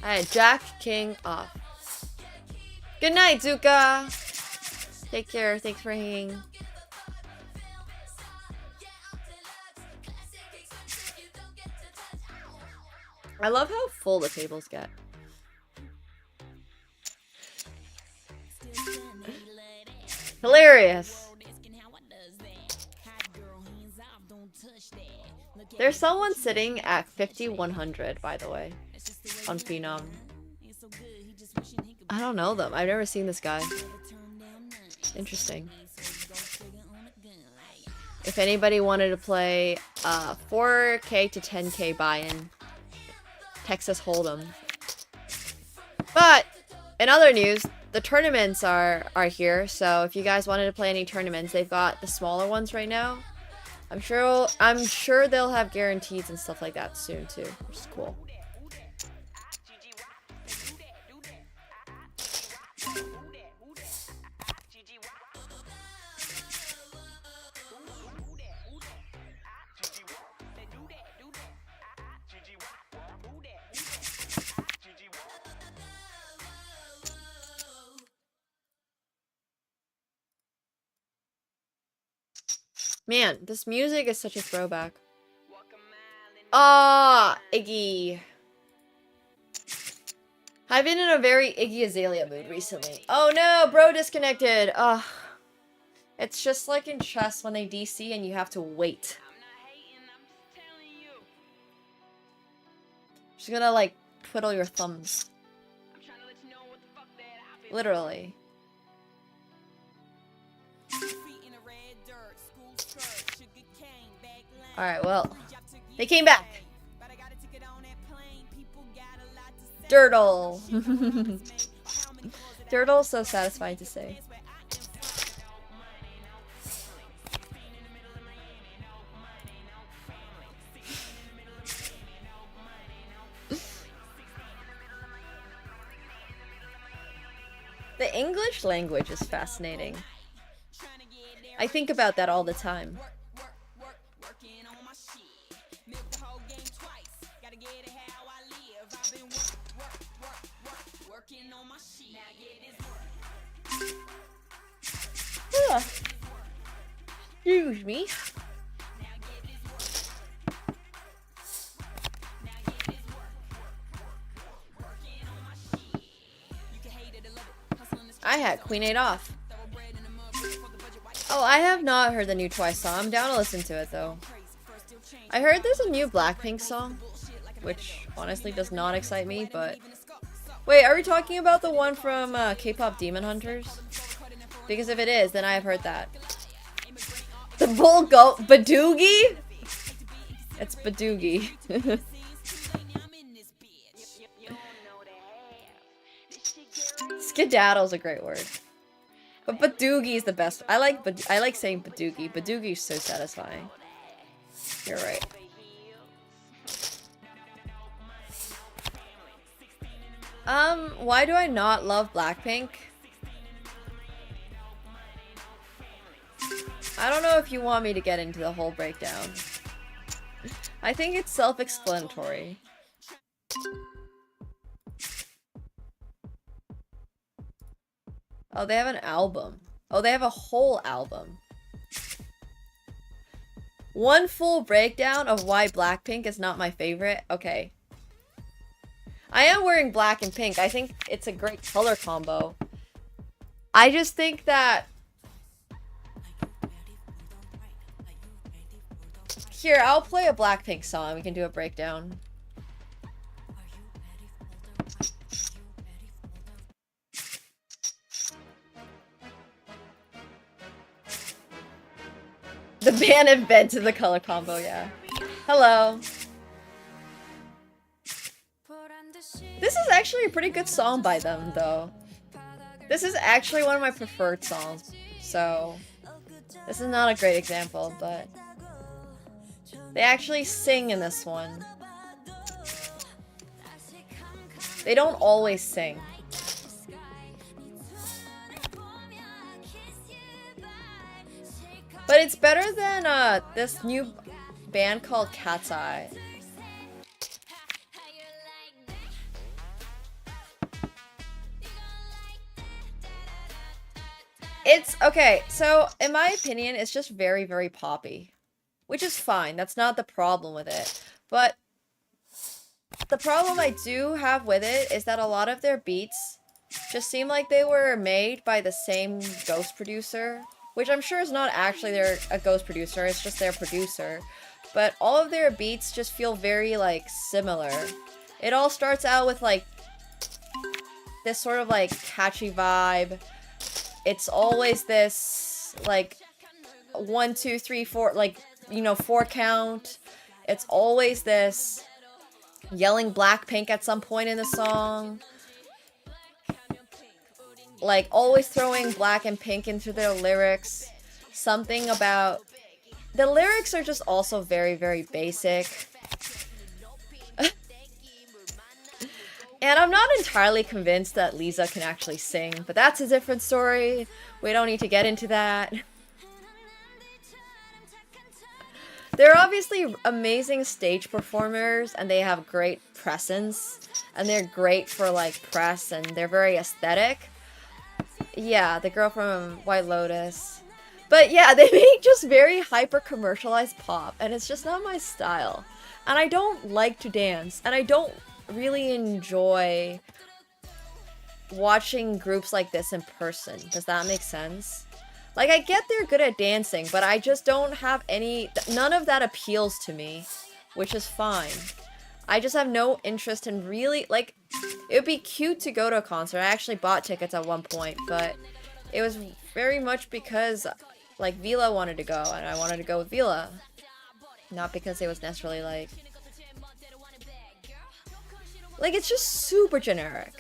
Alright, Jack, King, off. Good night, Zuka! Take care, thanks for hanging. I love how full the tables get. Hilarious! There's someone sitting at 5,100, by the way, on Phenom. I don't know them. I've never seen this guy. Interesting. If anybody wanted to play 4K to 10K buy-in, Texas Hold'em. But in other news, the tournaments are here. So if you guys wanted to play any tournaments, they've got the smaller ones right now. I'm sure they'll have guarantees and stuff like that soon too, which is cool. Man, this music is such a throwback. Ah, Iggy. I've been in a very Iggy Azalea mood recently. Oh no, bro disconnected. Ugh. It's just like in chess when they DC and you have to wait. Just gonna like twiddle your thumbs. Literally. Alright, well, they came back. Dirtle. Dirtle's so satisfying to say. The English language is fascinating. I think about that all the time. Excuse me. I had Queen 8 off. Oh, I have not heard the new Twice song. I'm down to listen to it though. I heard there's a new Blackpink song, which honestly does not excite me, but... Wait, are we talking about the one from K-pop Demon Hunters? Because if it is, then I have heard that. The bull goat Badoogie? It's Badoogie. Skedaddle's a great word. But Badoogie is the best. I like saying Badoogie. Badoogie is so satisfying. You're right. Why do I not love Blackpink? I don't know if you want me to get into the whole breakdown. I think it's self-explanatory. Oh, they have an album. Oh, they have a whole album. One full breakdown of why Blackpink is not my favorite? Okay. I am wearing black and pink. I think it's a great color combo. I just think that... Here, I'll play a Blackpink song. We can do a breakdown. The band invented the color combo, yeah. Hello. This is actually a pretty good song by them, though. This is actually one of my preferred songs, so... This is not a great example, but... They actually sing in this one. They don't always sing. But it's better than this new band called Cat's Eye. It's okay, so in my opinion, it's just very, very poppy. Which is fine, that's not the problem with it. But the problem I do have with it is that a lot of their beats just seem like they were made by the same ghost producer. Which I'm sure is not actually a ghost producer, it's just their producer. But all of their beats just feel very, like, similar. It all starts out with, like, this sort of, like, catchy vibe. It's always this, like, 1, 2, 3, 4, like, you know, 4 count. It's always this yelling Blackpink at some point in the song. Like, always throwing black and pink into their lyrics. Something about... The lyrics are just also very, very basic. And I'm not entirely convinced that Lisa can actually sing, but that's a different story. We don't need to get into that. They're obviously amazing stage performers, and they have great presence, and they're great for, like, press, and they're very aesthetic. Yeah, the girl from White Lotus. But yeah, they make just very hyper-commercialized pop, and it's just not my style. And I don't like to dance, and I don't really enjoy watching groups like this in person. Does that make sense? Like, I get they're good at dancing, but I just don't have any... None of that appeals to me, which is fine. I just have no interest in really... Like, it would be cute to go to a concert. I actually bought tickets at one point, but it was very much because, like, Vila wanted to go, and I wanted to go with Vila. Not because it was necessarily, like... Like, it's just super generic.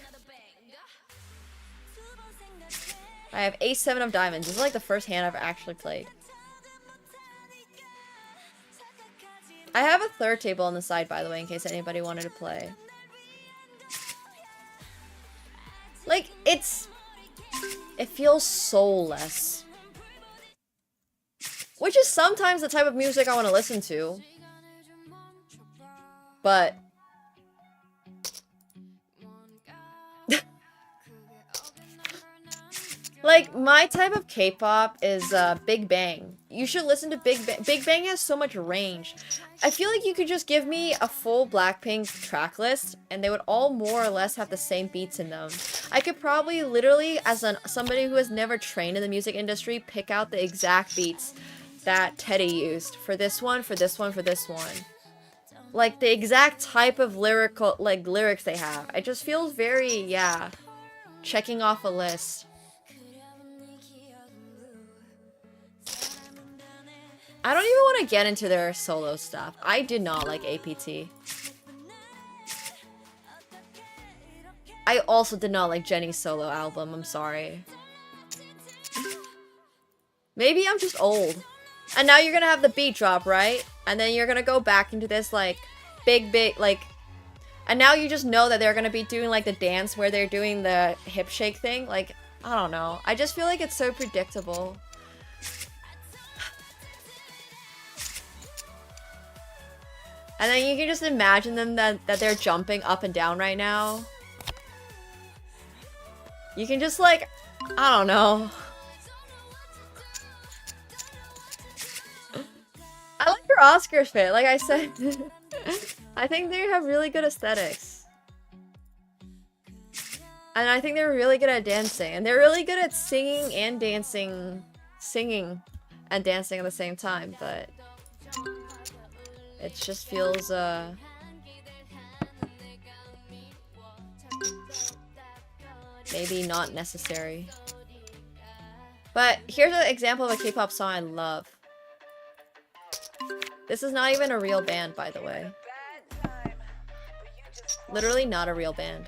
I have Ace-7 of Diamonds. This is like the first hand I've actually played. I have a third table on the side, by the way, in case anybody wanted to play. Like, it feels soulless. Which is sometimes the type of music I want to listen to. But... Like, my type of K-pop is Big Bang. You should listen to Big Bang. Big Bang has so much range. I feel like you could just give me a full Blackpink track list, and they would all more or less have the same beats in them. I could probably literally, as somebody who has never trained in the music industry, pick out the exact beats that Teddy used for this one, for this one, for this one. Like, the exact type of lyrics they have. It just feels very, yeah, checking off a list. I don't even want to get into their solo stuff. I did not like APT. I also did not like Jennie's solo album, I'm sorry. Maybe I'm just old. And now you're gonna have the beat drop, right? And then you're gonna go back into this, like, big, like... And now you just know that they're gonna be doing, like, the dance where they're doing the hip shake thing. Like, I don't know. I just feel like it's so predictable. And then you can just imagine them that they're jumping up and down right now. You can just like, I don't know. I like your Oscars fit, like I said. I think they have really good aesthetics. And I think they're really good at dancing. And they're really good at singing and dancing. Singing and dancing at the same time, but it just feels, maybe not necessary. But here's an example of a K-pop song I love. This is not even a real band, by the way. Literally not a real band.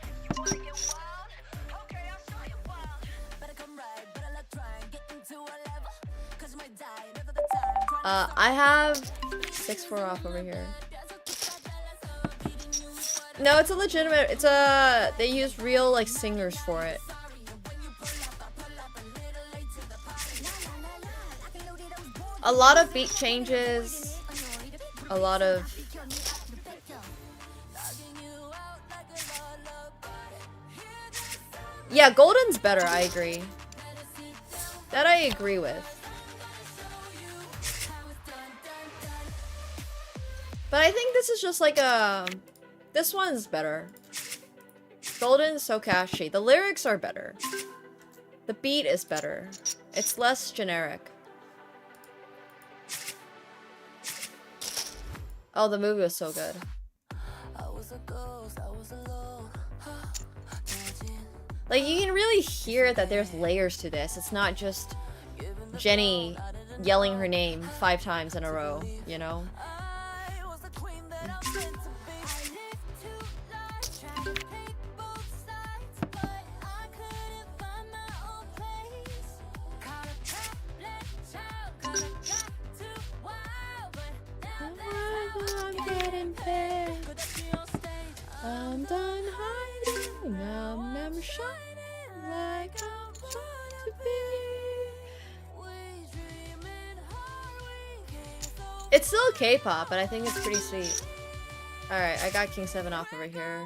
I have 6-4 off over here. No, it's a legitimate, it's a, they use real, like, singers for it. A lot of beat changes. A lot of... Yeah, Golden's better, I agree. That I agree with. But I think this is just like a... This one's better. Golden's so catchy. The lyrics are better. The beat is better. It's less generic. Oh, the movie was so good. Like, you can really hear that there's layers to this. It's not just Jenny yelling her name 5 times in a row, you know? I'm done hiding, I'm shining like I want to be. It's still K-pop, but I think it's pretty sweet. Alright, I got King 7 off over here.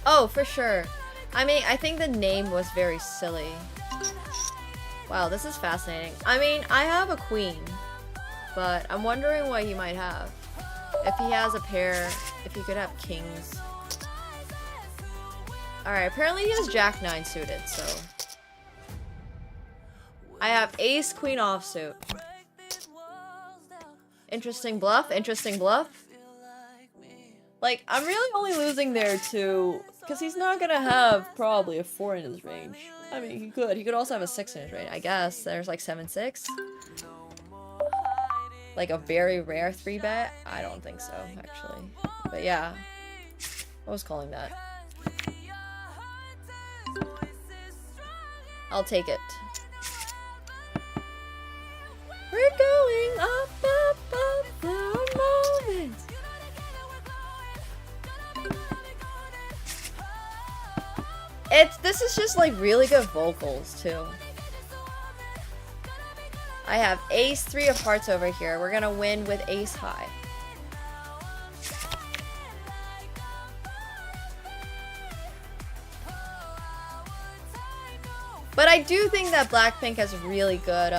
Oh, for sure. I mean, I think the name was very silly. Wow, this is fascinating. I mean, I have a queen, but I'm wondering what he might have. If he has a pair, if he could have kings. Alright, apparently he has Jack 9 suited, so... I have Ace Queen offsuit. Interesting bluff, interesting bluff. Like, I'm really only losing there to... Because he's not gonna have probably a 4 in his range. I mean, he could. He could also have a 6 in his range. I guess there's like 7-6. Like a very rare 3-bet? I don't think so, actually. But yeah. I was calling that. I'll take it. We're going up, up, up for a moment. This is just like really good vocals too. I have Ace 3 of hearts over here. We're gonna win with Ace high. But I do think that Blackpink has really good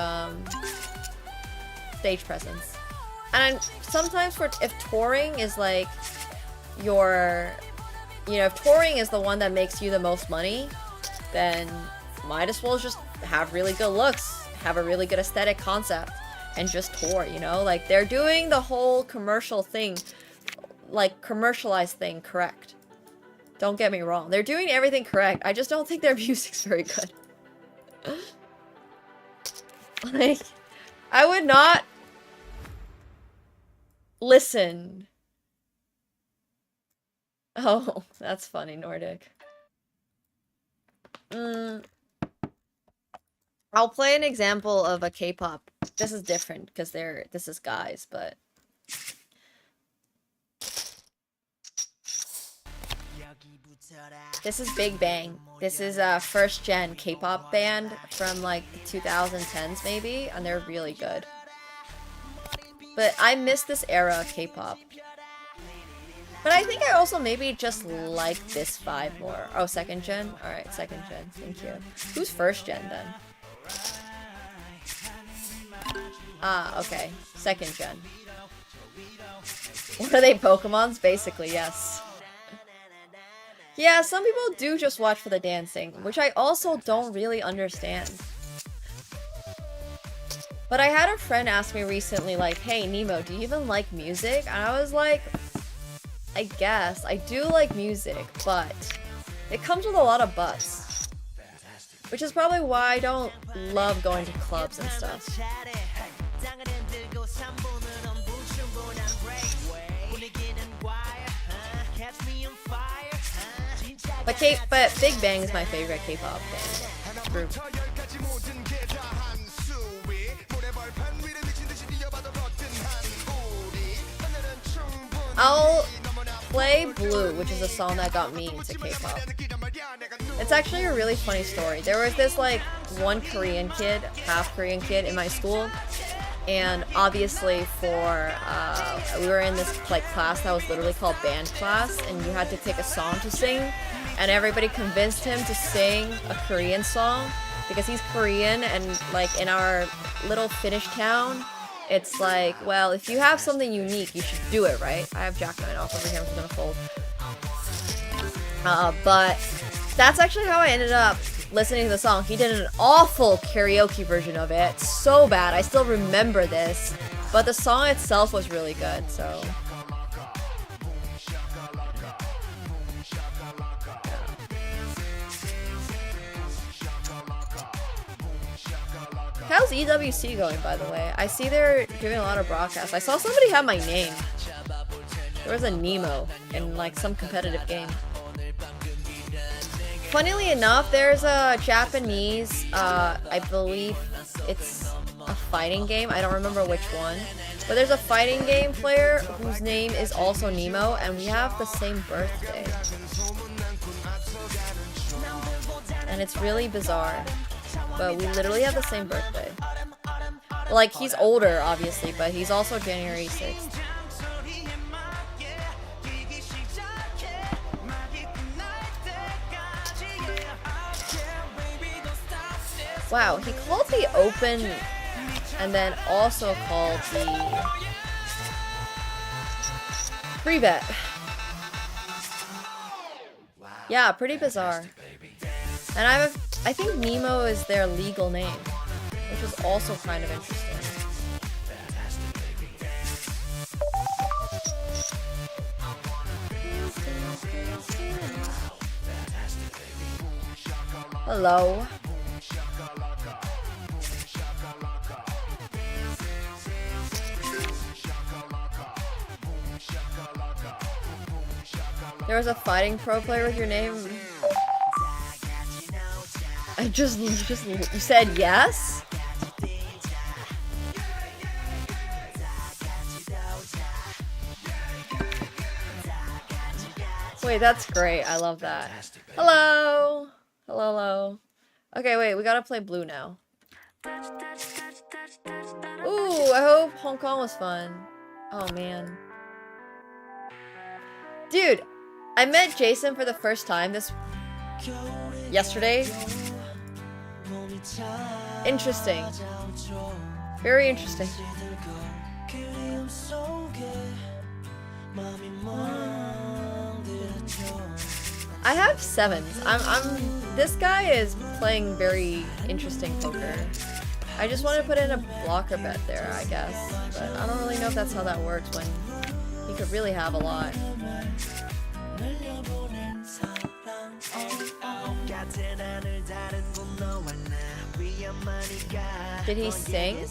stage presence. And sometimes if touring is like your... You know, if touring is the one that makes you the most money, then might as well just have really good looks, have a really good aesthetic concept, and just tour, you know? Like, they're doing the whole commercial thing, like, commercialized thing correct. Don't get me wrong. They're doing everything correct. I just don't think their music's very good. Like, I would not listen. Oh, that's funny, Nordic. I'll play an example of a K-pop. This is different because this is guys, but This is Big Bang. This is a first gen K-pop band from like the 2010s maybe, and they're really good. But I miss this era of K-pop. But I think I also maybe just like this vibe more. Oh, second gen? Alright, second gen. Thank you. Who's first gen then? Ah, okay. Second gen. What are they, Pokemons? Basically, yes. Yeah, some people do just watch for the dancing, which I also don't really understand. But I had a friend ask me recently, like, hey, Nemo, do you even like music? And I was like, I guess. I do like music, but it comes with a lot of buts. Which is probably why I don't love going to clubs and stuff. But Big Bang is my favorite K-pop band group. I'll play Blue, which is a song that got me into K-pop. It's actually a really funny story. There was this like one Korean kid, half Korean kid in my school, and obviously for we were in this like class that was literally called band class, and you had to pick a song to sing, and everybody convinced him to sing a Korean song because he's Korean, and like in our little Finnish town, it's like, well, if you have something unique, you should do it, right? I have jackknife off over here, I'm just gonna fold. But that's actually how I ended up listening to the song. He did an awful karaoke version of it. So bad. I still remember this. But the song itself was really good, so... How's EWC going, by the way? I see they're doing a lot of broadcasts. I saw somebody have my name. There was a Nemo in like some competitive game. Funnily enough, there's a Japanese, I believe it's a fighting game. I don't remember which one. But there's a fighting game player whose name is also Nemo, and we have the same birthday. And it's really bizarre. But we literally have the same birthday. Like, he's older, obviously, but he's also January 6th. Wow, he called the open and then also called the free bet. Yeah, pretty bizarre. And I think Nemo is their legal name, which is also kind of interesting. Hello. There was a fighting pro player with your name. You said yes? Wait, that's great. I love that. Hello. Hello, hello. Okay, wait, we gotta play Blue now. Ooh, I hope Hong Kong was fun. Oh, man. Dude, I met Jason for the first time yesterday. Interesting. Very interesting. I have sevens. This guy is playing very interesting poker. I just want to put in a blocker bet there, I guess. But I don't really know if that's how that works when he could really have a lot. Did he sing?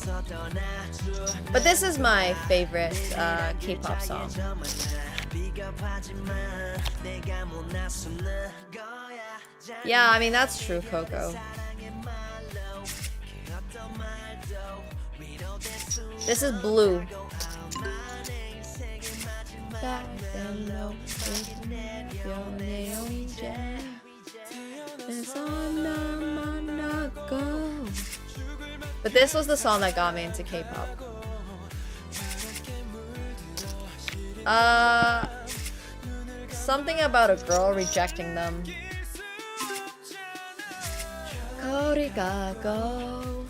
But this is my favorite K-pop song. Yeah, I mean, that's true, Coco. This is Blue. 연애 언제 만나고. But this was the song that got me into K-pop. Something about a girl rejecting them. 거리 가고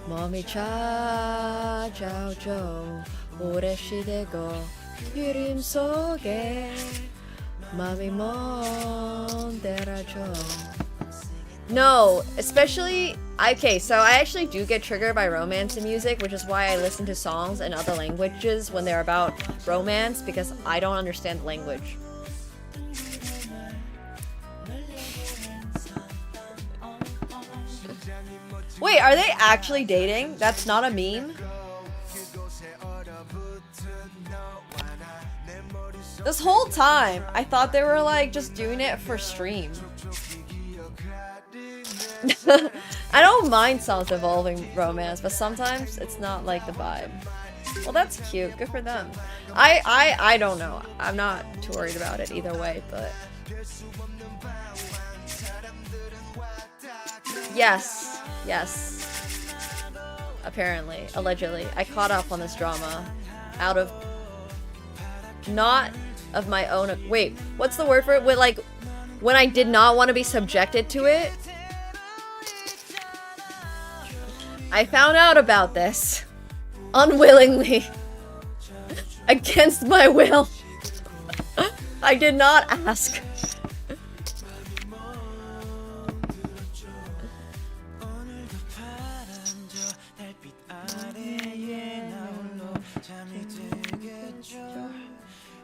몸이 찾아오죠. 오래 시대고 그림 속에 맘이 몬데라죠. No, especially okay, so I actually do get triggered by romance in music, which is why I listen to songs in other languages when they're about romance, because I don't understand the language. Wait, are they actually dating? That's not a meme? This whole time, I thought they were like just doing it for stream. I don't mind songs involving romance, but sometimes it's not like the vibe. Well, that's cute. Good for them. I don't know. I'm not too worried about it either way, but yes. Apparently, allegedly, I caught up on this drama out of not of my own. Wait, what's the word for it? Like when I did not want to be subjected to it. I found out about this unwillingly, against my will. I did not ask.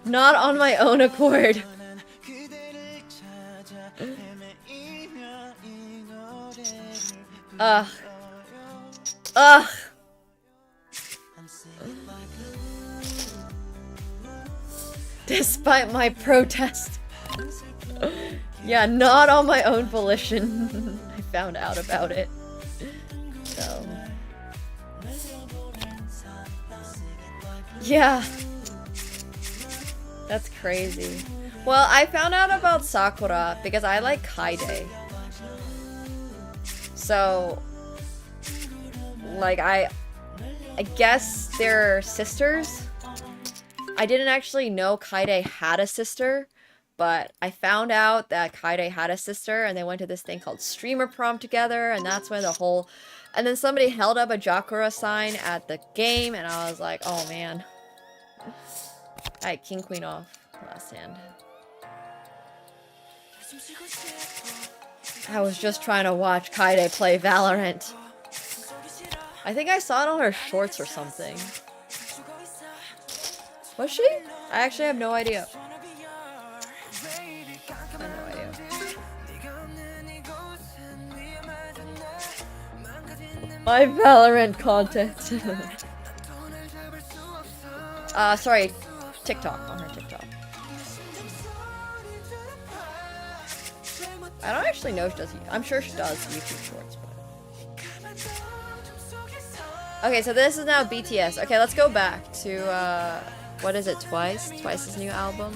Not on my own accord. Ugh. Despite my protest. Yeah, not on my own volition. I found out about it. So. Yeah. That's crazy. Well, I found out about Sakura because I like Kaide. So, like, I guess they're sisters. I didn't actually know Kaide had a sister, but I found out that Kaide had a sister, and they went to this thing called streamer prom together, and that's when the whole... And then somebody held up a Jakura sign at the game, and I was like, oh man. Alright, king queen off. Last hand. I was just trying to watch Kaide play Valorant. I think I saw it on her shorts or something. Was she? I actually have no idea. I have no idea. My Valorant content. Sorry. TikTok, on her TikTok. I don't actually know if she does. I'm sure she does YouTube shorts, but... Okay, so this is now BTS. Okay, let's go back to, what is it, Twice? Twice's new album?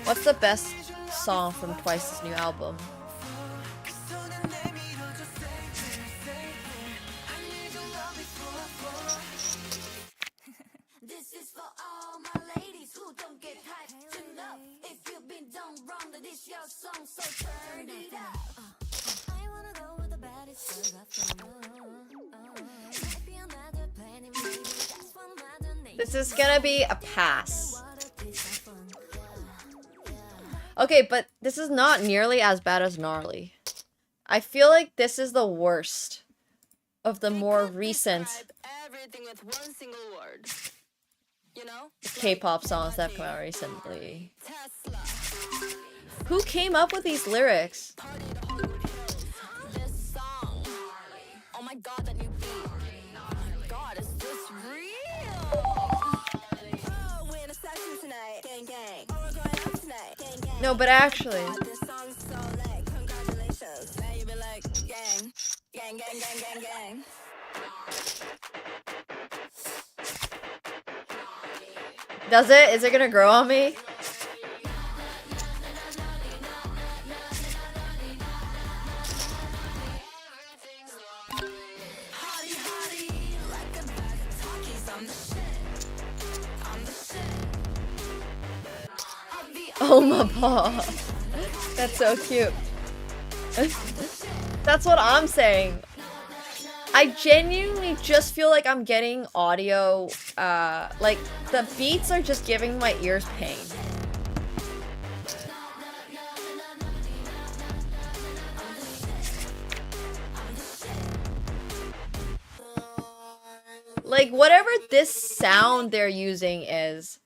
What's the best song from Twice's new album? This is for all my ladies who don't get hyped enough. If you've been done wrong, then this your song, so turn it up. I wanna go with the baddest girls I This is gonna be a pass. Okay, but this is not nearly as bad as Gnarly. I feel like this is the worst of the more recent K-pop songs that have come out recently. Who came up with these lyrics? No, but actually. Does it? Is it gonna grow on me? Oh my paw. That's so cute. That's what I'm saying. I genuinely just feel like I'm getting audio, like the beats are just giving my ears pain. Like whatever this sound they're using is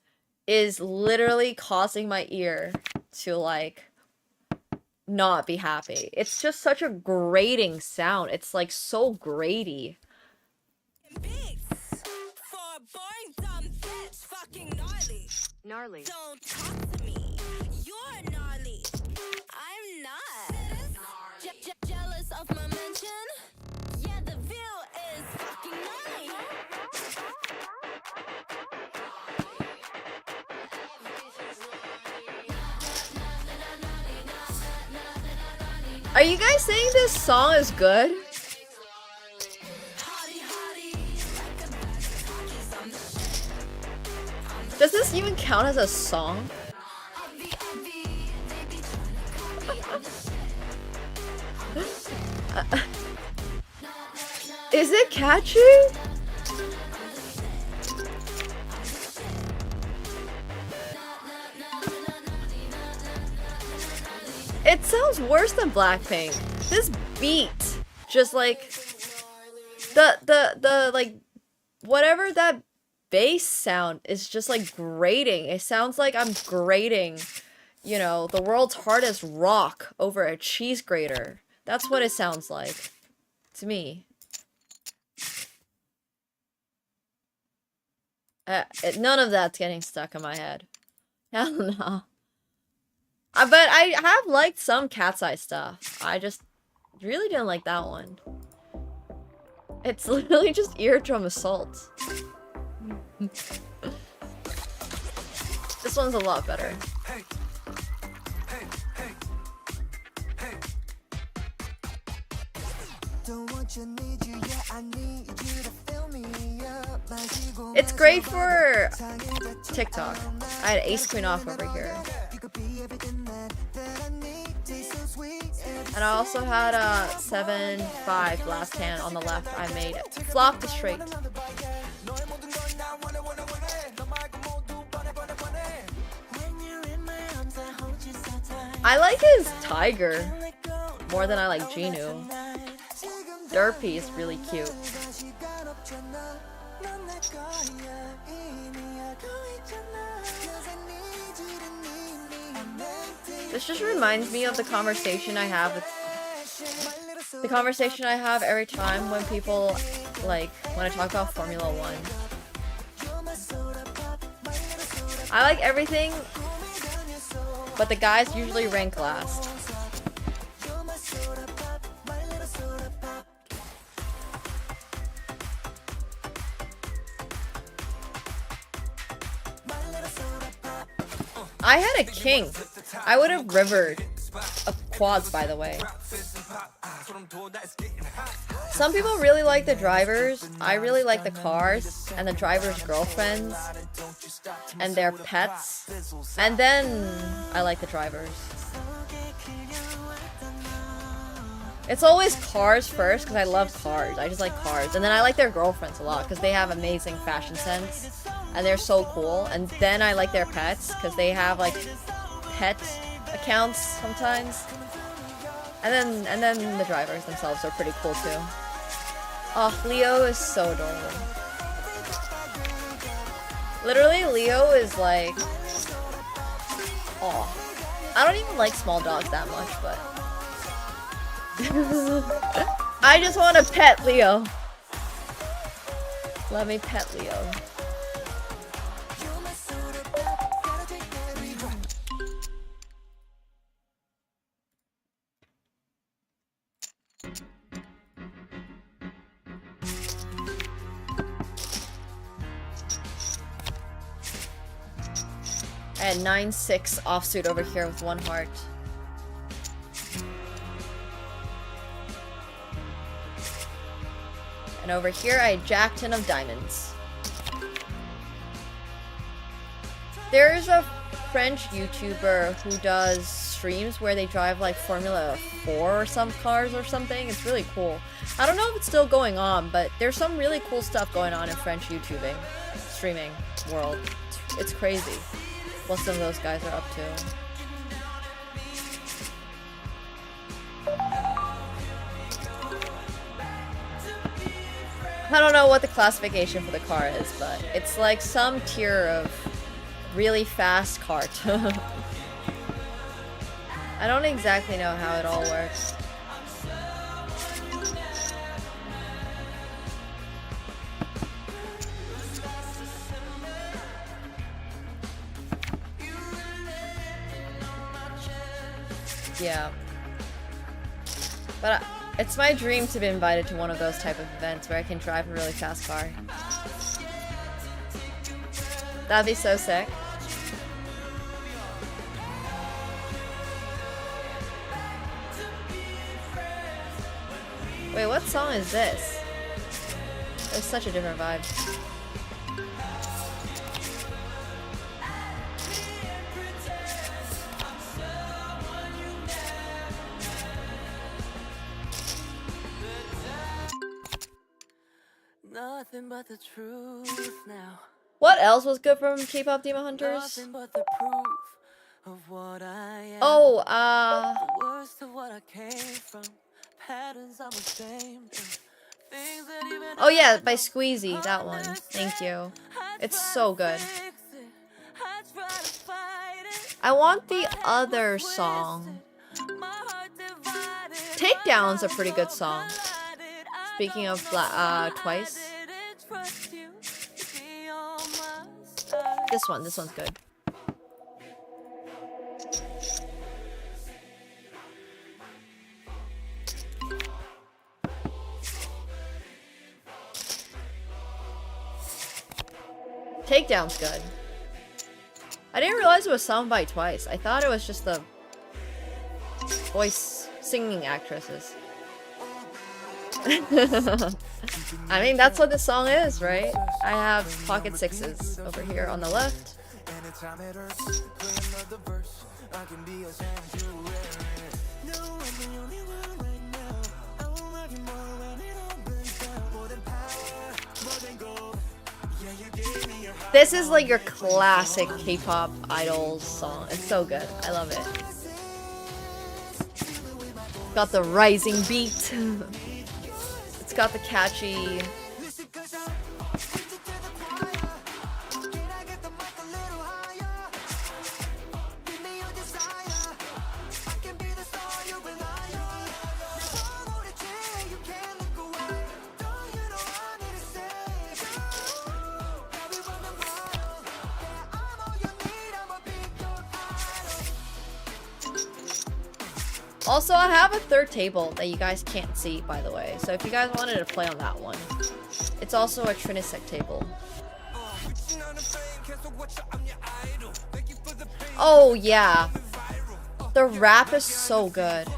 literally causing my ear to like not be happy. It's just such a grating sound. It's like so graty. Gnarly. Don't talk to me. You're gnarly. I'm not. Jealous of my mention? Yeah, the view is fucking gnarly. Are you guys saying this song is good? Does this even count as a song? Is it catchy? It sounds worse than Blackpink. This beat, just like the like whatever that bass sound is just like grating. It sounds like I'm grating, you know, the world's hardest rock over a cheese grater. That's what it sounds like to me. None of that's getting stuck in my head. Hell no. But I have liked some Cat's Eye stuff. I just really didn't like that one. It's literally just eardrum assault. This one's a lot better. It's great for TikTok. I had Ace Queen off over here. And I also had a 7-5 last hand on the left. I made it. Flop the straight. I like his Tiger more than I like Genu. Derpy is really cute. This just reminds me of the conversation I have with every time when people like when I talk about Formula 1. I like everything, but the guys usually rank last. I had a king. I would have rivered a quads, by the way. Some people really like the drivers. I really like the cars and the drivers' girlfriends and their pets. And then I like the drivers. It's always cars first because I love cars. I just like cars. And then I like their girlfriends a lot because they have amazing fashion sense. And they're so cool. And then I like their pets because they have like pet accounts sometimes. And then the drivers themselves are pretty cool too. Oh, Leo is so adorable. Literally, Leo is like... Oh. I don't even like small dogs that much, but... I just want to pet Leo. Let me pet Leo. I had 9-6 offsuit over here with 1 heart. And over here I had Jack 10 of diamonds. There's a French YouTuber who does streams where they drive like Formula 4 or some cars or something. It's really cool. I don't know if it's still going on, but there's some really cool stuff going on in French YouTubing, streaming world. It's crazy what some of those guys are up to. I don't know what the classification for the car is, but it's like some tier of really fast kart. I don't exactly know how it all works. Yeah. But it's my dream to be invited to one of those type of events where I can drive a really fast car. That'd be so sick. Wait, what song is this? It's such a different vibe. Nothing but the truth now. What else was good from K-pop Demon Hunters? Nothing but the proof of what I am. Oh, The worst of what I came from. Patterns I'm ashamed of. Things that even oh yeah, by Squeezy, that one. Thank you. It's so good. I want the other song. Takedown's a pretty good song. Speaking of Twice. This one's good. Takedown's good. I didn't realize it was sung by Twice. I thought it was just the voice singing actresses. I mean, that's what this song is, right? I have Pocket Sixes over here on the left. This is like your classic K-pop idols song. It's so good. I love it. Got the rising beat. It's got the catchy. Also, I have a third table that you guys can't see, by the way. So if you guys wanted to play on that one, it's also a Trinisec table. Oh, yeah. The rap is so good.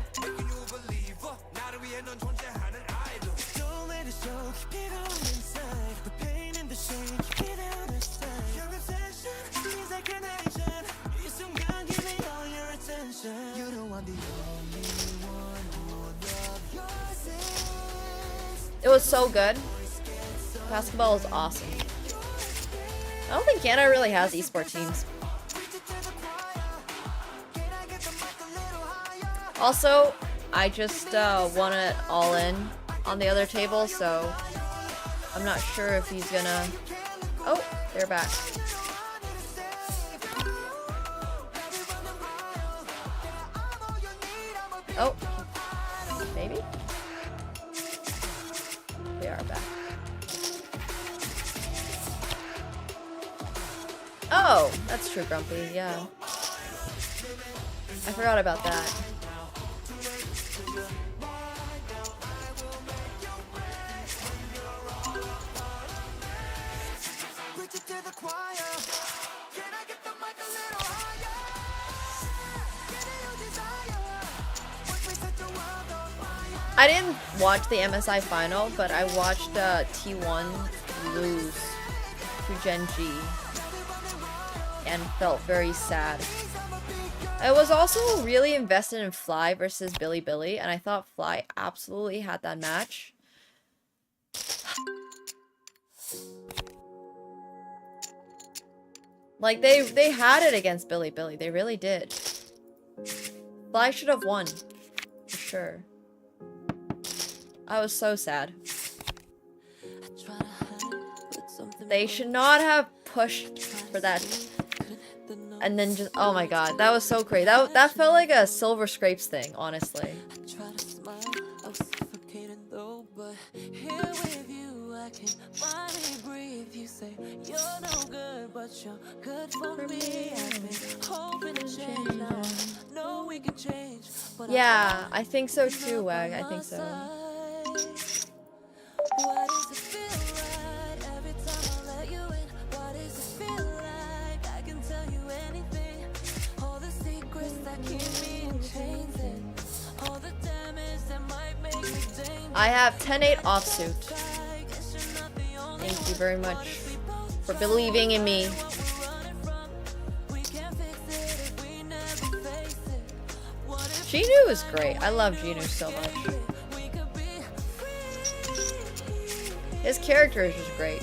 It was so good. Basketball is awesome. I don't think Canada really has esports teams. Also, I just won it all in on the other table, so I'm not sure if he's gonna... Oh, they're back. Oh, maybe? They are back. Oh, that's true, Grumpy, yeah. I forgot about that. I didn't watch the MSI final, but I watched T1 lose to Gen G. and felt very sad. I was also really invested in Fly versus Billy Billy, and I thought Fly absolutely had that match. Like, they had it against Billy Billy. They really did. Fly should have won. For sure. I was so sad. They should not have pushed for that. And then just, oh my god, that was so crazy. That felt like a Silver Scrapes thing, honestly. Yeah, I think so too, Wag. I think so. I have 10-8 offsuit. Thank you very much for believing in me. Genu is great. I love Genu so much. His character is just great.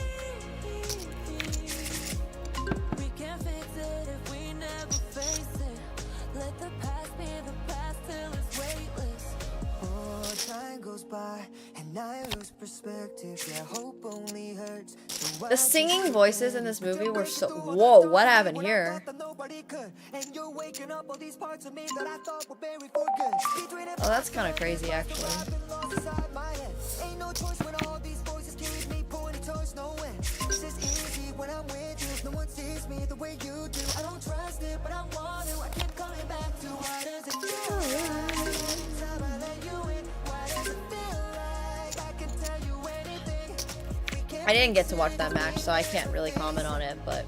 The singing voices in this movie were so... Whoa, what happened here? Oh, that's kind of crazy, actually. I didn't get to watch that match, so I can't really comment on it, but...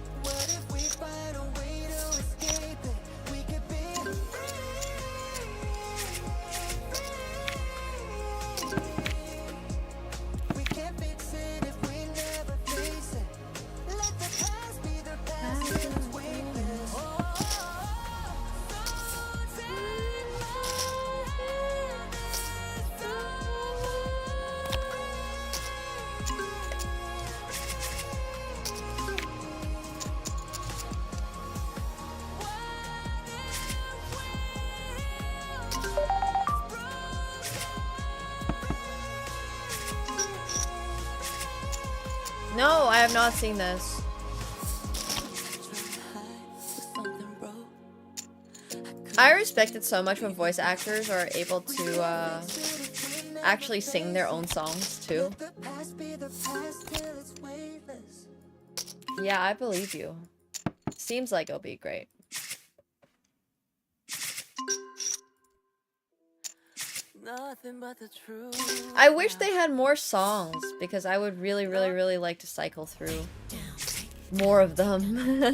No, I have not seen this. I respect it so much when voice actors are able to actually sing their own songs too. Yeah, I believe you. Seems like it'll be great. I wish they had more songs because I would really, really, really like to cycle through more of them.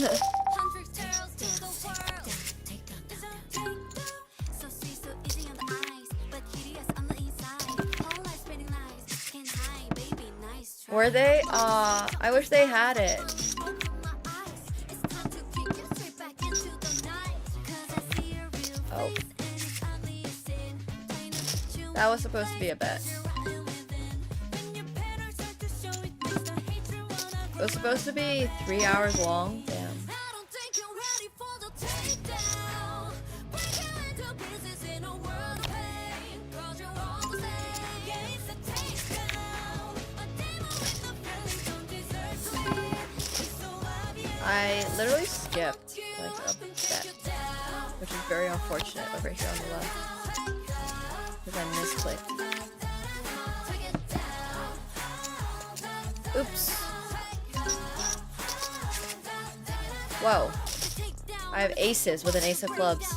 Were they? I wish they had it. Oh. That was supposed to be a bet. It was supposed to be 3 hours long. Damn. I literally skipped like a bet, which is very unfortunate over here on the left. Because I misclicked. Oops. Whoa. I have aces with an ace of clubs.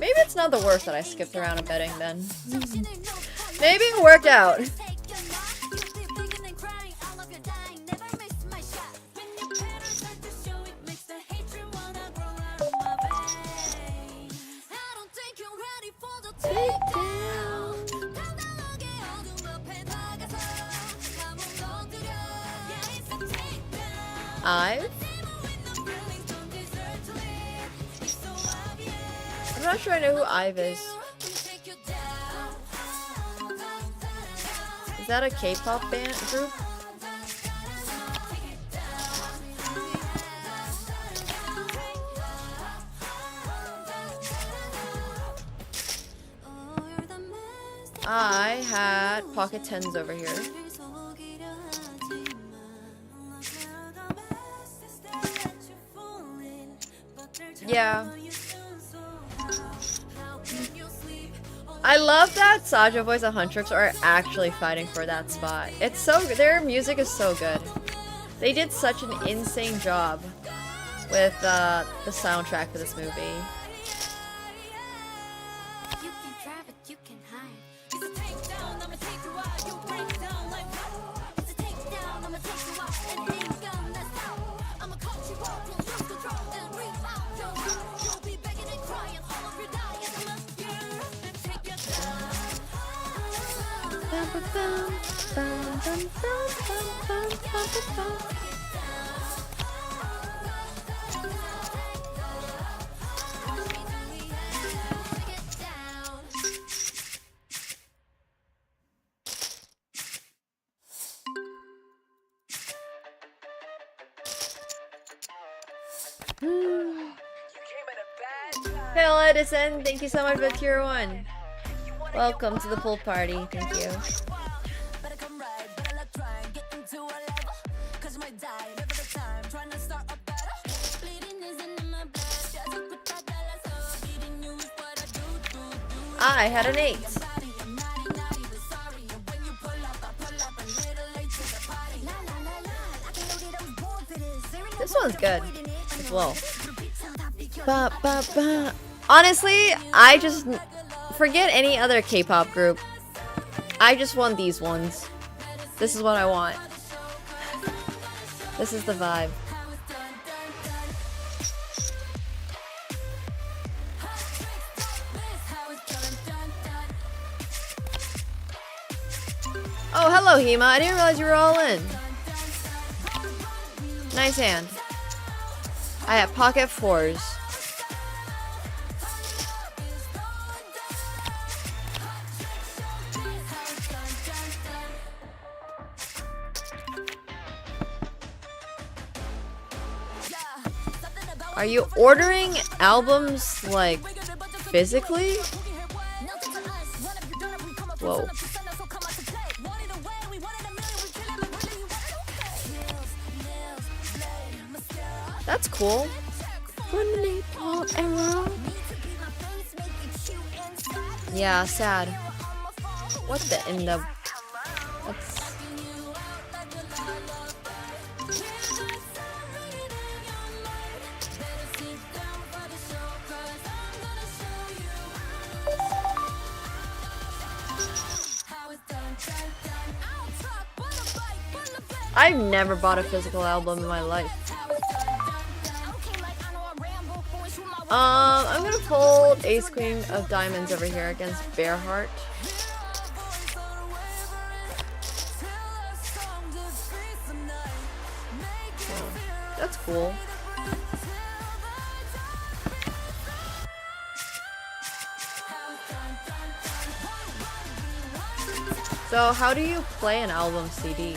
Maybe it's not the worst that I skipped around and betting then. Maybe it worked out. not sure I know who Ive is. Is that a K-pop band group? I had pocket tens over here. Yeah. I love that Saja Boys and Huntrix are actually fighting for that spot. It's so good. Their music is so good. They did such an insane job with the soundtrack for this movie. Hello, Edison. Thank you so much for tier 1. Welcome to the pool party. Thank you. I had an 8. This one's good as well. Ba, ba, ba. Honestly, I just forget any other K-pop group. I just want these ones. This is what I want. This is the vibe. Oh, hello, Hema. I didn't realize you were all in. Nice hand. I have pocket 4s. Are you ordering albums, like, physically? Whoa. That's cool. Yeah, sad. What the in the... That's... I've never bought a physical album in my life. I'm gonna fold Ace Queen of Diamonds over here against Bearheart. Oh, that's cool. So, how do you play an album CD?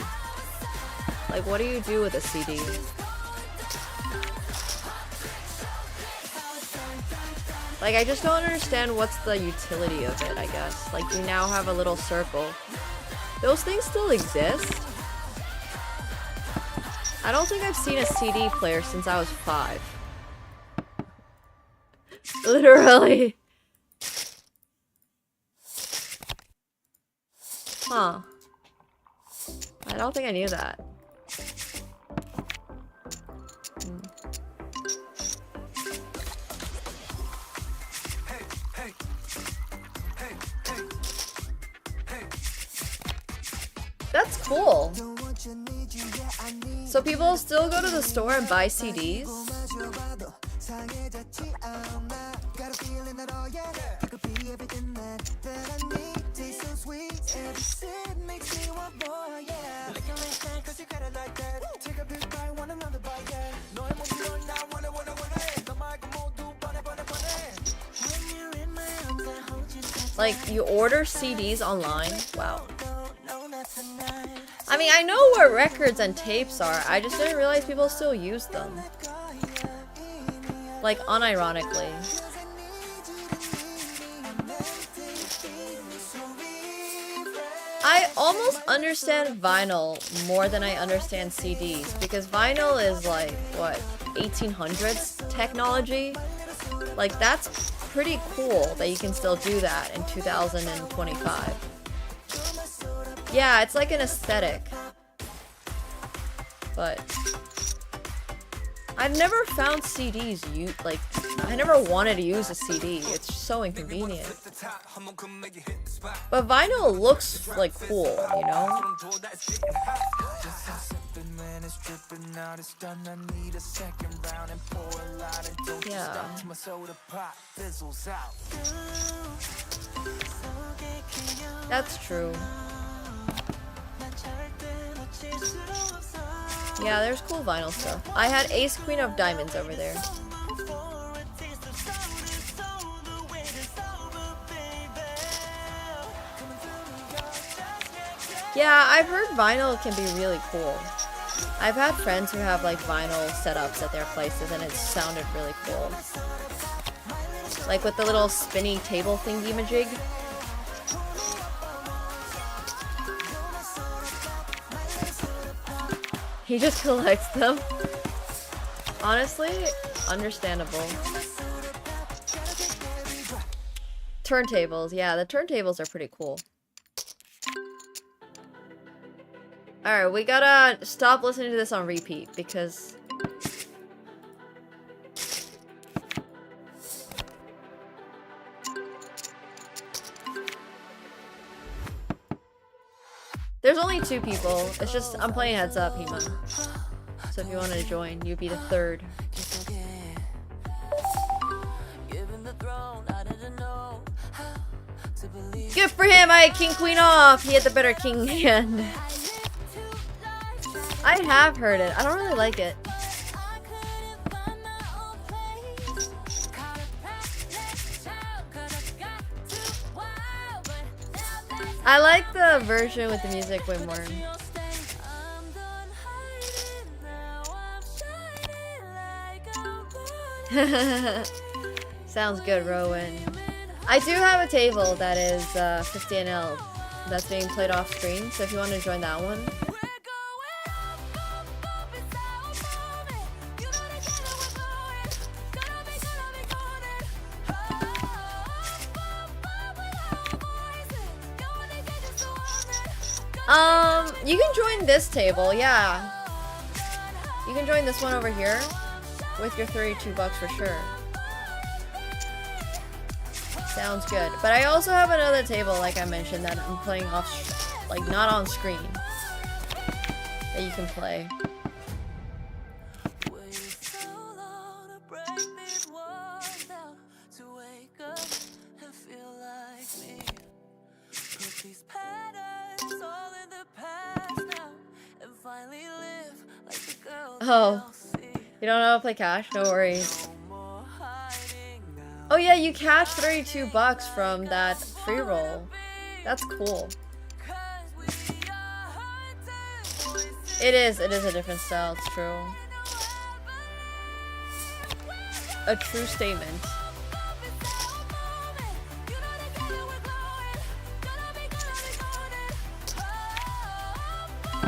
Like, what do you do with a CD? Like, I just don't understand what's the utility of it, I guess. Like, you now have a little circle. Those things still exist? I don't think I've seen a CD player since I was 5. Literally. Huh. I don't think I knew that. That's cool. So people still go to the store and buy CDs? Like, you order CDs online? Wow. I mean, I know where records and tapes are. I just didn't realize people still use them. Like, unironically. I almost understand vinyl more than I understand CDs, because vinyl is like, what, 1800s technology? Like, that's pretty cool that you can still do that in 2025. Yeah, it's like an aesthetic. But I've never found CDs like, I never wanted to use a CD. It's so inconvenient. But vinyl looks like cool, you know? Yeah. That's true. Yeah, there's cool vinyl stuff. I had Ace Queen of Diamonds over there. Yeah, I've heard vinyl can be really cool. I've had friends who have like vinyl setups at their places and it sounded really cool. Like with the little spinny table thingy-majig. He just collects them. Honestly, understandable. Turntables, yeah, the turntables are pretty cool. Alright, we gotta stop listening to this on repeat, because... there's only 2 people. It's just, I'm playing heads up, Hema. So if you wanted to join, you'd be the 3rd. Good for him! I had King Queen off! He had the better king hand. I have heard it. I don't really like it. I like the version with the music way more. Sounds good, Rowan. I do have a table that is 50 NL that's being played off screen, so if you want to join that one. You can join this table, yeah. You can join this one over here with your $32 for sure. Sounds good. But I also have another table, like I mentioned, that I'm playing off, like not on screen, that you can play. Oh, you don't know how to play cash? No worries. Oh yeah, you cashed $32 from that free roll. That's cool. It is a different style, it's true. A true statement.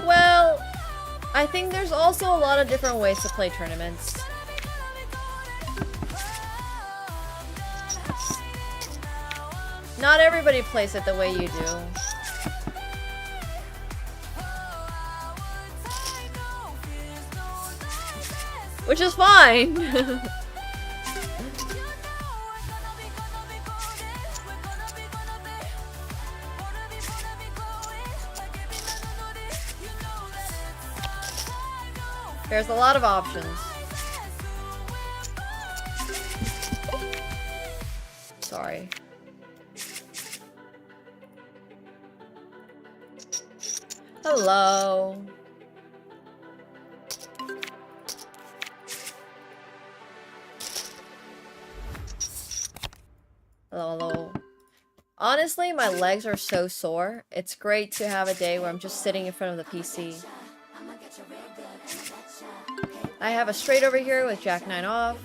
Well, I think there's also a lot of different ways to play tournaments. Not everybody plays it the way you do. Which is fine. There's a lot of options. Sorry. Hello. Hello, hello. Honestly, my legs are so sore. It's great to have a day where I'm just sitting in front of the PC. I have a straight over here with Jack 9 off.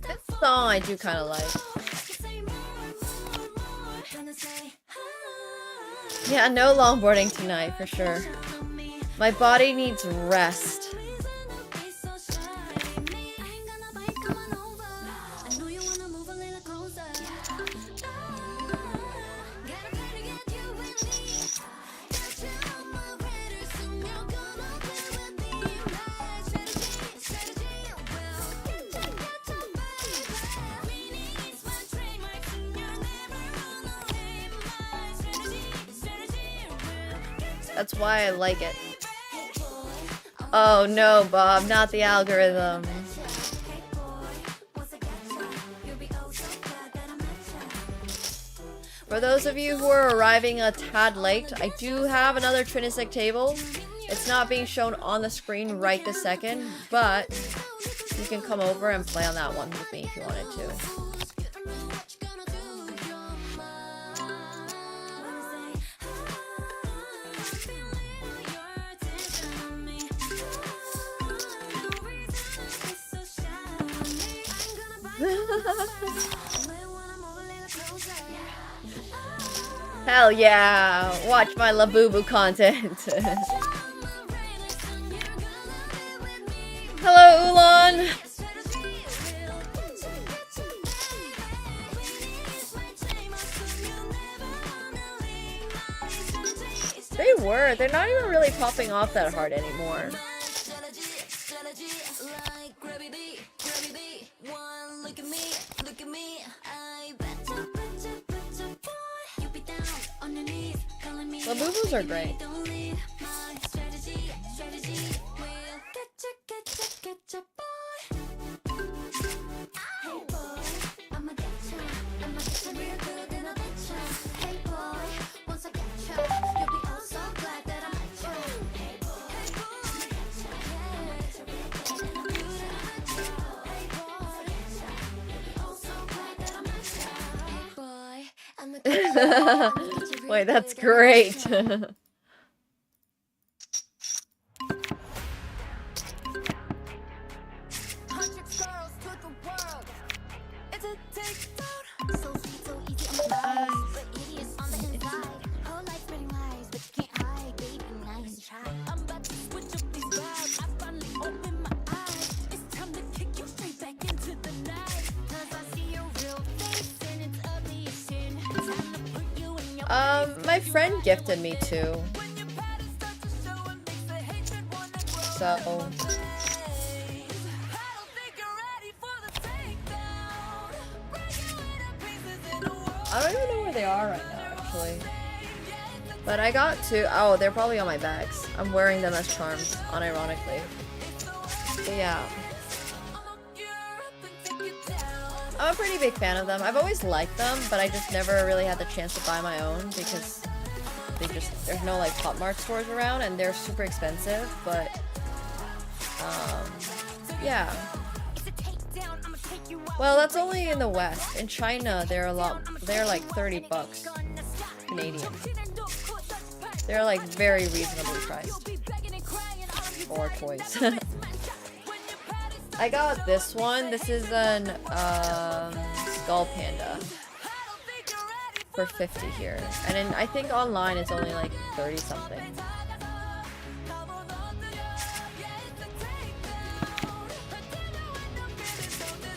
This song I do kind of like. Yeah, no longboarding tonight for sure. My body needs rest. That's why I like it. Oh no, Bob, not the algorithm. For those of you who are arriving a tad late, I do have another Trinisic table. It's not being shown on the screen right this second, but you can come over and play on that one with me if you wanted to. Hell yeah! Watch my Labubu content. Hello, Ulan! They were. They're not even really popping off that hard anymore. Labubus are great. Wait, that's great. My friend gifted me two. So I don't even know where they are right now, actually. But I got two. Oh, they're probably on my bags. I'm wearing them as charms, unironically. But yeah. I'm a pretty big fan of them. I've always liked them, but I just never really had the chance to buy my own because there's no like Pop Mart stores around and they're super expensive, but yeah. Well, that's only in the West. In China, they're like 30 bucks Canadian. They're like very reasonably priced for toys. I got this one. This is an Skull Panda for 50 here, and then I think online it's only like 30 something.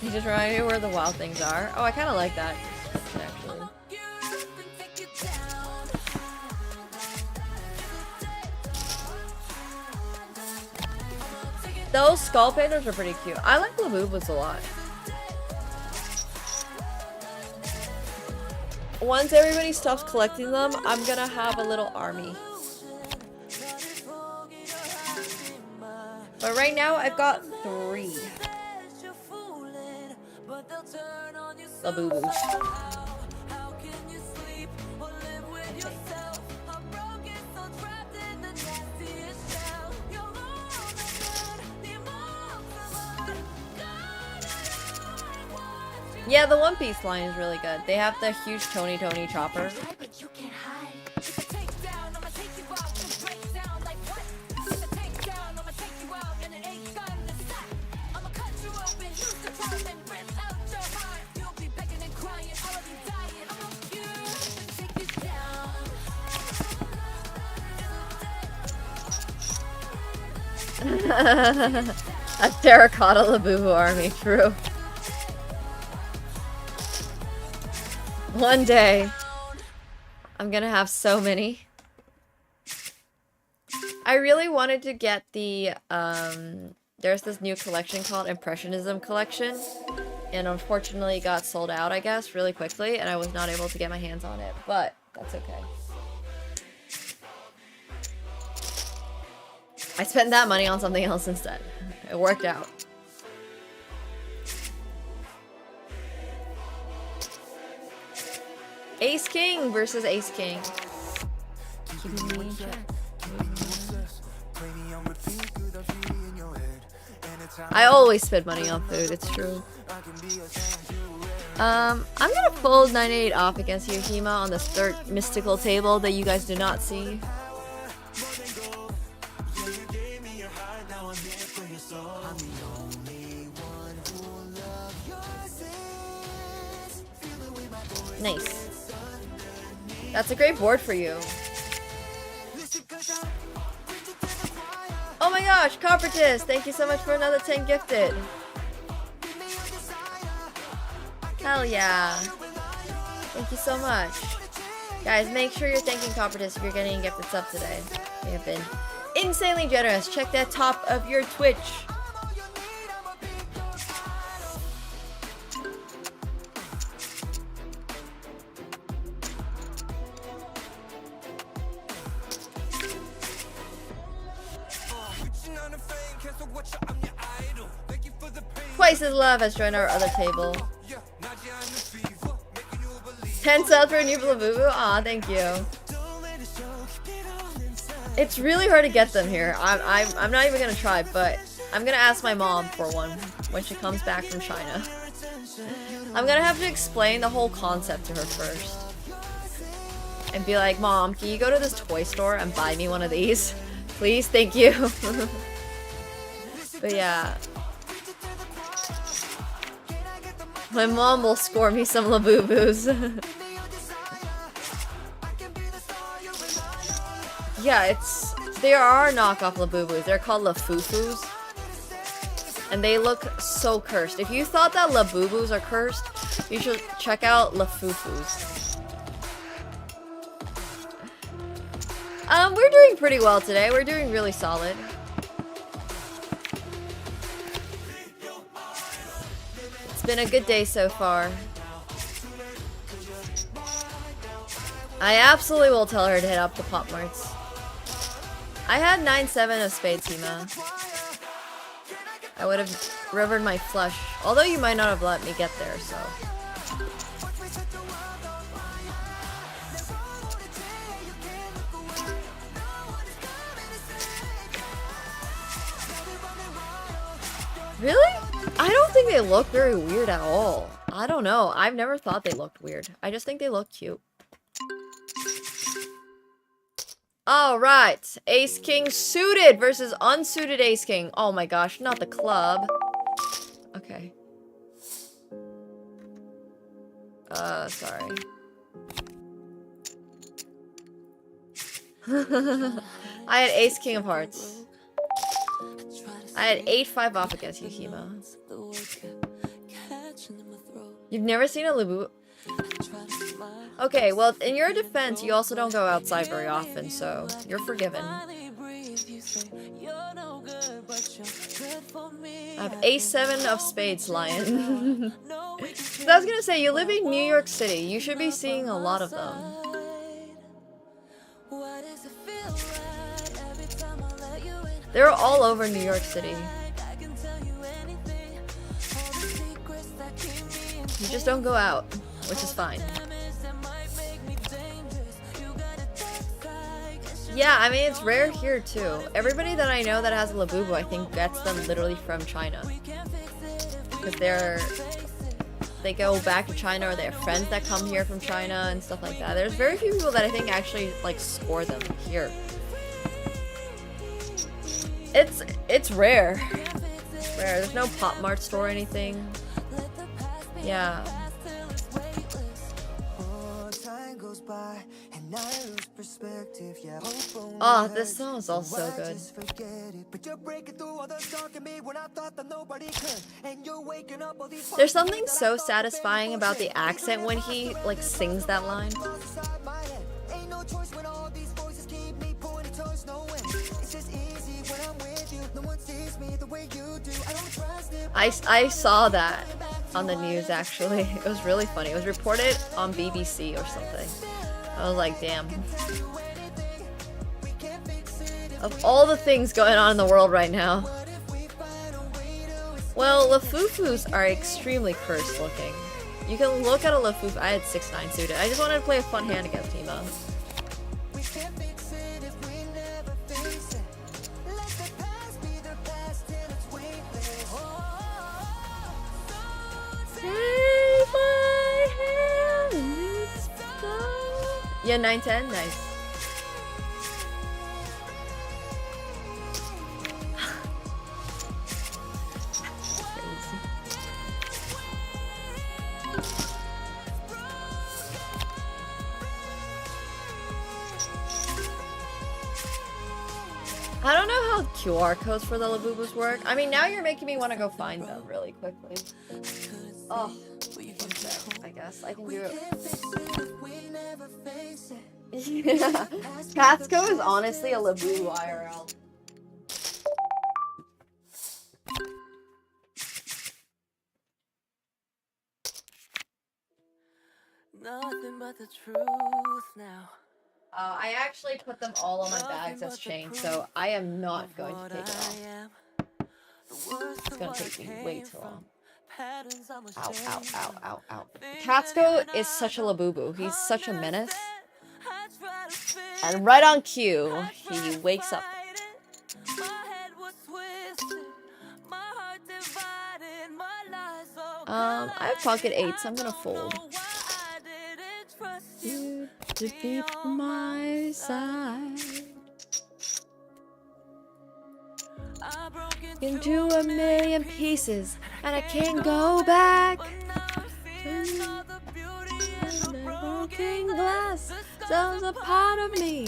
You just reminded me where the wild things are. Oh, I kind of like that actually. Those skull pandas are pretty cute. I like Labubas a lot. Once everybody stops collecting them, I'm gonna have a little army. But right now, I've got 3 Labubus. Yeah, the One Piece line is really good. They have the huge Tony chopper. A terracotta Labubu army, true. One day, I'm gonna have so many. I really wanted to get the, there's this new collection called Impressionism Collection, and unfortunately it got sold out, I guess, really quickly, and I was not able to get my hands on it, but that's okay. I spent that money on something else instead. It worked out. Ace King versus Ace King. Keeping me in check. I always spend money on food, it's true. I'm gonna fold 98 off against Yuhima on this third mystical table that you guys do not see. Nice. That's a great board for you. Oh my gosh, Coppertis, thank you so much for another 10 gifted. Hell yeah. Thank you so much. Guys, make sure you're thanking Coppertis if you're getting a gifted sub today. They have been insanely generous. Check that top of your Twitch. Twice as Love has joined our other table. 10 subs for a new Labubu? Aw, thank you. It's really hard to get them here. I'm not even gonna try, but I'm gonna ask my mom for one when she comes back from China. I'm gonna have to explain the whole concept to her first. And be like, Mom, can you go to this toy store and buy me one of these? Please, thank you. But yeah. My mom will score me some Labubus. Yeah, there are knockoff Labubus. They're called Lafufus. And they look so cursed. If you thought that Labubus are cursed, you should check out Lafufus. We're doing pretty well today. We're doing really solid. It's been a good day so far. I absolutely will tell her to hit up the Pop Marts. I had 9-7 of spades, Hema. I would have rivered my flush. Although you might not have let me get there, so. Really? I don't think they look very weird at all. I don't know. I've never thought they looked weird. I just think they look cute. Alright. Ace King suited versus unsuited Ace King. Oh my gosh, not the club. Okay. Sorry. I had Ace King of Hearts. I had 8-5 off against Yuhima. You've never seen a Labu? Okay, well, in your defense, you also don't go outside very often, so you're forgiven. I have Ace-7 of spades, Lion. So I was gonna say, you live in New York City. You should be seeing a lot of them. They're all over New York City. You just don't go out, which is fine. Yeah, I mean, it's rare here too. Everybody that I know that has a Labubu, I think gets them literally from China. Because they're they go back to China, or they have friends that come here from China and stuff like that. There's very few people that I think actually like score them here. It's rare. It's rare. There's no Pop Mart store or anything. Yeah. Oh, this song is also good. There's something so satisfying about the accent when he like sings that line. I saw that on the news actually. It was really funny. It was reported on BBC or something. I was like, damn. Of all the things going on in the world right now. Well, Lafufus are extremely cursed looking. You can look at a Lafufu. I had 6-9 suited. I just wanted to play a fun hand against Emo. Take my hand, it's fine. Yeah, 9-10, nice. I don't know how QR codes for the Labubus work. I mean, now you're making me want to go find them really quickly. Oh, I guess I can do it. Yeah. Catsko is honestly a Labubu IRL. Nothing but the truth now. I actually put them all on my bags as chains, so I am not going to take it off. It's gonna take me way too long. Ow, ow, ow, ow, ow. Catsko is such a Labubu. He's such a menace. And right on cue, he wakes up. I have pocket 8s, so I'm gonna fold. You to be my side. Into a million pieces, and I can't go back. Broken glass sounds a part of me.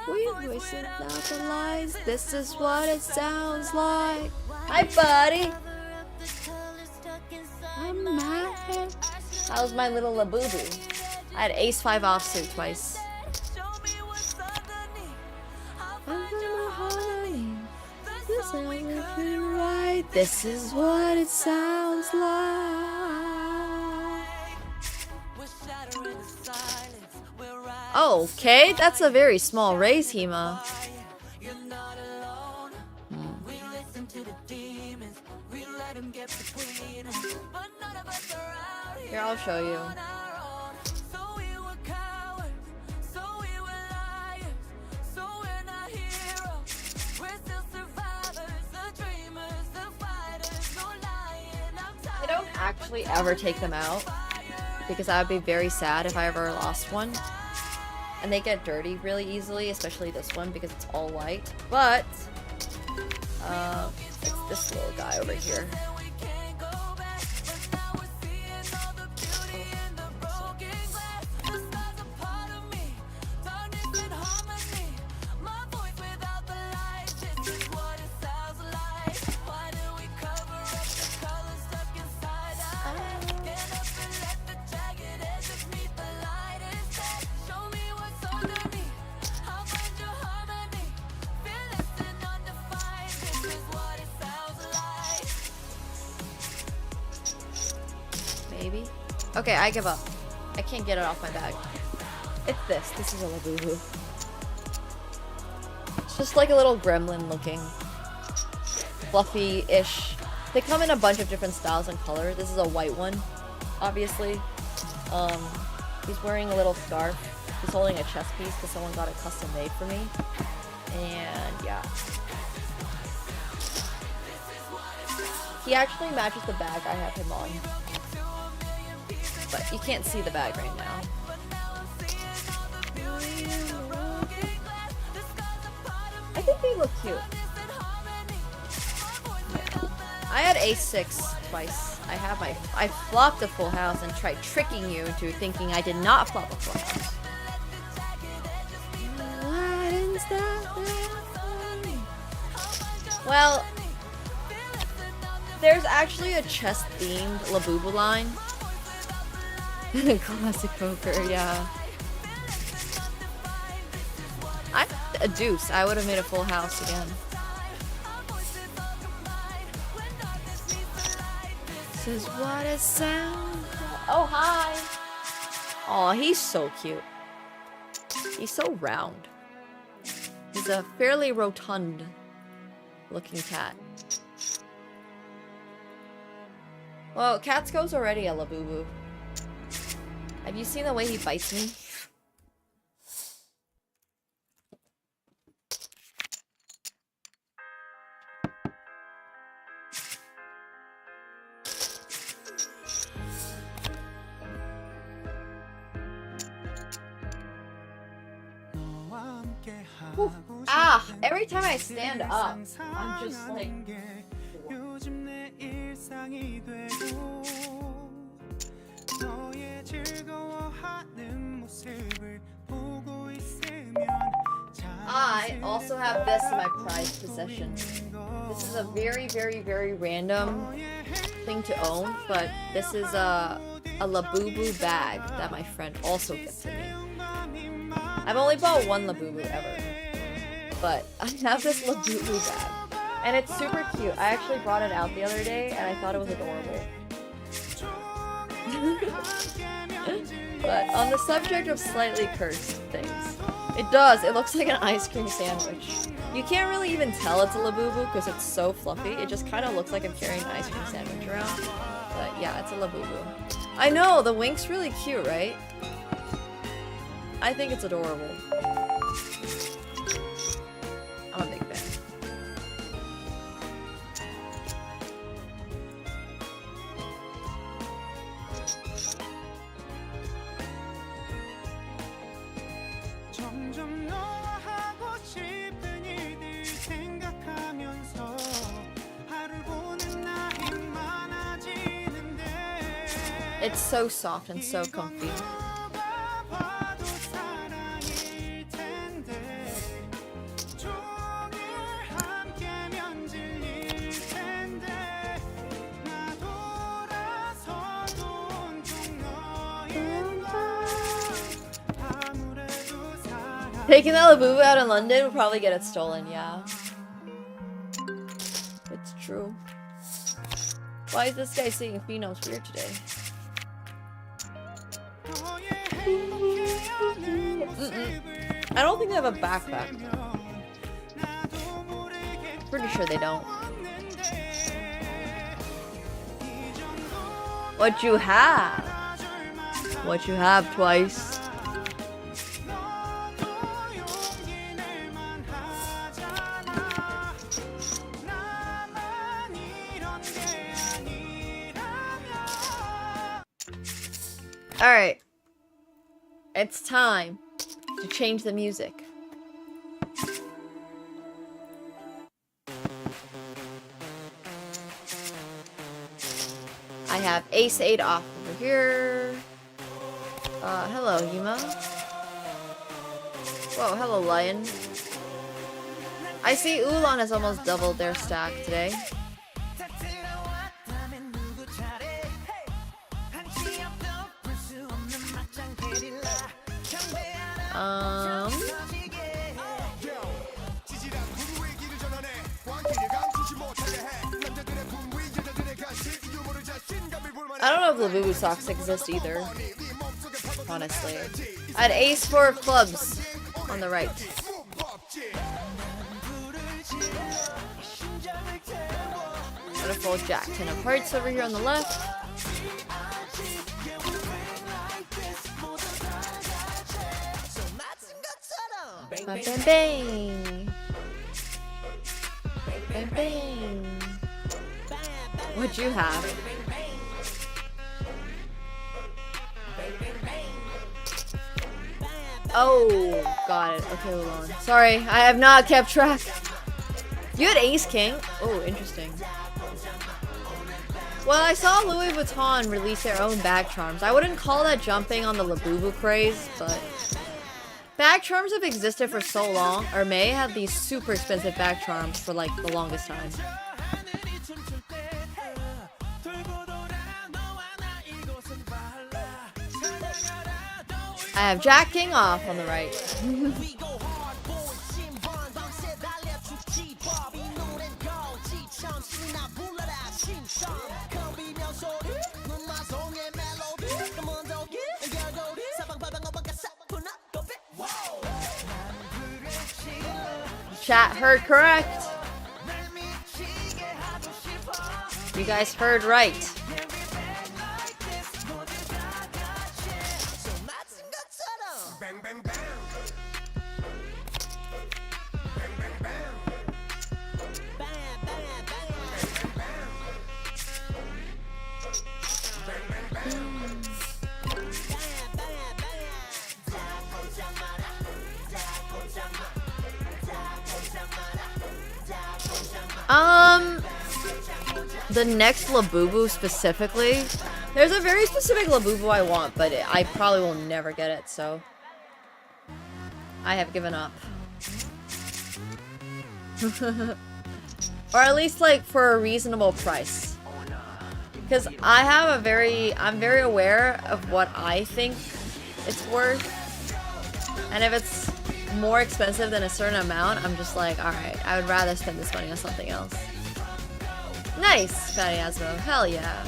We wasted out the lies. This is what it sounds like. Hi, buddy. I'm mad. That was my little Labubu. I had ace-5 offsuit twice. This is what it sounds like. Okay, that's a very small raise, Hema. Here, I'll show you. I don't actually ever take them out because I would be very sad if I ever lost one. And they get dirty really easily, especially this one because it's all white. But it's this little guy over here. Maybe? Okay, I give up. I can't get it off my bag. It's this. This is a Labubu. It's just like a little gremlin looking. Fluffy-ish. They come in a bunch of different styles and colors. This is a white one, obviously. He's wearing a little scarf. He's holding a chest piece because someone got it custom made for me. And yeah. He actually matches the bag I have him on. But you can't see the bag right now. I think they look cute. Yeah. I had ace-6 twice. I flopped a full house and tried tricking you into thinking I did not flop a full house. Well, there's actually a chess-themed Labubu line. Classic poker, yeah. I a deuce. I would have made a full house again. This is what it sounds like. Oh, hi. Oh, he's so cute. He's so round. He's a fairly rotund looking cat. Well, Catsko's already a Labubu. Have you seen the way he bites me? Ooh. Ah, every time I stand up, I'm just like... I also have this in my prized possession. This is a very, very, very random thing to own, but this is a Labubu bag that my friend also gifted me. I've only bought one Labubu ever, but I have this Labubu bag, and it's super cute. I actually brought it out the other day, and I thought it was adorable. But on the subject of slightly cursed things, it does. It looks like an ice cream sandwich. You can't really even tell it's a Labubu because it's so fluffy. It just kind of looks like I'm carrying an ice cream sandwich around. But yeah, it's a Labubu. I know, the wink's really cute, right? I think it's adorable. I'm a big fan. It's so soft and so comfy. Taking that Labubu out in London would probably get it stolen, yeah. It's true. Why is this guy singing Pheno's weird today? I don't think they have a backpack. Pretty sure they don't. What you have? What you have twice? Alright. It's time to change the music. I have ace-8 off over here. Hello, Yuma. Whoa, hello, Lion. I see Ulan has almost doubled their stack today. I don't know if Labubu socks exist either, honestly. I had ace-4 of clubs on the right. Got a full jack-10 of hearts over here on the left. Bang, bang, bang. Bang, bang. What'd you have? Oh, got it. Okay, hold on. Sorry, I have not kept track. You had Ace King? Oh, interesting. Well, I saw Louis Vuitton release their own bag charms. I wouldn't call that jumping on the Labubu craze, but bag charms have existed for so long, or may have these super expensive bag charms for like the longest time. I have Jack King off on the right. Chat heard correct. You guys heard right. The next Labubu specifically, there's a very specific Labubu I want, but I probably will never get it, so I have given up. Or at least like for a reasonable price. Because I'm very aware of what I think it's worth. And if it's more expensive than a certain amount, I'm just like, alright, I would rather spend this money on something else. Nice, Fatty Asmo. Hell yeah.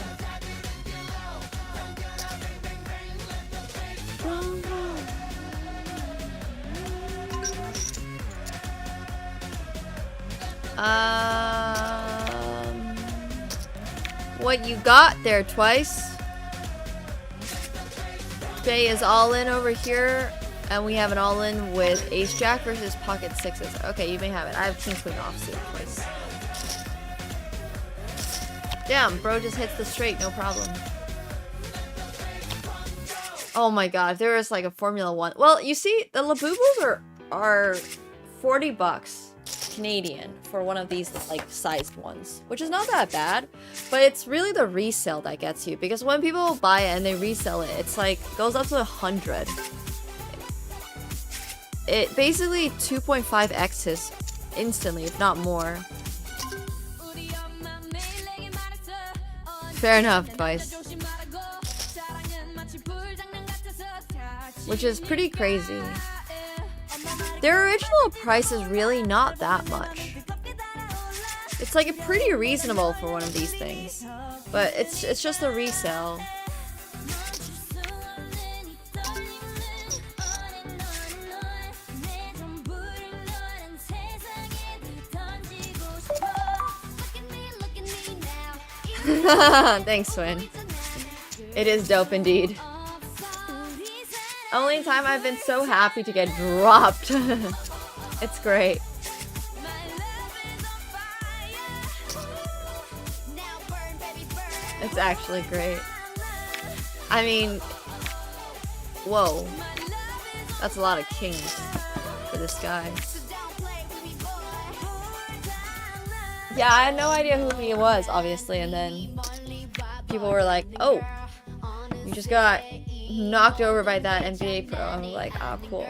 What you got there, Twice? Faye is all in over here, and we have an all in with Ace Jack versus Pocket Sixes. Okay, you may have it. I have King Queen offsuit, Twice. Damn, bro just hits the straight, no problem. Oh my god, if there was like a Formula 1. Well, you see, the Labubus are $40 Canadian for one of these like sized ones, which is not that bad, but it's really the resale that gets you, because when people buy it and they resell it, it's like goes up to 100. It basically 2.5x's instantly, if not more. Fair enough, Vice. Which is pretty crazy. Their original price is really not that much. It's like pretty reasonable for one of these things. But it's just a resale. Thanks, Swin. It is dope indeed. Only time I've been so happy to get dropped. It's great. It's actually great. I mean, whoa. That's a lot of kings for this guy. Yeah, I had no idea who he was, obviously, and then people were like, oh, you just got knocked over by that NBA pro. I was like, ah, oh, cool.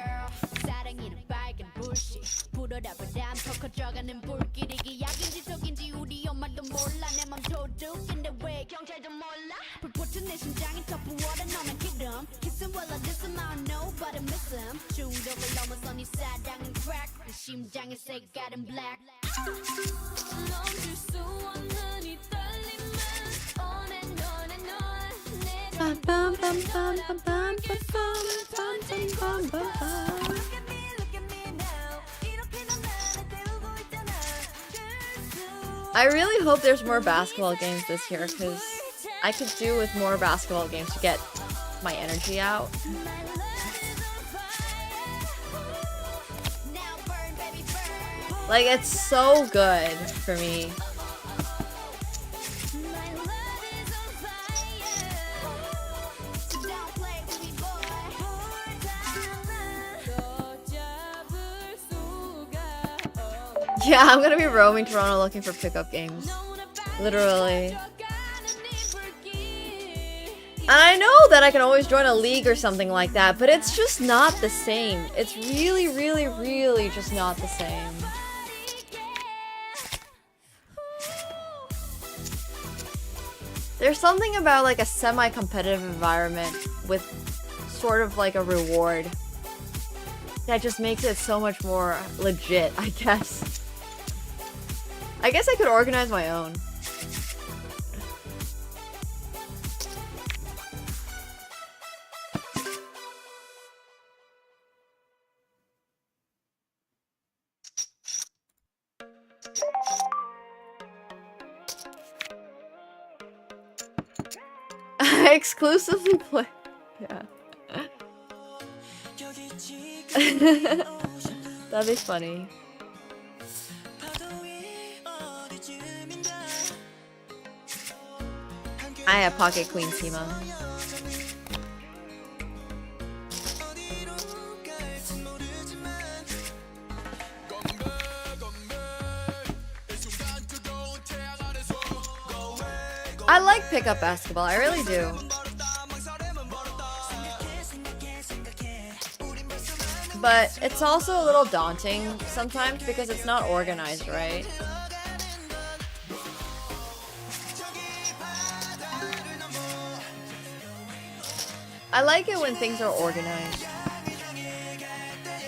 I really hope there's more basketball games this year, because I could do with more basketball games to get my energy out. Like, it's so good for me. Yeah, I'm gonna be roaming Toronto looking for pickup games. Literally. And I know that I can always join a league or something like that, but it's just not the same. It's really, really, really just not the same. There's something about like a semi-competitive environment with sort of like a reward that just makes it so much more legit, I guess. I guess I could organize my own. I exclusively play. Yeah. That'd be funny. I have Pocket Queen Sima. I like pickup basketball, I really do. But it's also a little daunting sometimes because it's not organized, right? I like it when things are organized.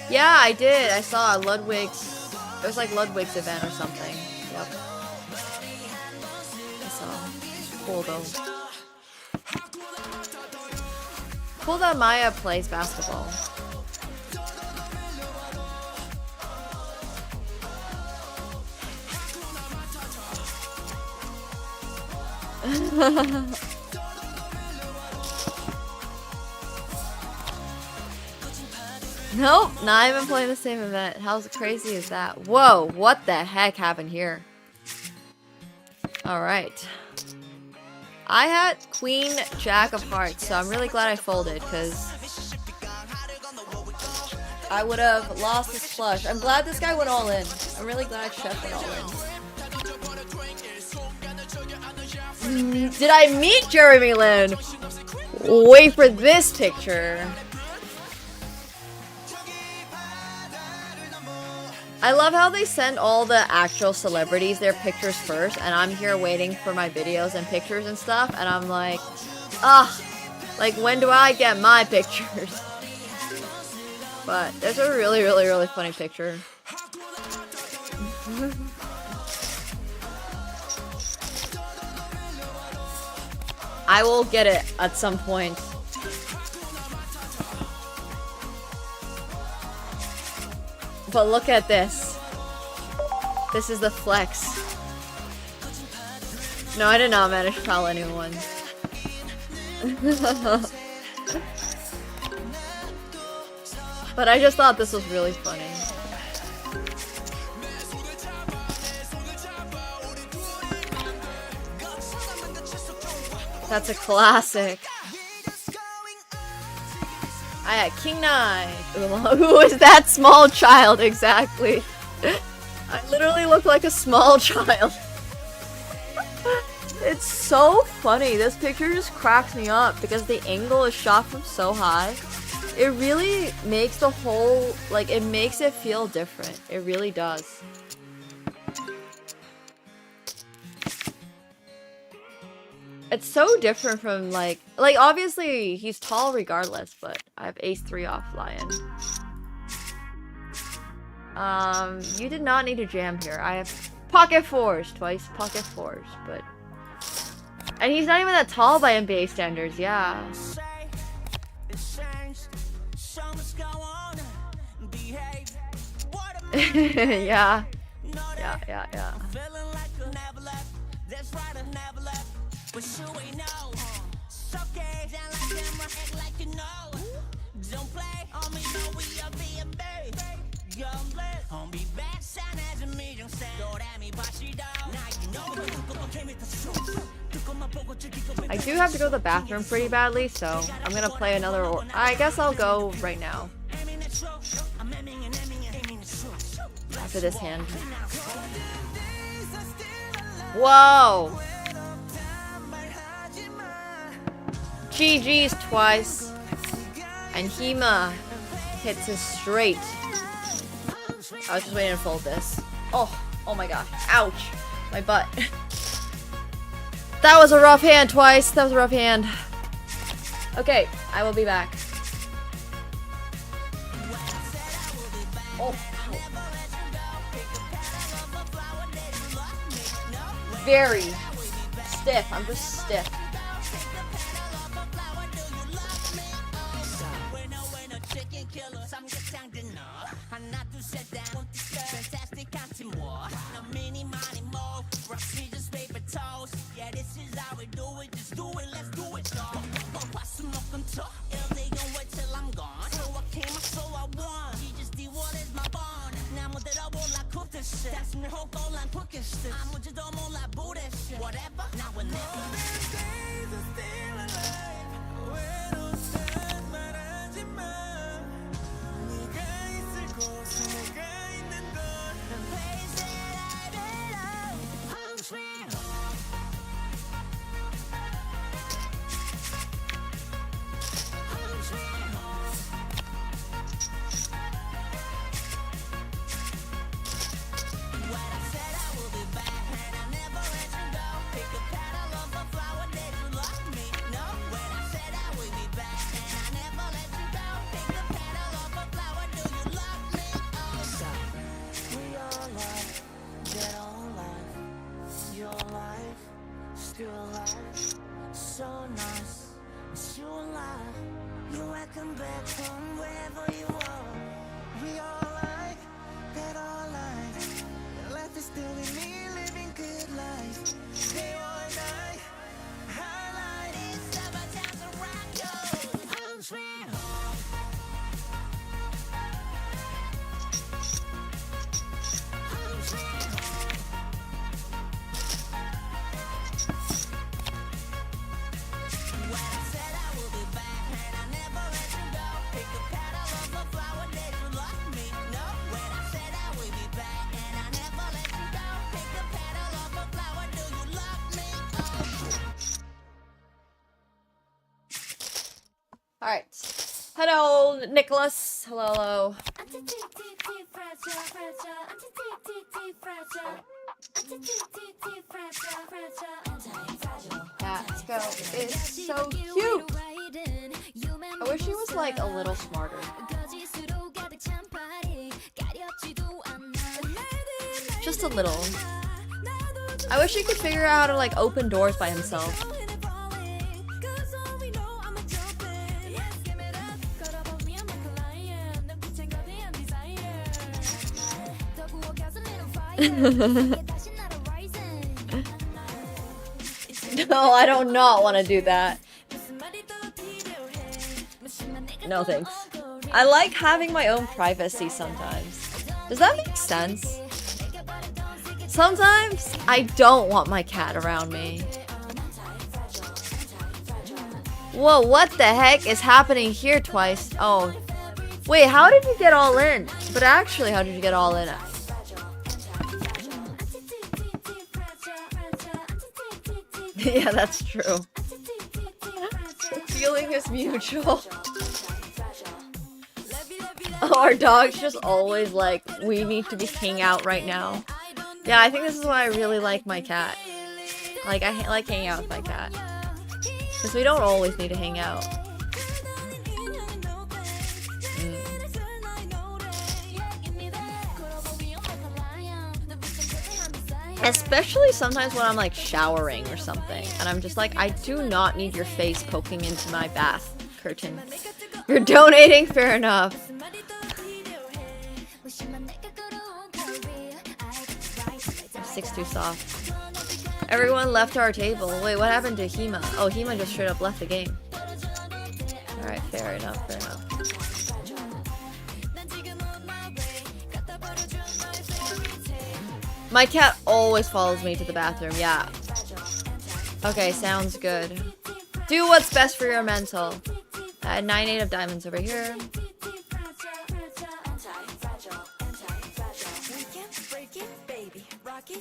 Yeah, I did. I saw Ludwig's. It was like Ludwig's event or something. Yep. I saw. Cool though. Cool that Maya plays basketball. Nope, not even playing the same event. How crazy is that? Whoa, what the heck happened here? Alright. I had Queen Jack of Hearts, so I'm really glad I folded, because I would have lost this flush. I'm glad this guy went all in. I'm really glad Chef went all in. Did I meet Jeremy Lin? Wait for this picture. I love how they send all the actual celebrities their pictures first, and I'm here waiting for my videos and pictures and stuff, and I'm like, like when do I get my pictures? But there's a really, really, really funny picture. I will get it at some point. But look at this. This is the flex. No, I did not manage to foul anyone. But I just thought this was really funny. That's a classic. I had King 9. Who is that small child exactly? I literally look like a small child. It's so funny. This picture just cracks me up because the angle is shot from so high. It really makes the whole, like, it makes it feel different. It really does. It's so different from, like obviously he's tall regardless, but I have ace 3 off lion. You did not need to jam here. I have pocket 4s, twice pocket 4s, but... And he's not even that tall by NBA standards, yeah. Yeah. Yeah. I do have to go to the bathroom pretty badly, so I'm gonna play another. I guess I'll go right now. after this hand. Whoa! GG's twice. And Hema hits us straight. I was just waiting to fold this. Oh my gosh. Ouch. My butt. That was a rough hand twice. That was a rough hand. Okay, I will be back. Oh. Very stiff. I'm just stiff. Alright. Hello, Nicholas. Hello, hello. Let's go. It's so cute. I wish he was like a little smarter. Just a little. I wish he could figure out how to like open doors by himself. No, I do not want to do that. No thanks. I like having my own privacy sometimes. Does that make sense? Sometimes I don't want my cat around me. Whoa, what the heck is happening here twice? Oh. Wait, how did you get all in? But actually, how did you get all in? Yeah, that's true. The feeling is mutual. Oh, our dog's just always like, we need to be hanging out right now. Yeah, I think this is why I really like my cat. Like, I like hanging out with my cat. Because we don't always need to hang out. Especially sometimes when I'm like showering or something and I'm just like, I do not need your face poking into my bath curtain. You're donating, fair enough. Six too soft. Everyone left our table. Wait, what happened to Hema? Oh, Hema just straight up left the game. Alright, fair enough, fair enough. My cat always follows me to the bathroom, yeah. Okay, sounds good. Do what's best for your mental. 9-8 of diamonds over here.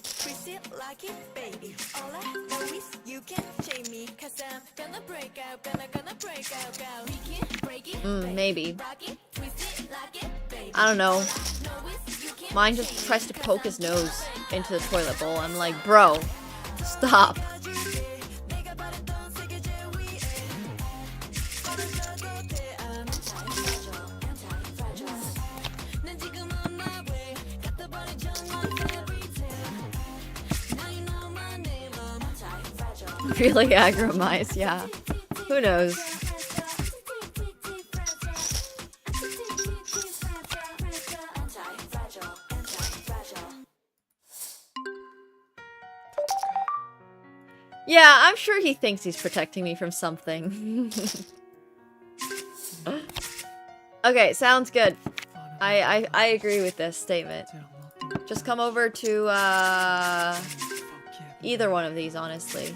twist it like it, baby. All I know is you can shame me, 'cause I'm gonna break out, gonna break out, girl. We can break it, Maybe. rock it, twist it like it, baby. I don't know. Know is you can Mine just tries to poke his nose into the toilet bowl. I'm like, bro, stop. Really aggro mice, yeah. Who knows? Yeah, I'm sure he thinks he's protecting me from something. Okay, sounds good. I agree with this statement. Just come over to either one of these, honestly.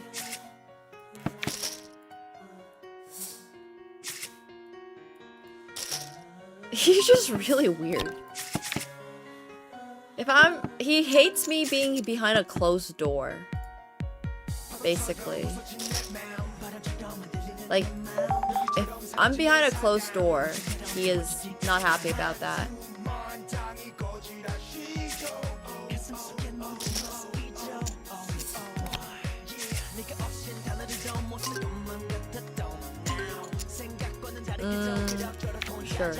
He's just really weird. He hates me being behind a closed door. Basically. Like, if I'm behind a closed door, he is not happy about that. Sure.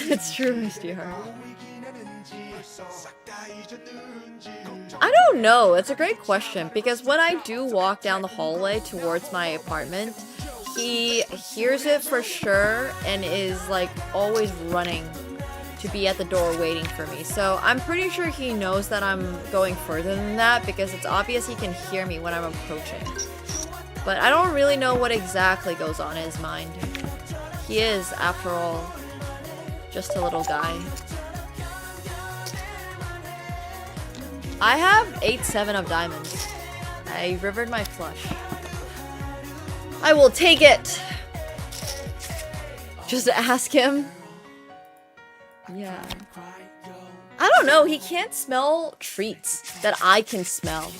It's true, SDR. I don't know. It's a great question because when I do walk down the hallway towards my apartment, he hears it for sure and is like always running to be at the door waiting for me. So I'm pretty sure he knows that I'm going further than that because it's obvious he can hear me when I'm approaching. But I don't really know what exactly goes on in his mind. He is, after all, just a little guy. I have 8-7 of diamonds. I rivered my flush. I will take it! Just ask him. Yeah. I don't know, he can't smell treats that I can smell.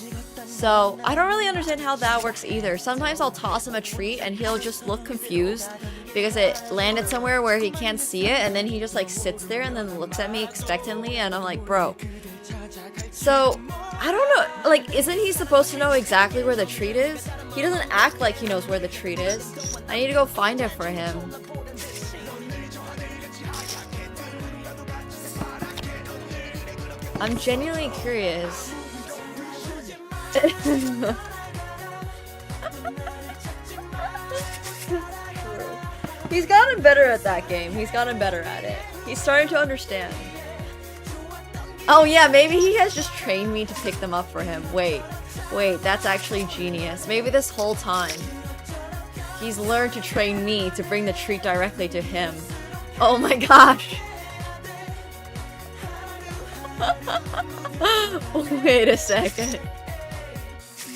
So, I don't really understand how that works either. Sometimes I'll toss him a treat and he'll just look confused because it landed somewhere where he can't see it, and then he just like sits there and then looks at me expectantly and I'm like, bro. So, I don't know, like, isn't he supposed to know exactly where the treat is? He doesn't act like he knows where the treat is. I need to go find it for him. I'm genuinely curious. He's gotten better at that game. He's gotten better at it. He's starting to understand. Oh yeah, maybe he has just trained me to pick them up for him. Wait, that's actually genius. Maybe this whole time, he's learned to train me to bring the treat directly to him. Oh my gosh. Wait a second.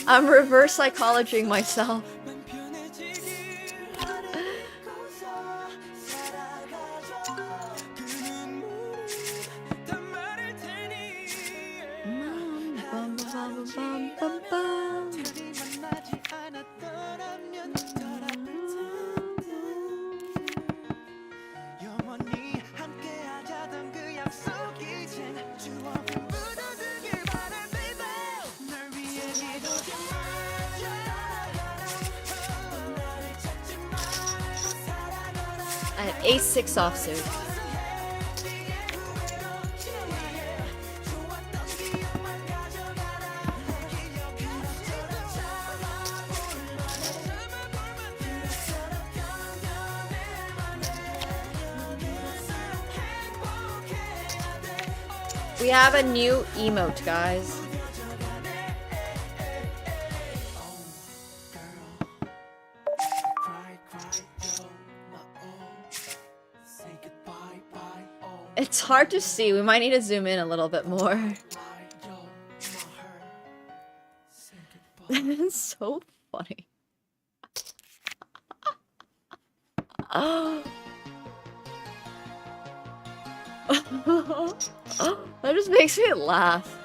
I'm reverse psychologying myself. I have A6 offsuit. We have a new emote, guys. It's hard to see. We might need to zoom in a little bit more. It's so funny. That just makes me laugh.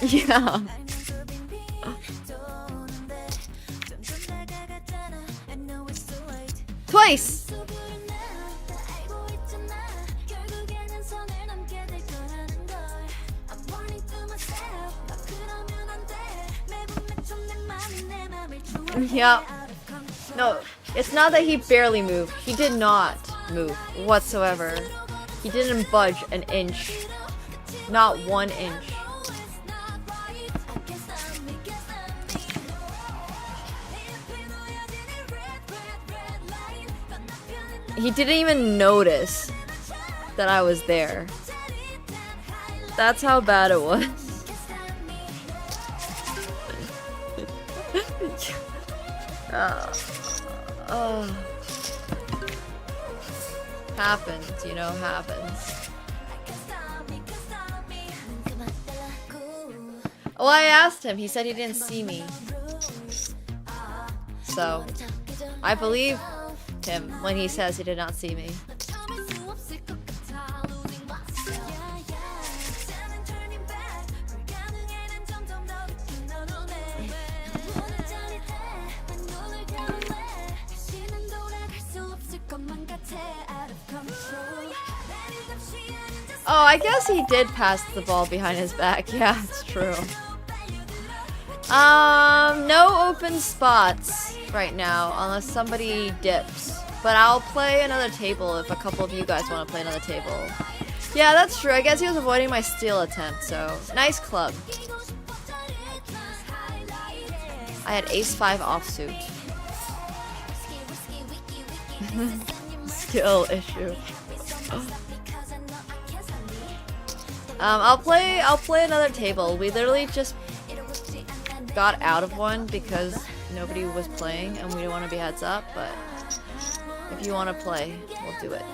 Yeah. Twice! Yeah. No, it's not that he barely moved. He did not move whatsoever. He didn't budge an inch. Not 1 inch. He didn't even notice that I was there. That's how bad it was. Happens, you know, happens. Well, I asked him. He said he didn't see me. So, I believe him when he says he did not see me. Oh, I guess he did pass the ball behind his back. Yeah, it's true. No open spots right now unless somebody dips. But I'll play another table if a couple of you guys want to play another table. Yeah, that's true. I guess he was avoiding my steal attempt, so nice club. I had ace-5 offsuit. Skill issue. I'll play another table. We literally just got out of one because nobody was playing and we didn't want to be heads up, but if you want to play, we'll do it.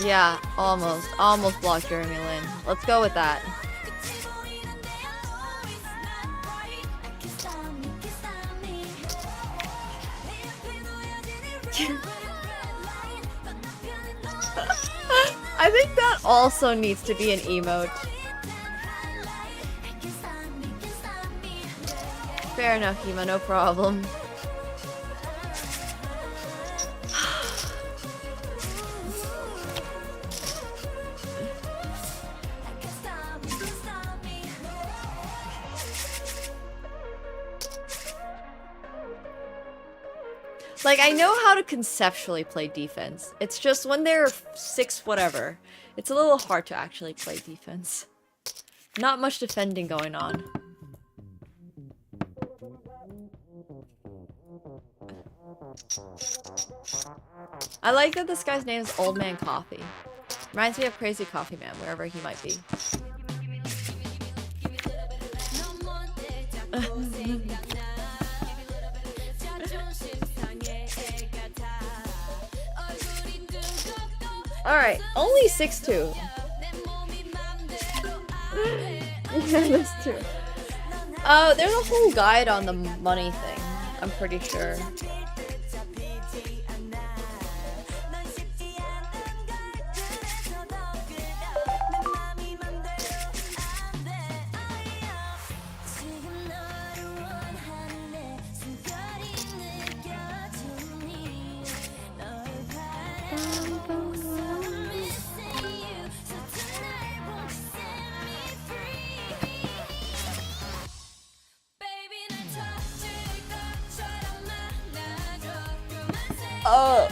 Yeah, almost blocked Jeremy Lin. Let's go with that. I think that also needs to be an emote. Fair enough, Hima, no problem. Like, I know how to conceptually play defense. It's just when they're 6 whatever, it's a little hard to actually play defense. Not much defending going on. I like that this guy's name is Old Man Coffee. Reminds me of Crazy Coffee Man, wherever he might be. Alright, only 6'2". Yeah, that's true. There's a whole guide on the money thing, I'm pretty sure. Oh.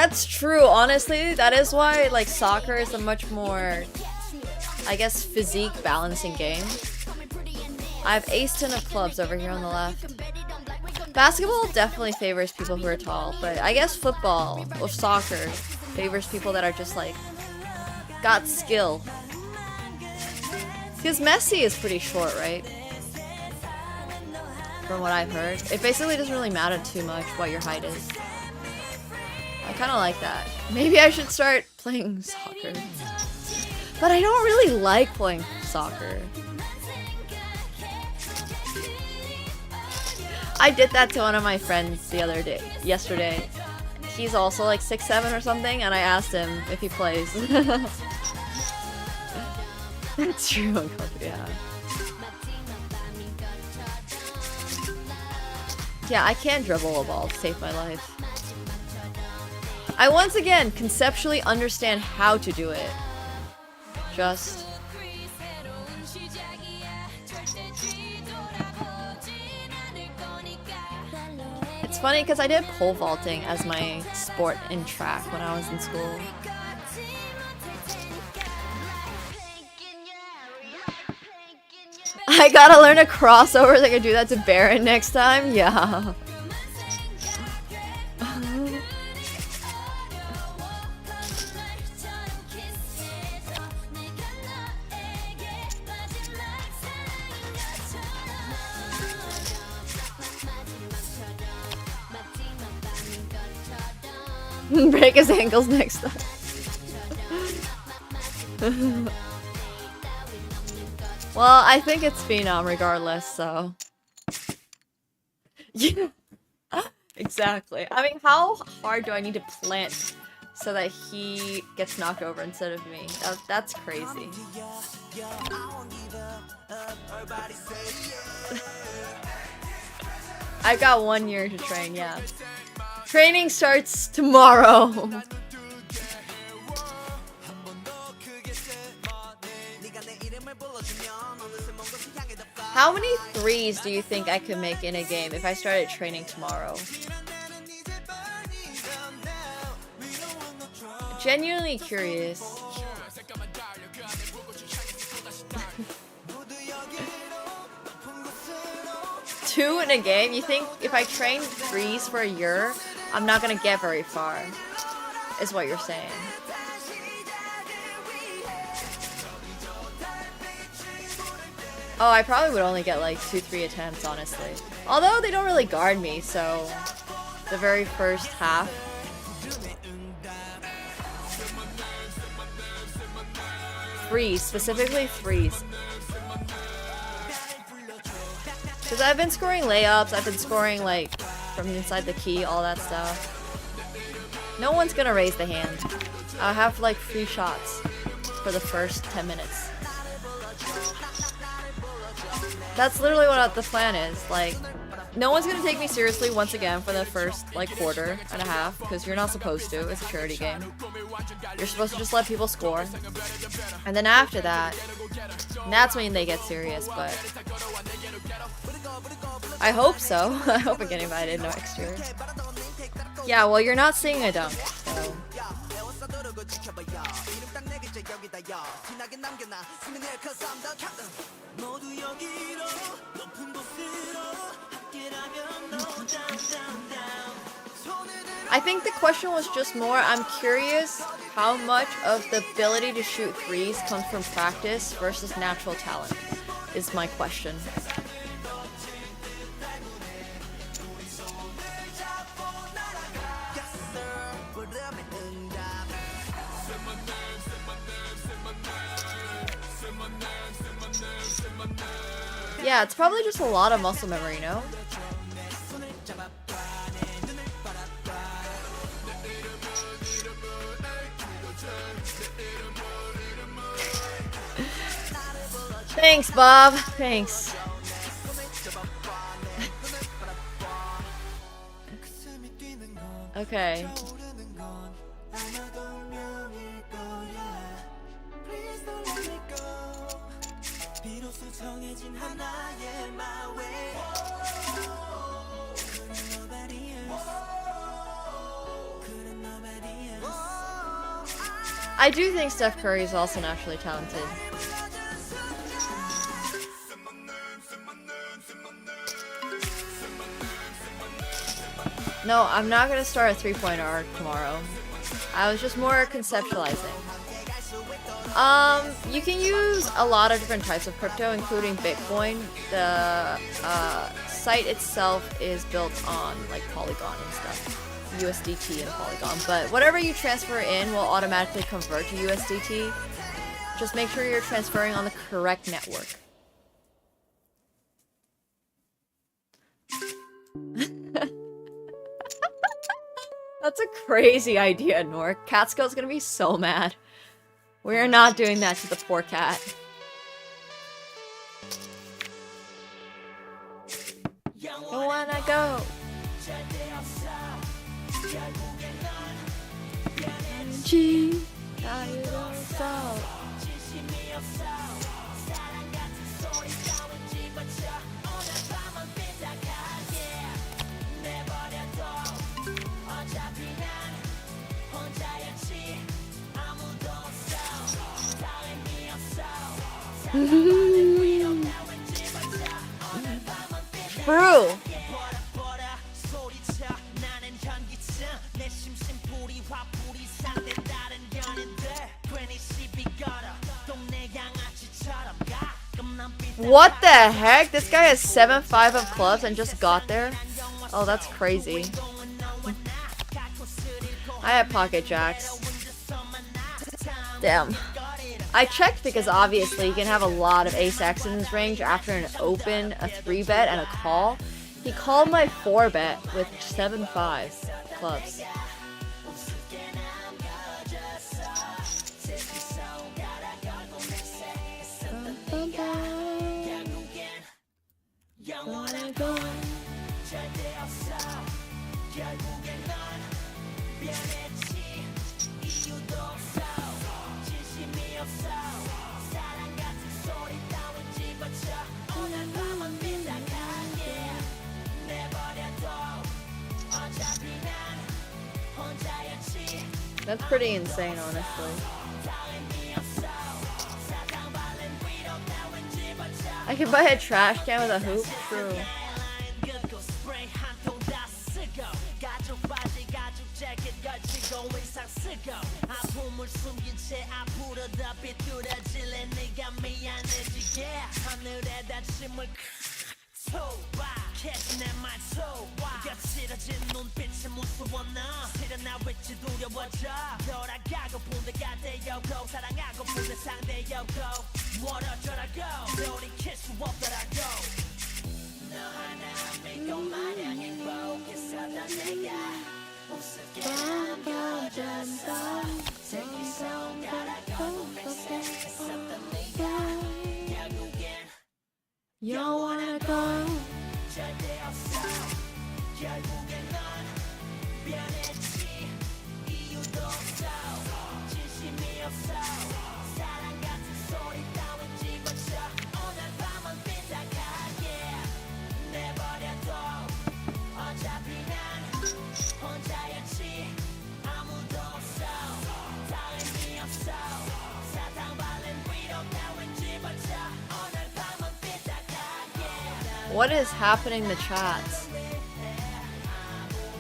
That's true. Honestly, that is why like soccer is a much more, I guess, physique balancing game. I have ace 10 of clubs over here on the left. Basketball definitely favors people who are tall, but I guess football or soccer favors people that are just like got skill. Because Messi is pretty short, right? From what I've heard. It basically doesn't really matter too much what your height is. I kind of like that. Maybe I should start playing soccer. But I don't really like playing soccer. I did that to one of my friends yesterday. He's also like 6'7" or something, and I asked him if he plays. That's true, yeah. Yeah, I can't dribble a ball to save my life. I once again conceptually understand how to do it. Just... It's funny because I did pole vaulting as my sport in track when I was in school. I gotta learn a crossover so I can do that to Baron next time? Yeah. Break his ankles next time. Well, I think it's Phenom regardless, so... Yeah, exactly. I mean, how hard do I need to plant so that he gets knocked over instead of me? That's crazy. I got 1 year to train, yeah. Training starts tomorrow. How many threes do you think I could make in a game if I started training tomorrow? Genuinely curious. Two in a game? You think if I train threes for a year, I'm not gonna get very far, is what you're saying. Oh, I probably would only get like 2-3 attempts, honestly. Although they don't really guard me, so the very first half. Threes, specifically threes. Because I've been scoring layups, I've been scoring like from inside the key, all that stuff. No one's gonna raise the hand. I'll have like free shots for the first 10 minutes. That's literally what the plan is. Like, no one's gonna take me seriously once again for the first like quarter and a half, because you're not supposed to. It's a charity game. You're supposed to just let people score, and then after that, that's when they get serious. But I hope so. I hope I get invited next year. Yeah, well, you're not seeing a dunk, so. I think the question was just more, I'm curious how much of the ability to shoot threes comes from practice versus natural talent, is my question. Yeah, it's probably just a lot of muscle memory, you know? Thanks, Bob. Thanks. Okay. I do think Steph Curry is also naturally talented. No, I'm not gonna start a 3-point arc tomorrow. I was just more conceptualizing. You can use a lot of different types of crypto, including Bitcoin. The site itself is built on like Polygon and stuff, USDT and Polygon. But whatever you transfer in will automatically convert to USDT. Just make sure you're transferring on the correct network. That's a crazy idea, Nork. Catskill's gonna be so mad. We're not doing that to the poor cat. You wanna go? Brew. What the heck? This guy has 7-5 of clubs and just got there? Oh, that's crazy. I have pocket jacks. Damn. I checked because obviously you can have a lot of ace-x in his range after an open, a 3-bet, and a call. He called my 4-bet with 7-5 clubs. That's pretty insane, honestly. I could buy a trash can with a hoop? True. You wanna go? What is happening in the chats?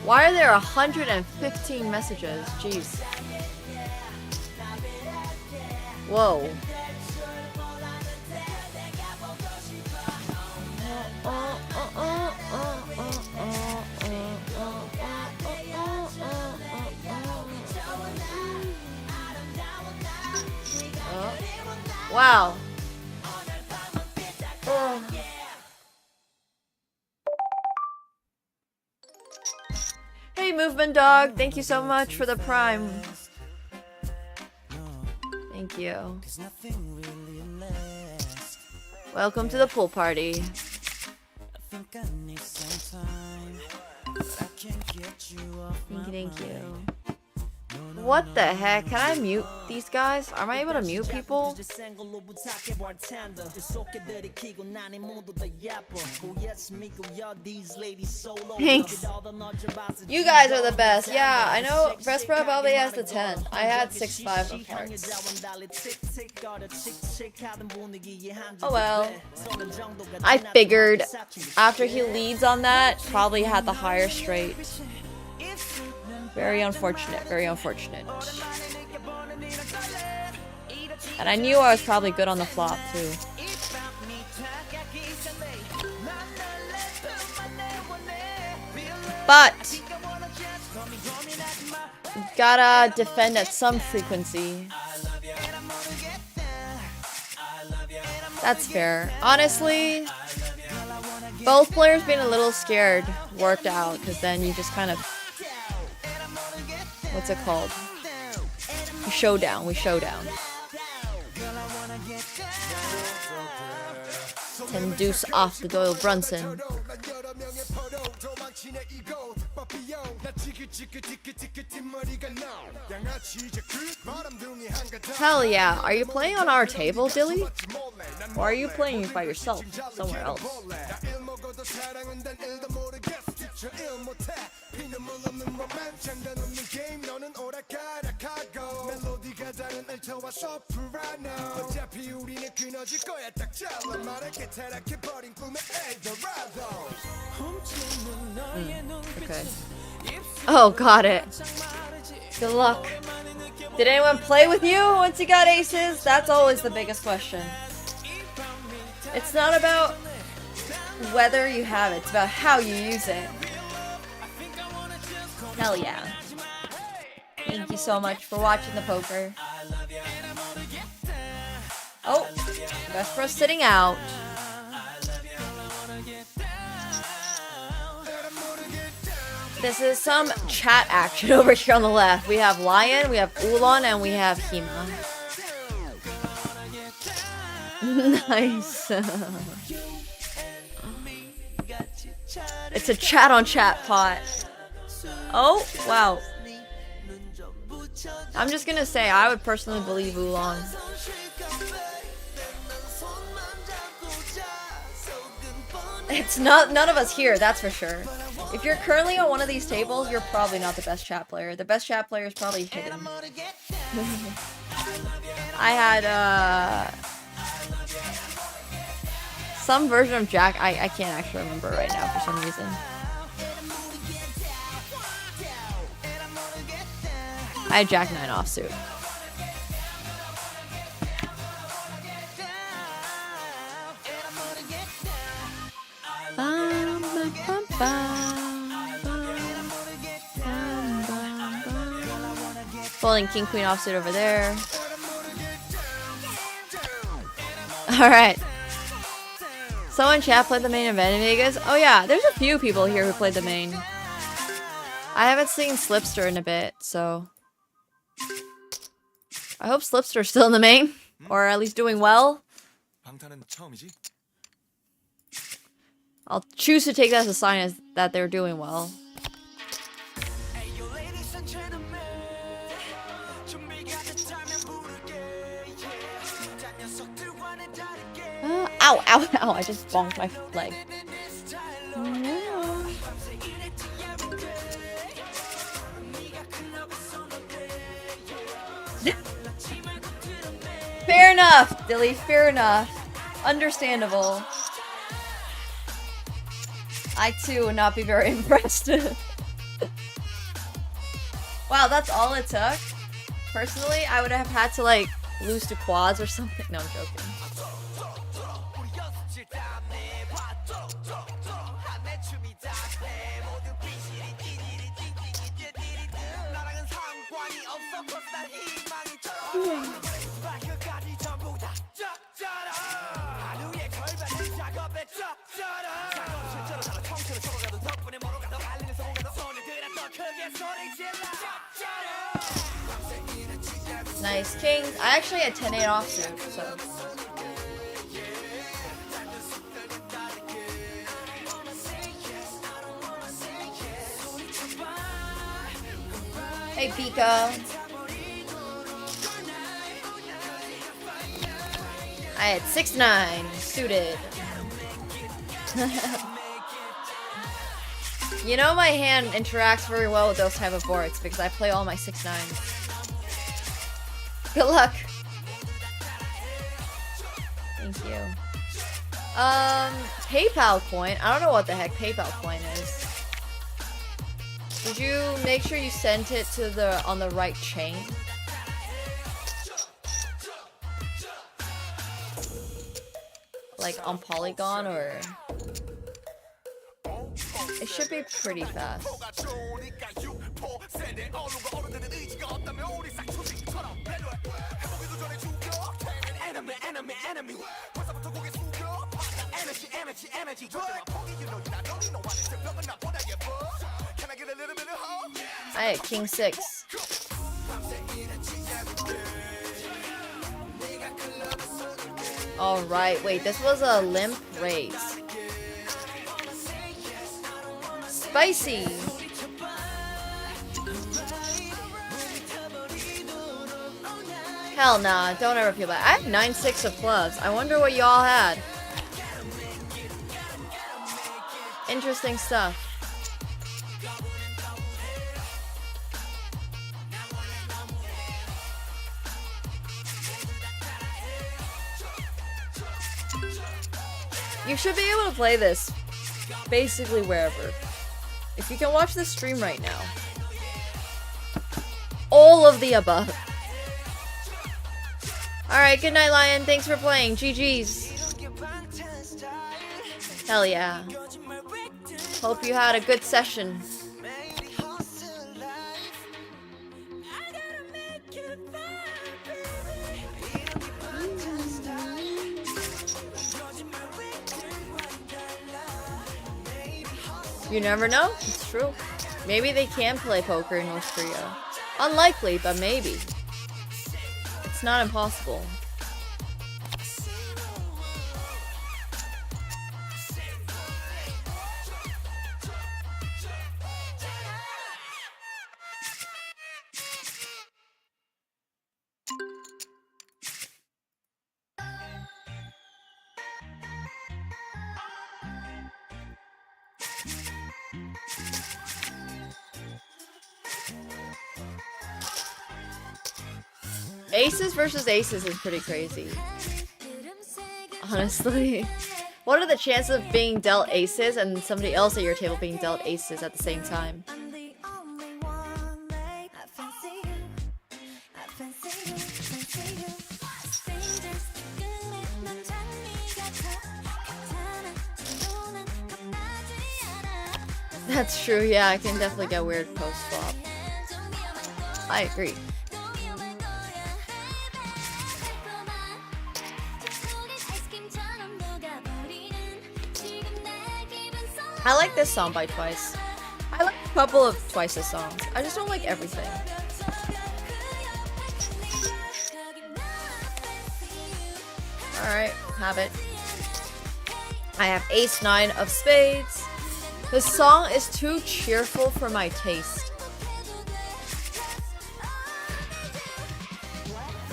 Why are there 115 messages? Jeez. Whoa. Wow. Hey, Movement Dog, thank you so much for the prime. Thank you. Welcome to the pool party. Thank you, thank you. What the heck? Can I mute these guys? Am I able to mute people? Thanks. You guys are the best. Yeah, I know Vespera probably has the 10. I had 6-5 of hearts. Oh well. I figured after he leads on that, probably had the higher straight. Very unfortunate, very unfortunate. And I knew I was probably good on the flop too. But gotta defend at some frequency. That's fair. Honestly, both players being a little scared worked out, because then you just kind of, what's it called? We showdown. 10 deuce off the Doyle Brunson. Hell yeah. Are you playing on our table, Dilly? Or are you playing by yourself somewhere else? Okay. Oh, got it. Good luck. Did anyone play with you once you got aces? That's always the biggest question. It's not about whether you have it, it's about how you use it. Hell yeah. Thank you so much for watching the poker. Oh, Vespera's sitting out. This is some chat action over here on the left. We have Lion, we have Ulan, and we have Hema. Nice. It's a chat on chat pot. Oh, wow. I'm just gonna say, I would personally believe Ulan. It's not none of us here, that's for sure. If you're currently on one of these tables, you're probably not the best chat player. The best chat player is probably hidden. I had some version of Jack. I can't actually remember right now for some reason. I had Jack 9 offsuit. Folding king queen offsuit over there. All right. Someone chat played the main event in Vegas. Oh yeah, there's a few people here who played the main. I haven't seen Slipster in a bit, so I hope Slipster's still in the main, or at least doing well. I'll choose to take that as a sign as that they're doing well. Ow, ow, ow, I just bonked my leg. Fair enough, Dilly, fair enough. Understandable. I too would not be very impressed. Wow, that's all it took? Personally, I would have had to like lose to quads or something. No, I'm joking. Nice king. I actually had 10-8 offsuit, so. Hey, Pika. I had 6'9", suited. You know my hand interacts very well with those type of boards because I play all my 6'9". Good luck. Thank you. PayPal coin. I don't know what the heck PayPal coin is. Did you make sure you sent it to on the right chain? Like on Polygon or... It should be pretty fast. I had King 6. Alright, wait, this was a limp raise. Spicy! Hell nah, don't ever feel bad. I have 9-6 of clubs. I wonder what y'all had. Interesting stuff. You should be able to play this basically wherever. If you can watch the stream right now. All of the above. Alright, good night, Lion. Thanks for playing. GG's. Hell yeah. Hope you had a good session. You never know. It's true. Maybe they can play poker in North Korea. Unlikely, but maybe. It's not impossible. Aces versus aces is pretty crazy. Honestly. What are the chances of being dealt aces and somebody else at your table being dealt aces at the same time? That's true, yeah, I can definitely get weird post-flop. I agree. I like this song by Twice. I like a couple of Twice's songs. I just don't like everything. Alright, have it. I have Ace 9 of spades. This song is too cheerful for my taste.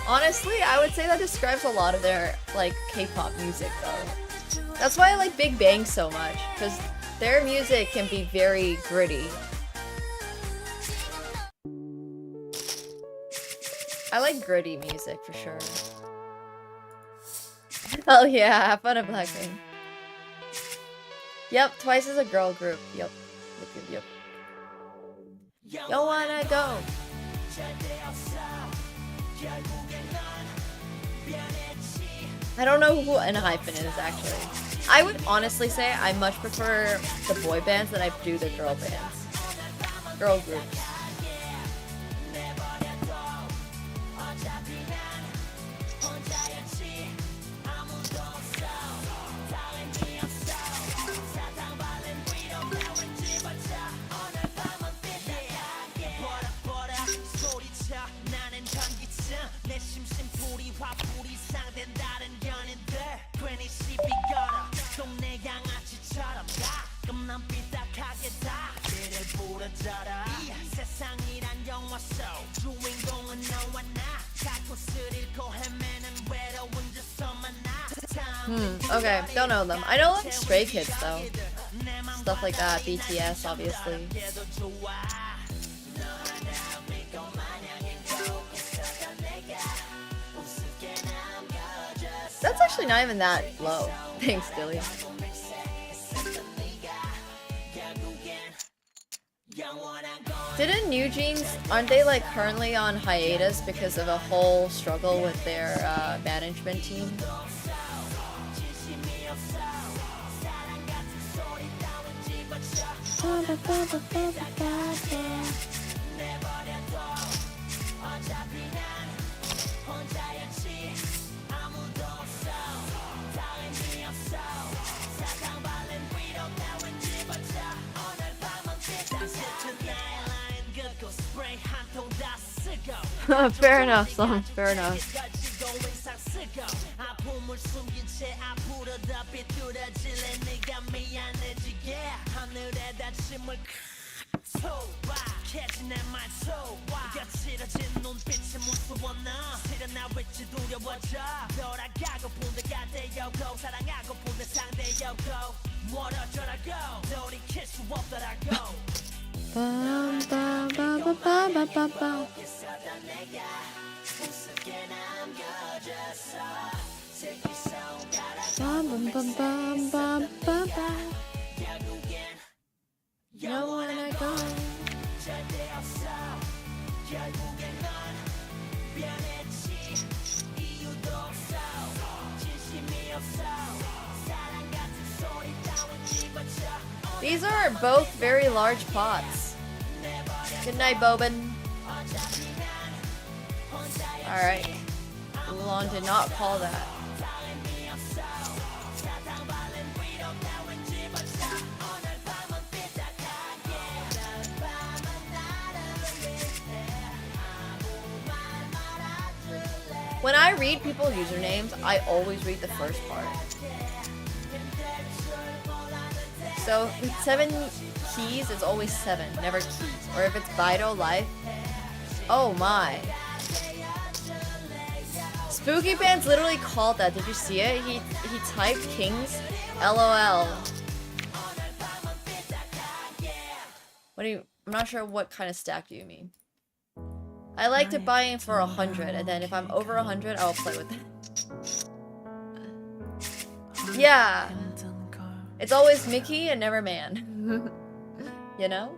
Honestly, I would say that describes a lot of their, like, K-pop music, though. That's why I like Big Bang so much, because their music can be very gritty. I like gritty music, for sure. Oh yeah, have fun at Blackpink. Yep, Twice is a girl group. Yep. Yep. Don't wanna go. I don't know who Hyphen is, actually. I would honestly say I much prefer the boy bands than I do the girl bands. Girl groups. Okay, don't know them. I know like Stray Kids though. Stuff like that. BTS, obviously. That's actually not even that low. Thanks, Dilly. Didn't New Jeans, aren't they like currently on hiatus because of a whole struggle with their management team? Fair enough, song. Fair enough. These are both very large pots. Good night, Bobin. Alright. Ulan did not call that. When I read people's usernames, I always read the first part. So with 7 keys, it's always 7, never keys. Or if it's Vital Life, oh my. Spooky Pants literally called that. Did you see it? He typed Kings, LOL. What do you? I'm not sure what kind of stack do you mean. I like to buy in for 100, and then if I'm over 100, I'll play with it. Yeah. It's always Mickey and never man. You know?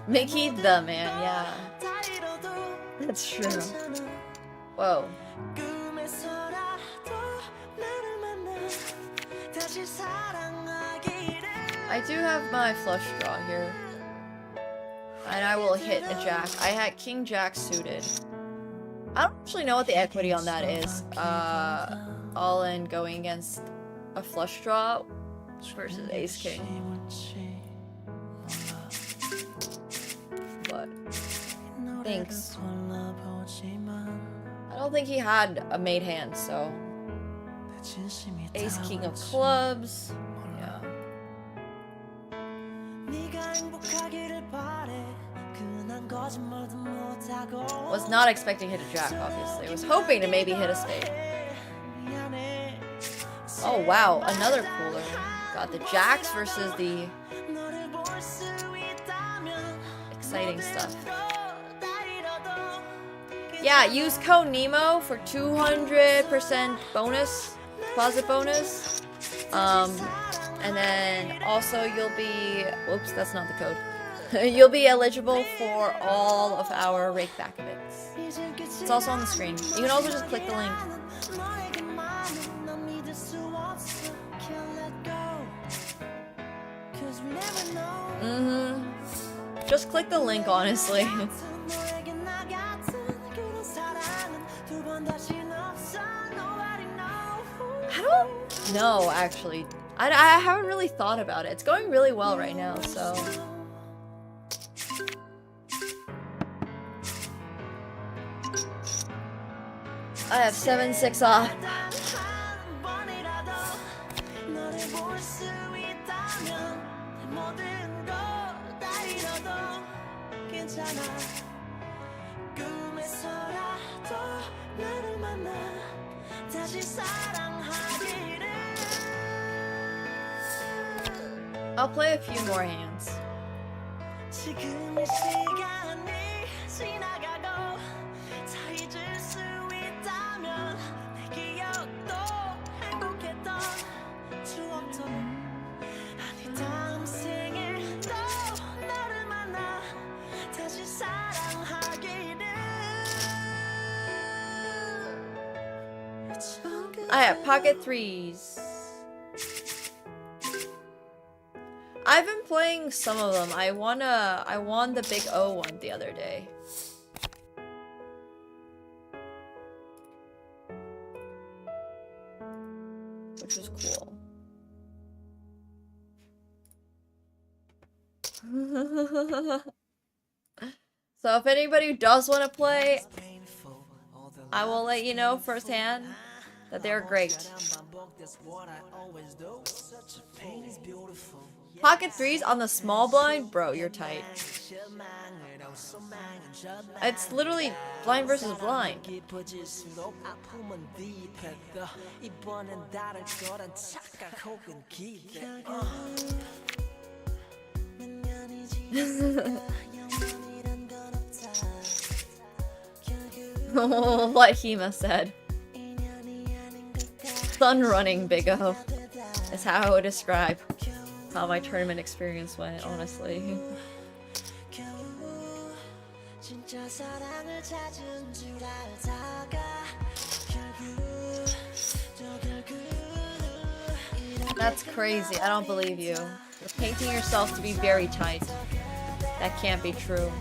Mickey the man, yeah. That's true. Whoa. I do have my flush draw here. And I will hit a jack. I had King Jack suited. I don't actually know what the equity on that is. All in going against a flush draw versus Ace King. But thanks. I don't think he had a made hand, so Ace King of Clubs. Yeah. Was not expecting to hit a jack, obviously. I was hoping to maybe hit a spade. Oh wow, another cooler. Got the jacks versus the exciting stuff. Yeah, use code Nemo for 200% bonus, deposit bonus. And then also you'll be, whoops, that's not the code. You'll be eligible for all of our rake back events. It's also on the screen. You can also just click the link. Just click the link, honestly. I don't know, actually. I haven't really thought about it. It's going really well right now, so. I have 7-6 off. I'll play a few more hands. I have pocket threes. I've been playing some of them. I won the big O one the other day. Which was cool. So if anybody does want to play, I will let you know firsthand that they're great. Pocket threes on the small blind? Bro, you're tight. It's literally blind versus blind. What Hema said. Sun running, Big O. Is how I would describe how my tournament experience went, honestly. That's crazy. I don't believe you. You're painting yourself to be very tight. That can't be true.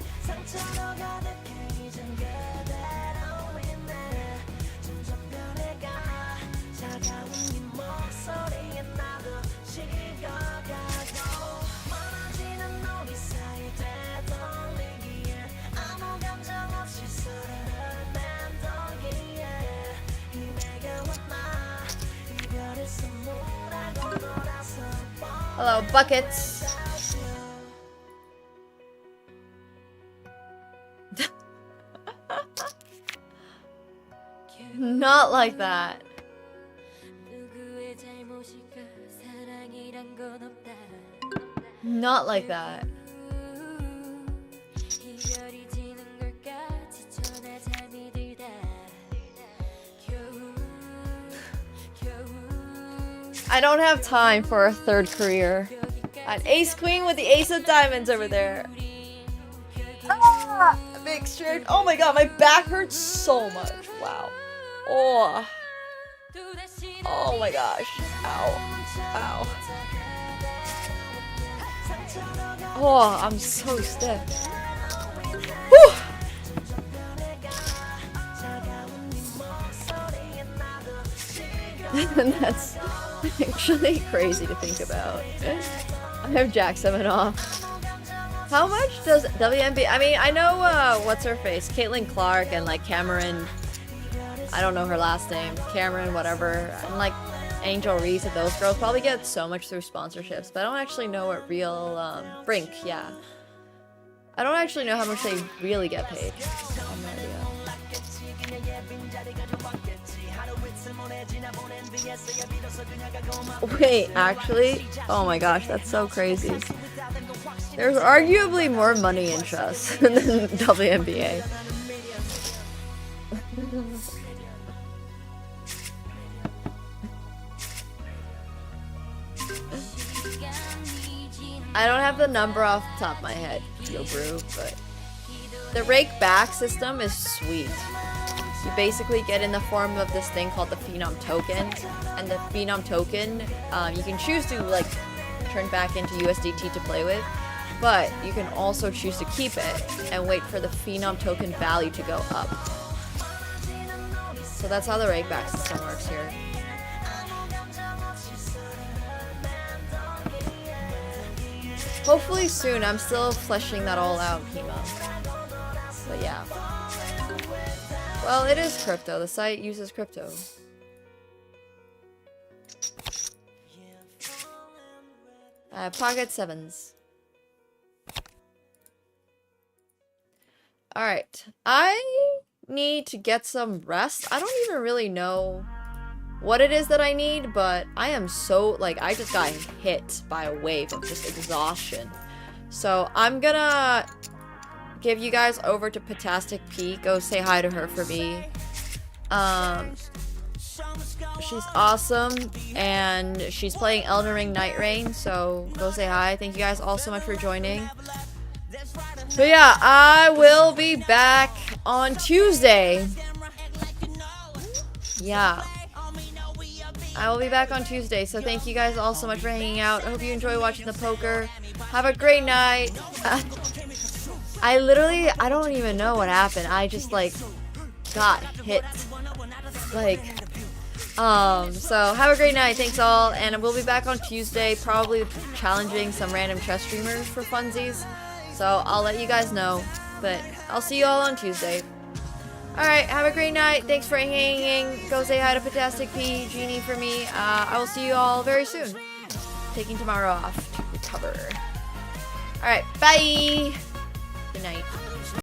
Hello, buckets. Not like that. Not like that. I don't have time for a third career. An ace queen with the ace of diamonds over there. Ah, big shirt. Oh my god, my back hurts so much. Wow. Oh. Oh my gosh. Ow. Ow. Oh, I'm so stiff. Whew. That's actually crazy to think about. I have Jack 7 off. How much does WNB? I mean, I know what's her face, Caitlin Clark, and like Cameron. I don't know her last name, Cameron, whatever, and like Angel Reese and those girls probably get so much through sponsorships, but I don't actually know what real Brink, yeah. I don't actually know how much they really get paid. I have no idea. Wait, actually? Oh my gosh, that's so crazy. There's arguably more money in chess than WNBA. I don't have the number off the top of my head, Yo Brew, but the rake back system is sweet. You basically get in the form of this thing called the Phenom Token, and the Phenom Token, you can choose to like turn back into USDT to play with, but you can also choose to keep it and wait for the Phenom Token value to go up. So that's how the rake back system works here. hopefully soon. I'm still fleshing that all out, Hema. But yeah. Well, it is crypto. The site uses crypto. Pocket sevens. Alright. I need to get some rest. I don't even really know what it is that I need, but I am so, like, I just got hit by a wave of just exhaustion. So I'm gonna give you guys over to Patastic P. Go say hi to her for me. She's awesome, and she's playing Elden Ring Night Rain, so go say hi. Thank you guys all so much for joining. So yeah, I will be back on Tuesday. Yeah. I will be back on Tuesday, so thank you guys all so much for hanging out. I hope you enjoy watching the poker. Have a great night. I don't even know what happened. I just, like, got hit. Like, so have a great night. Thanks all, and we'll be back on Tuesday, probably challenging some random chess streamers for funsies. So I'll let you guys know, but I'll see you all on Tuesday. Alright, have a great night. Thanks for hanging. Go say hi to Patastic P, Genie for me. I will see you all very soon. Taking tomorrow off to recover. Alright, bye! Good night.